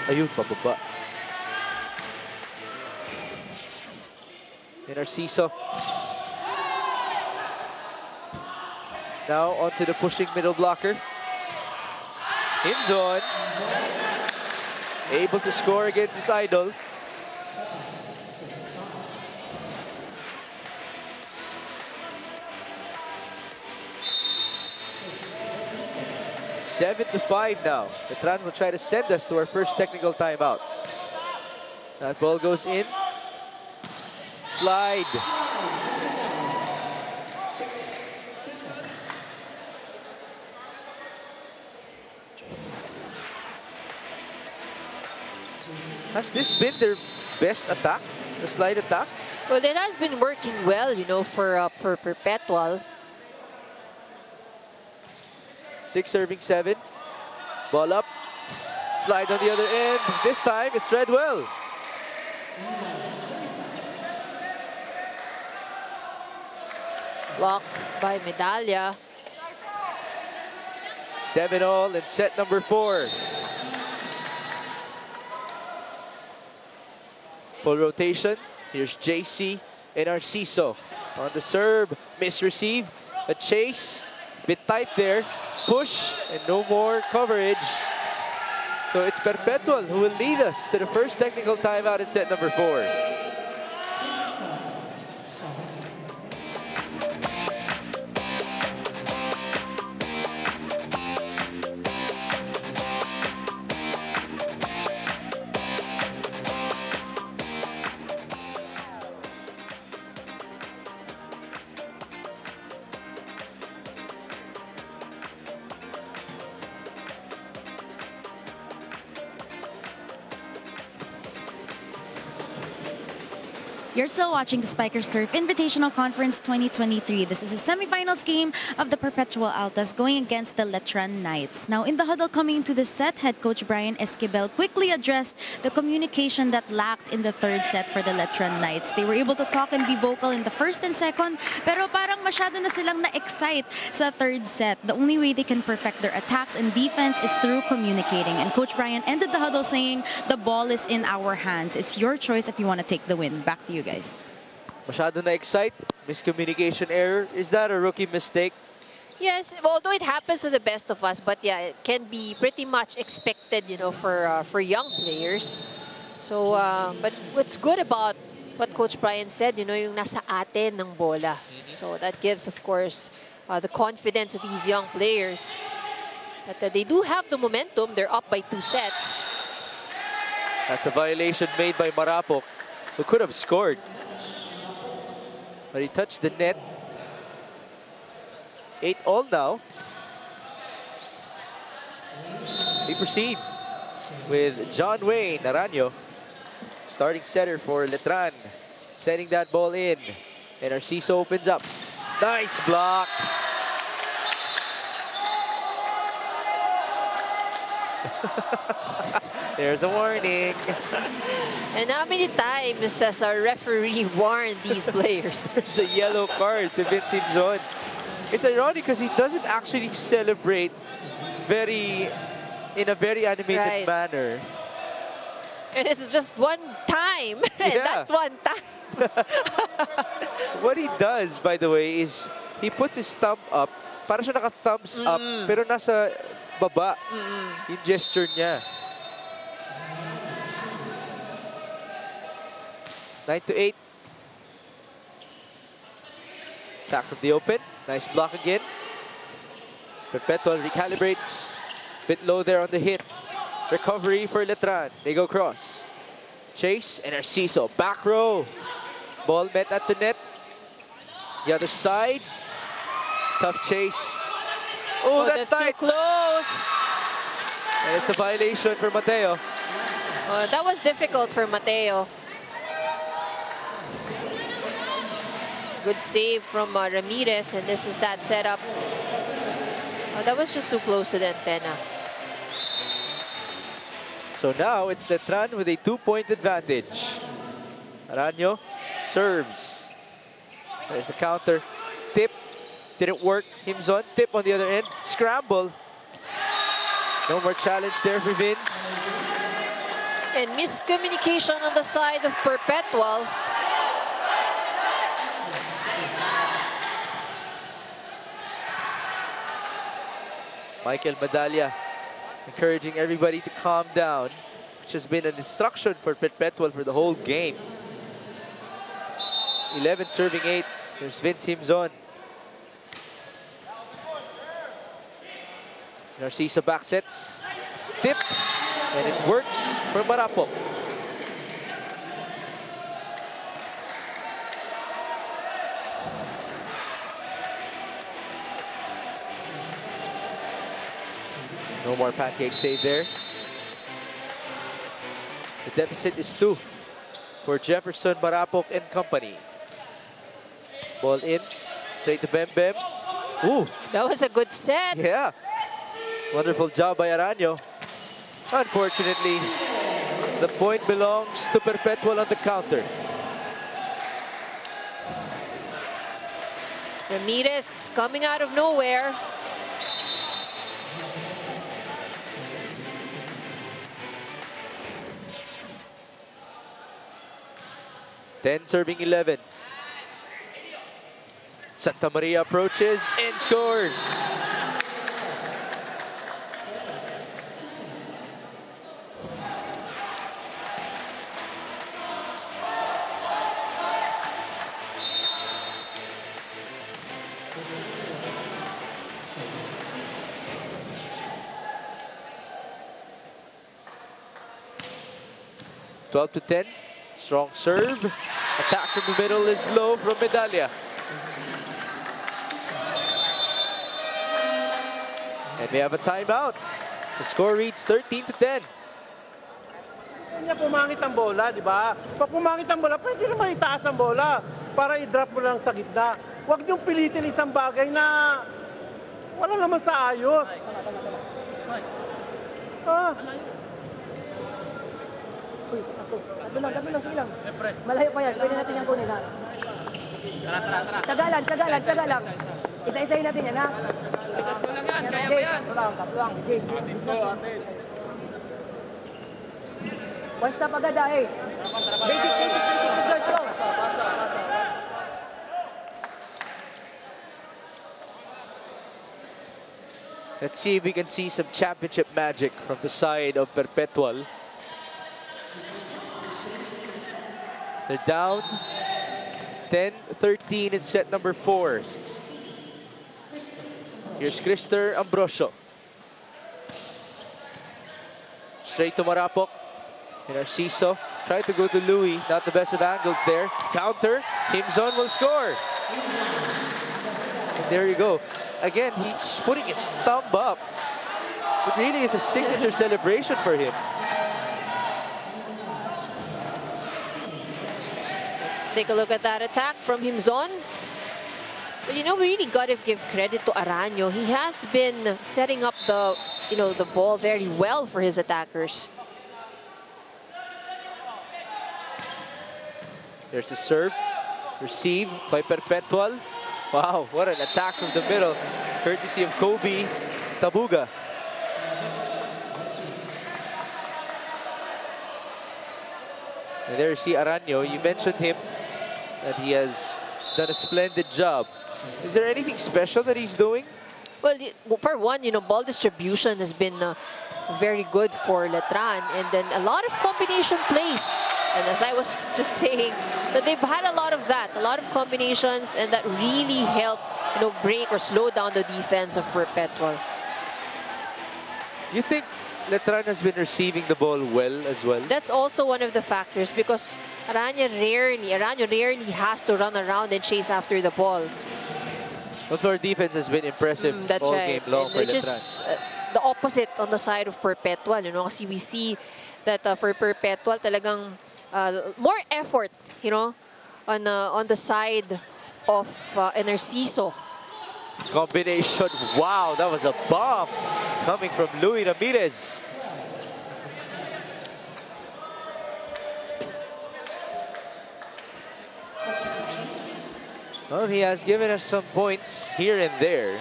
B: Ayun, pababa. And Narciso. Now onto the pushing middle blocker. Himzon. Able to score against his idol. Seven to 5 now. Letran will try to send us to our first technical timeout. That ball goes in. Slide. Has this been their best attack? The slide attack?
C: Well, it has been working well, you know, for Perpetual.
B: 6 serving 7. Ball up. Slide on the other end. This time, it's read well.
C: Block by Medalla.
B: 7-all in set number 4. Full rotation. Here's JC and Narciso on the serve. Misreceive. A chase. Bit tight there. Push and no more coverage. So it's Perpetual who will lead us to the first technical timeout in set number 4.
D: You're still watching the Spikers Turf Invitational Conference 2023. This is a semifinals game of the Perpetual Altas going against the Letran Knights. Now, in the huddle coming into the set, head coach Brian Esquivel quickly addressed the communication that lacked in the third set for the Letran Knights. They were able to talk and be vocal in the first and second, pero parang masyado na silang na-excite sa third set. The only way they can perfect their attacks and defense is through communicating. And Coach Brian ended the huddle saying, "The ball is in our hands. It's your choice if you want to take the win." Back to you guys.
B: Masyado na-excite. Miscommunication error. Is that a rookie mistake?
C: Yes, although it happens to the best of us, but yeah, it can be pretty much expected, you know, for young players. So, but what's good about what Coach Brian said, you know, yung nasa atin ng bola. So that gives, of course, the confidence of these young players. But they do have the momentum. They're up by 2 sets.
B: That's a violation made by Marapok, who could have scored. But he touched the net. 8-all now. We proceed with John Wayne Naranjo, starting setter for Letran, sending that ball in. And Narciso opens up. Nice block. There's a warning.
C: And how many times has our referee warned these players?
B: It's a yellow card to Vince Himzon. It's ironic because he doesn't actually celebrate in a very animated manner.
C: And it's just one time.
B: Yeah.
C: That one time.
B: What he does, by the way, is he puts his thumb up. Para siya naka-thumbs up, pero nasa baba yung gesture niya. 9-8. Attack from the open. Nice block again. Perpetual recalibrates. Bit low there on the hit. Recovery for Letran. They go cross. Chase and Narciso. Back row. Ball met at the net. The other side. Tough chase. Oh, that's tight.
C: Too close.
B: And it's a violation for Mateo.
C: That was difficult for Mateo. Good save from Ramirez, and this is that setup. That was just too close to the antenna.
B: So now it's Letran with a 2-point advantage. Naranjo serves. There's the counter. Tip. Didn't work. Himzon. Tip on the other end. Scramble. No more challenge there for Vince.
C: And miscommunication on the side of Perpetual.
B: Michael Medalla encouraging everybody to calm down, which has been an instruction for Perpetual for the whole game. 11 serving 8. There's Vince Himzon. Narciso back sets. Tip. And it works for Marapok. No more pancake save there. deficit is 2 for Jefferson, Marapok, and company. Ball in, straight to Bem Bem. Ooh.
C: That was a good set.
B: Yeah. Wonderful job by Aranyo. Unfortunately, the point belongs to Perpetual on the counter.
C: Ramirez coming out of nowhere.
B: Ten serving 11. Santa Maria approaches and scores. Twelve to 10. Strong serve. Attack from the middle is low from Medalla. And we have a timeout. The score reads 13 to 10.
E: Kanya pumangit ang bola, di ba? Pag pumangit ang bola, pwede naman itaas ang bola para i-drop mo lang sa gitna. Huwag niyong pilitin isang bagay na wala naman sa ayos. Ah.
J: Uy, tabi lang, sige lang. Malayo pa yan, pwede natin yung kunin, ha? Tsaga lang. Isa-isayin natin yan, ha?
F: Kaya pa yan.
J: Tulang, Jace. One stop agad, ha, eh. Basic, research, go.
B: Let's see if we can see some championship magic from the side of Perpetual. They're down 10-13 in set number 4. Here's Krister Ambrosio. Straight to Marapok. And Narciso tried to go to Louis. Not the best of angles there. Counter. Himzon will score. And there you go. Again, he's putting his thumb up. It really is a signature celebration for him.
C: Let's take a look at that attack from Himzon. But you know, we really got to give credit to Aranyo. He has been setting up the ball very well for his attackers.
B: There's a serve. Received by Perpetual. Wow, what an attack from the middle. Courtesy of Kobe Tabuga. And there you see Aranyo. You mentioned him, that he has done a splendid job. Is there anything special that he's doing?
C: Well, for one, ball distribution has been very good for Letran, and then a lot of combination plays. And as I was just saying, that they've had a lot of that, a lot of combinations, and that really helped, break or slow down the defense of Perpetual.
B: You think Letran has been receiving the ball well as well?
C: That's also one of the factors, because Aranyo rarely has to run around and chase after the ball.
B: But our defense has been impressive
C: That's
B: all
C: right.
B: game long
C: And
B: for Letran.
C: just the opposite on the side of Perpetual, kasi we see that for Perpetual talagang more effort, on the side of Narciso.
B: Combination. Wow, that was a bomb coming from Louis Ramirez. Well, he has given us some points here and there.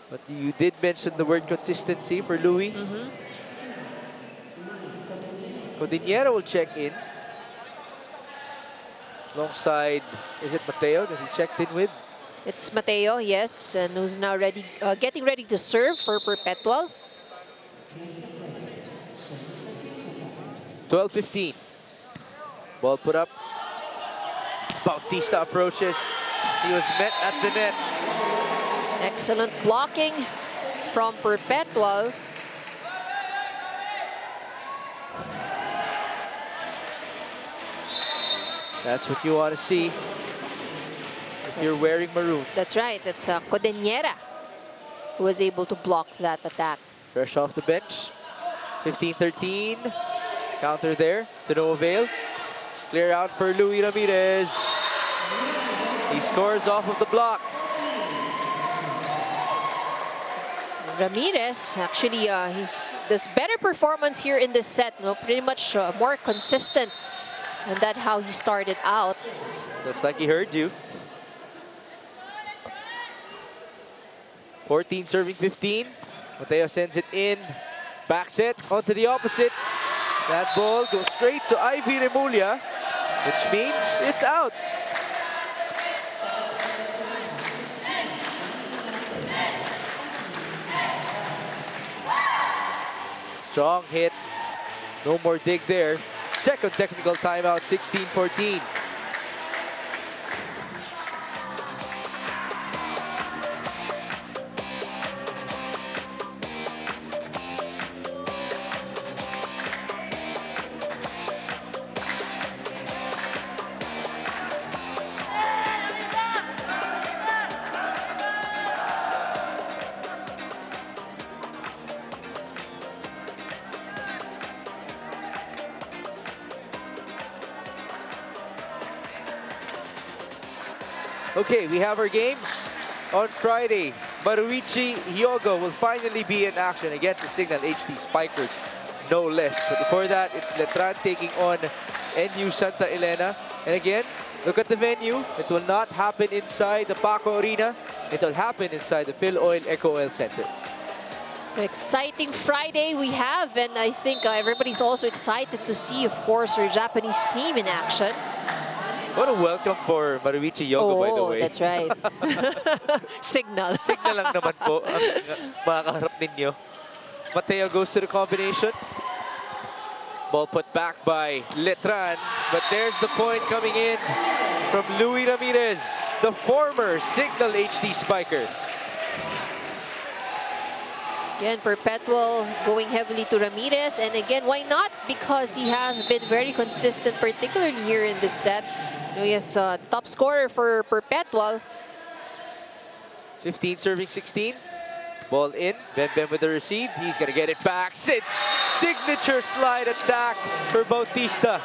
B: But you did mention the word consistency for Louis. Codinera will check in. Alongside, is it Mateo that he checked in with?
C: It's Mateo, yes, and who's now ready, getting ready to serve for Perpetual.
B: 12-15. Ball put up. Bautista approaches. He was met at the net.
C: Excellent blocking from Perpetual.
B: That's what you want to see if you're wearing maroon.
C: That's right. That's Codinera who was able to block that attack.
B: Fresh off the bench. 15-13. Counter there to no avail. Clear out for Louis Ramirez. He scores off of the block.
C: Ramirez actually this better performance here in this set. No, pretty much more consistent, and that's how he started out.
B: Looks like he heard you. 14 serving 15. Mateo sends it in. Back set onto the opposite. That ball goes straight to Ivy Remulla, which means it's out. Strong hit. No more dig there. Second technical timeout, 16-14. Okay, we have our games on Friday. Maruichi Hyogo will finally be in action against the Signal HD Spikers, no less. But before that, it's Letran taking on NU Santa Elena. And again, look at the venue. It will not happen inside the Paco Arena. It will happen inside the Phil Oil Eco Oil Center.
C: So exciting Friday we have, and I think everybody's also excited to see, of course, our Japanese team in action.
B: What a welcome for Maruichi Hyogo, by the way.
C: Oh, that's right. Signal.
B: Signal lang naman po ang makakaharap ninyo. Mateo goes to the combination. Ball put back by Letran, but there's the point coming in from Louis Ramirez, the former Signal HD Spiker.
C: Again, Perpetual going heavily to Ramirez, and again, why not? Because he has been very consistent, particularly here in this set. He is top scorer for Perpetual.
B: 15 serving 16. Ball in. Bem with the receive. He's going to get it back. Signature slide attack for Bautista.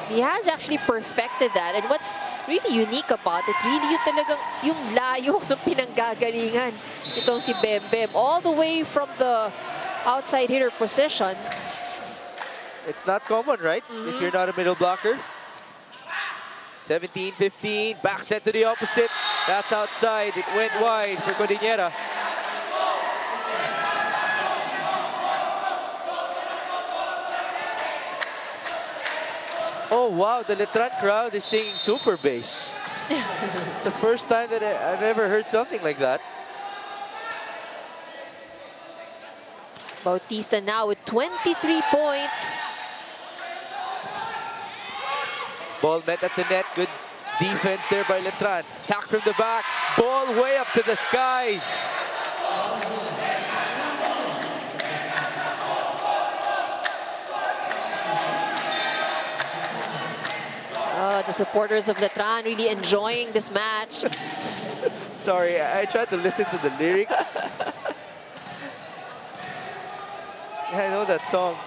C: He has actually perfected that. And what's really unique about it, really yung talagang yung layo ng pinanggagalingan itong si Bem all the way from the outside hitter position.
B: It's not common, right? If you're not a middle blocker. 17-15, back set to the opposite. That's outside. It went wide for Cordillera. Oh, wow, the Letran crowd is singing super bass. It's the first time that I've ever heard something like that.
C: Bautista now with 23 points.
B: Ball met at the net. Good defense there by Letran. Attack from the back. Ball way up to the skies.
C: Oh, the supporters of Letran really enjoying this match.
B: Sorry, I tried to listen to the lyrics. Yeah, I know that song.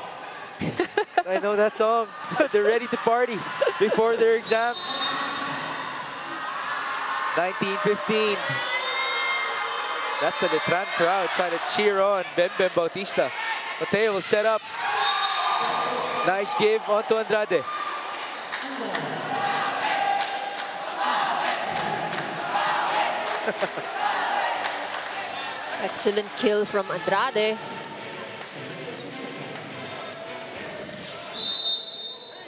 B: I know that song. They're ready to party before their exams. 19-15. That's the Letran crowd trying to cheer on Bem Bautista. Mateo will set up. Nice give onto Andrade.
C: Excellent kill from Andrade.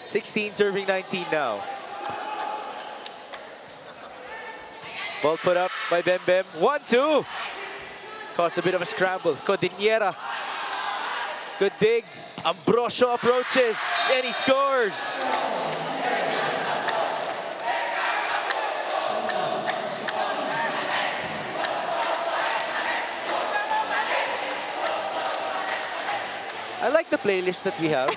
B: 16 serving 19 now. Ball put up by Bem. 1-2. Caused a bit of a scramble. Cordillera. Good dig. Ambrosio approaches and he scores. I like the playlist that we have.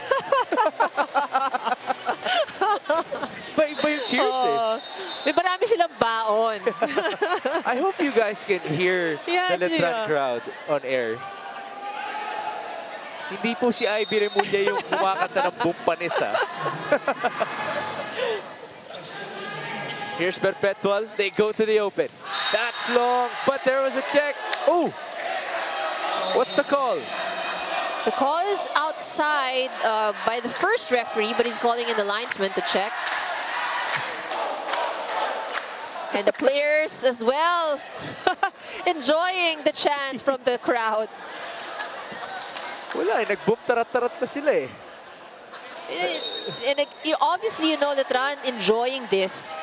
B: Iba yung cheers
C: May marami silang baon.
B: I hope you guys can hear the Letran crowd on air. Hindi po si Ivy Remulla yung kumakanta ng bumpanis, ha? Here's Perpetual. They go to the open. That's long, but there was a check. Oh! What's the call?
C: The call is outside by the first referee, but he's calling in the linesman to check. And the players as well, enjoying the chant from the crowd.
B: Wala, nag-boom tarat-tarat na sila eh.
C: And obviously, you know, Letran enjoying this.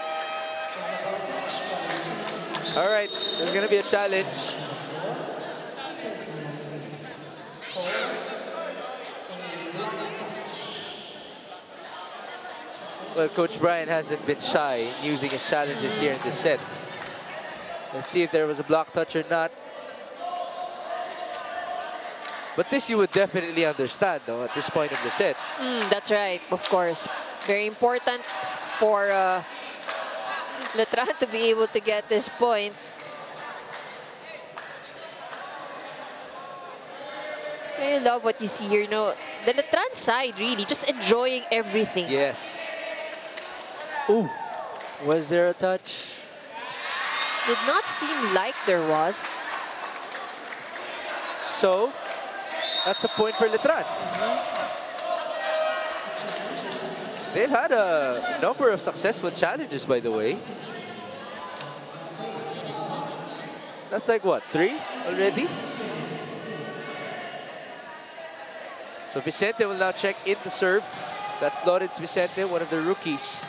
B: All right, there's gonna be a challenge. Well, Coach Brian hasn't been shy in using his challenges here in this set. Let's see if there was a block touch or not. But this you would definitely understand, though, at this point of the set.
C: That's right, of course. Very important for Letran to be able to get this point. I love what you see here. You know, the Letran side really just enjoying everything.
B: Yes. Ooh, was there a touch?
C: Did not seem like there was.
B: So, that's a point for Letran. They've had a number of successful challenges, by the way. That's like, what, 3 already? So Vicente will now check in the serve. That's Lawrence Vicente, one of the rookies.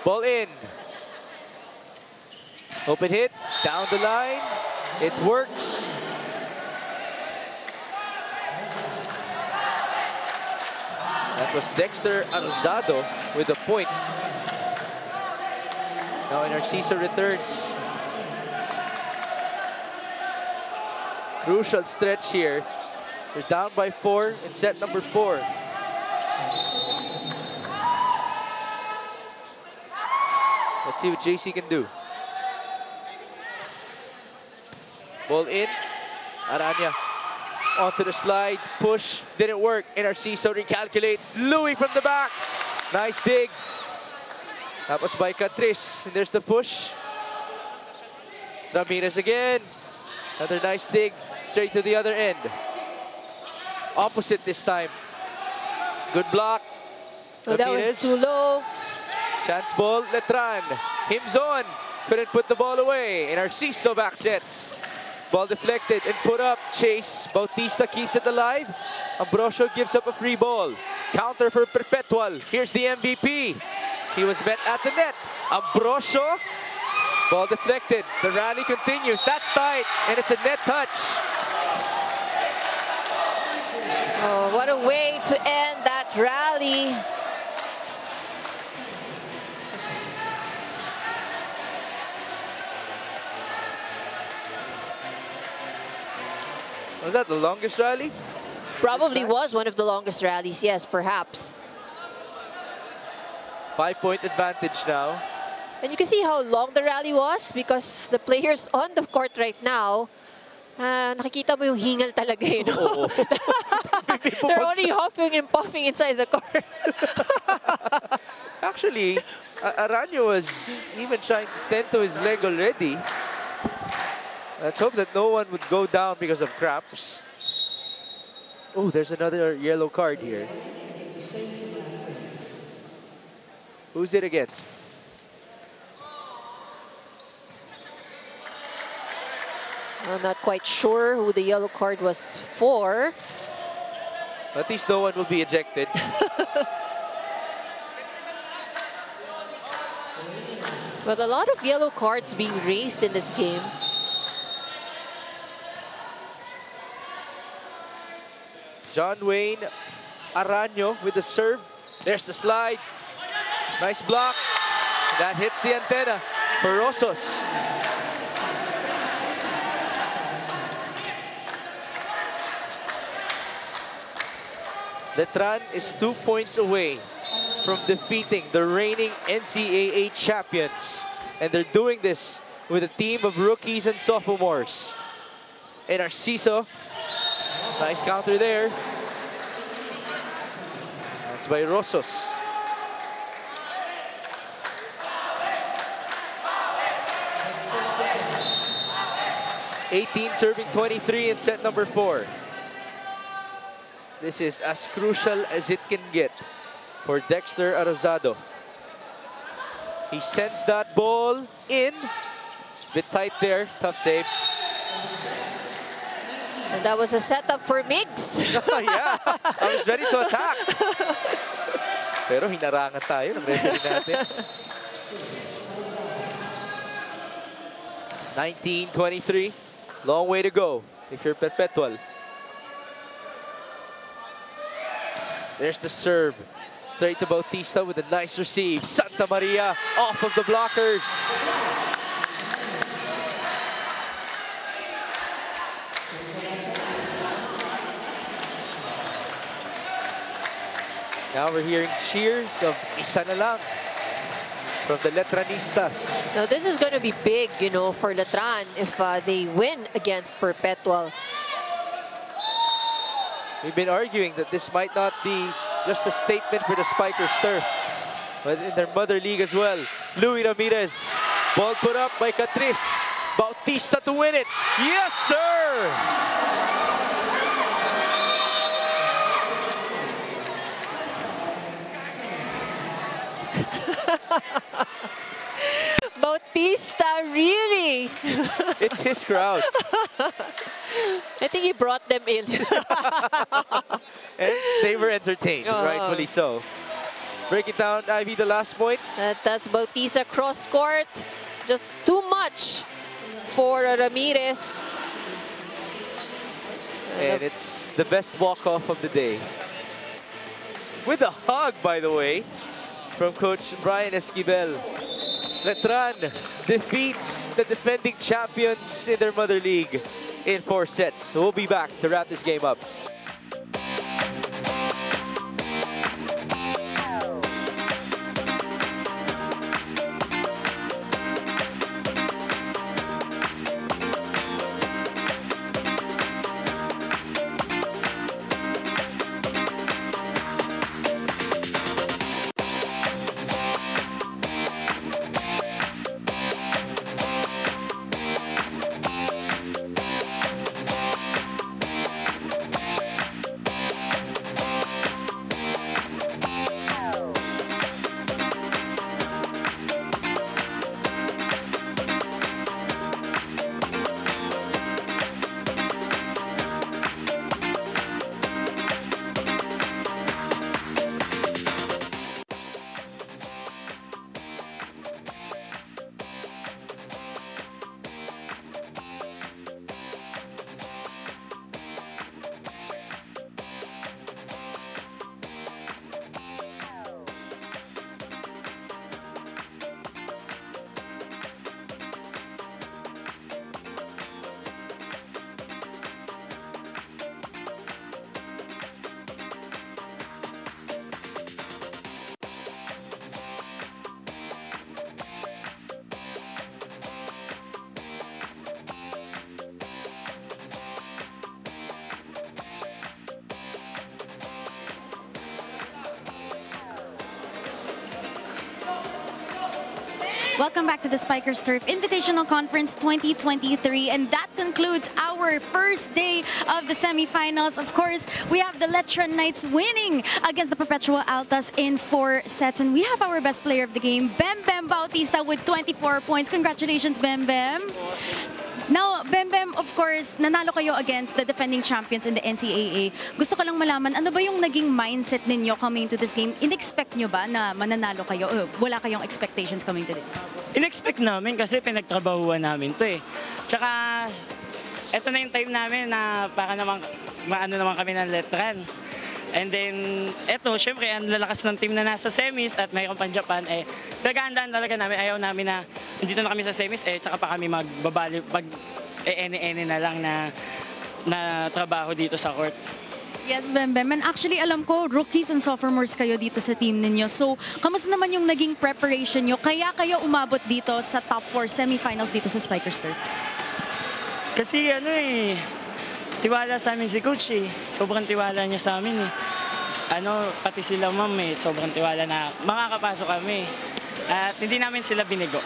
B: Ball in. Open hit, down the line. It works. That was Dexter Anzado with a point. Now Narciso returns. Crucial stretch here. They're down by 4 in set number 4. Let's see what JC can do. Ball in. Aranya onto the slide. Push. Didn't work. Narciso recalculates. Louis from the back. Nice dig. That was by Catrice. And there's the push. Ramirez again. Another nice dig. Straight to the other end. Opposite this time. Good block.
C: Oh, that was too low.
B: Chance ball, Letran. Hims on. Couldn't put the ball away. And Narciso back sets. Ball deflected and put up. Chase. Bautista keeps it alive. Ambrosio gives up a free ball. Counter for Perpetual. Here's the MVP. He was met at the net. Ambrosio. Ball deflected. The rally continues. That's tight. And it's a net touch.
C: Oh, what a way to end that rally.
B: Was that the longest rally?
C: Probably was one of the longest rallies, yes, perhaps.
B: 5-point advantage now.
C: And you can see how long the rally was because the players on the court right now, nakikita mo yung hingal talaga, you know? They're only huffing and puffing inside the court.
B: Actually, Aranyo was even trying to tend to his leg already. Let's hope that no one would go down because of cramps. Oh, there's another yellow card here. Who's it against?
C: I'm not quite sure who the yellow card was for.
B: At least no one will be ejected.
C: But a lot of yellow cards being raised in this game.
B: John Wayne Aranyo with the serve. There's the slide. Nice block. That hits the antenna for Rosos. Letran is 2 points away from defeating the reigning NCAA champions. And they're doing this with a team of rookies and sophomores. And Narciso, nice counter there. That's by Rosos. Serving 23 in set number 4. This is as crucial as it can get for Dexter Arrozado. He sends that ball in. Bit tight there, tough save.
C: And that was a setup for Migs.
B: Yeah, I was ready to attack. Pero hinarangan tayo ng referee natin. 19-23. Long way to go if you're Perpetual. There's the serve. Straight to Bautista with a nice receive. Santa Maria off of the blockers. Now we're hearing cheers of isa na lang from the Letranistas.
C: Now this is going to be big, you know, for Letran if they win against Perpetual.
B: We've been arguing that this might not be just a statement for the Spikers turf, but in their mother league as well. Louis Ramirez, ball put up by Catrice. Bautista to win it. Yes, sir!
C: Bautista, really?
B: It's his crowd.
C: I think he brought them in.
B: And they were entertained, rightfully so. Break it down, Ivy, the last point.
C: That's Bautista cross court. Just too much for Ramirez.
B: And it's the best walk-off of the day. With a hug, by the way, from Coach Brian Esquivel. Letran defeats the defending champions in their mother league in 4 sets. So we'll be back to wrap this game up.
D: Welcome back to the Spikers Turf Invitational Conference 2023, and that concludes our first day of the semifinals. Of course, we have the Letran Knights winning against the Perpetual Altas in 4 sets, and we have our best player of the game, Bem Bem Bautista, with 24 points. Congratulations, Bem Bem. Now, Bem Bem, of course, nanalo kayo against the defending champions in the NCAA. Gusto ko lang malaman, ano ba yung naging mindset ninyo coming into this game? In-expect nyo ba na mananalo kayo? O wala kayong expectations coming to this?
F: In-expect namin kasi pinagtrabahuan namin to eh. Tsaka, eto na yung time namin na para naman, maano naman kami ng Letran. And then, eto, syempre, ang lalakas ng team na nasa semis at mayroon pang Japan, eh, pinag-aandaan talaga namin, ayaw namin na dito na kami sa semis, eh, tsaka pa kami magbabali, ene-ene na lang na trabaho dito sa court.
D: Yes, Bembem. And actually, alam ko, rookies and sophomores kayo dito sa team ninyo. So, kamusta naman yung naging preparation nyo? Kaya kayo umabot dito sa top 4 semifinals dito sa Spikers Turf?
F: Kasi tiwala sa amin si Coach eh. Sobrang tiwala niya sa amin eh. Pati sila ma'am sobrang tiwala na makakapasok kami. At hindi namin sila binigo.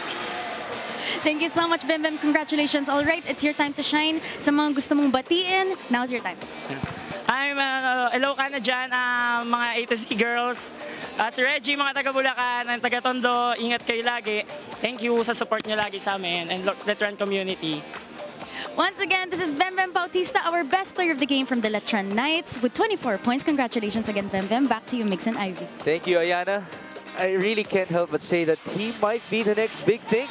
D: Thank you so much, Bembem. Congratulations. All right, it's your time to shine. Sa mga gusto mong batiin, now's your time.
F: Hello ka na dyan, mga A to Z girls. Si Reggie, mga taga-Bulacan, and taga-Tondo, ingat kayo lagi. Thank you sa support niyo lagi sa amin and Letran community.
D: Once again, this is Bembem Bautista, our best player of the game from the Letran Knights with 24 points. Congratulations again, Bembem. Back to you, Mix and Ivy.
B: Thank you, Ayana. I really can't help but say that he might be the next big thing.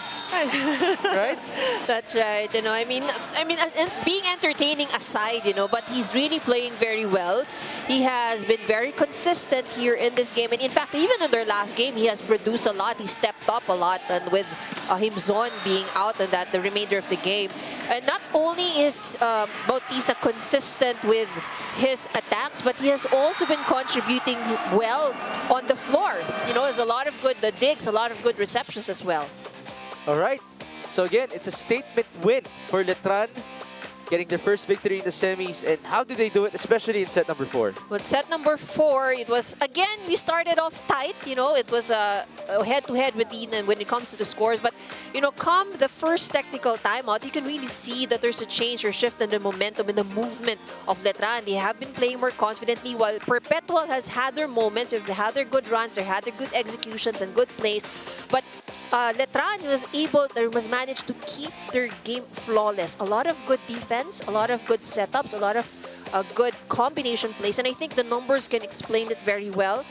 B: Right?
C: That's right. I mean, being entertaining aside, but he's really playing very well. He has been very consistent here in this game. And in fact, even in their last game, he has produced a lot. He stepped up a lot, and with Himzon being out and the remainder of the game. And not only is Bautista consistent with his attacks, but he has also been contributing well on the floor. There's a lot of good digs, a lot of good receptions as well.
B: All right. So again, it's a statement win for Letran, getting their first victory in the semis. And how did they do it, especially in set number 4?
C: Well, set number 4, it was, again, we started off tight. It was a head-to-head with Eden when it comes to the scores. But, come the first technical timeout, you can really see that there's a change or shift in the momentum and the movement of Letran. They have been playing more confidently, while Perpetual has had their moments. They've had their good runs, they had their good executions and good plays. But Letran was managed to keep their game flawless. A lot of good defense, a lot of good setups, a lot of good combination plays, and I think the numbers can explain it very well.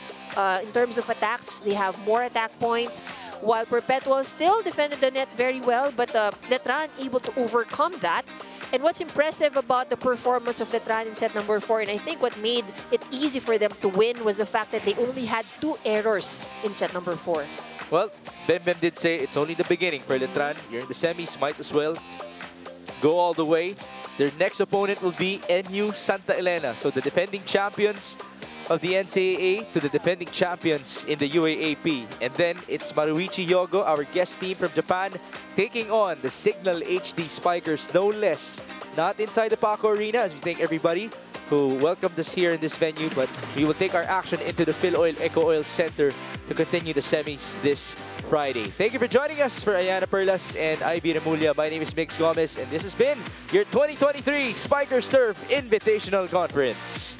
C: In terms of attacks, they have more attack points, while Perpetual still defended the net very well, but Letran able to overcome that. And what's impressive about the performance of Letran in set number 4, and I think what made it easy for them to win, was the fact that they only had 2 errors in set number 4.
B: Well, Bembem did say it's only the beginning for Letran. You're in the semis, might as well go all the way. Their next opponent will be NU Santa Elena. So the defending champions of the NCAA to the defending champions in the UAAP. And then it's Maruichi Yogo, our guest team from Japan, taking on the Signal HD Spikers, no less. Not inside the Paco Arena, as we thank everybody who welcomed us here in this venue, but we will take our action into the Phil Oil Eco Oil Center to continue the semis this Friday. Thank you for joining us. For Ayana Perlas and Ivy Remulla, my name is Mix Gomez, and this has been your 2023 Spikers Turf Invitational Conference.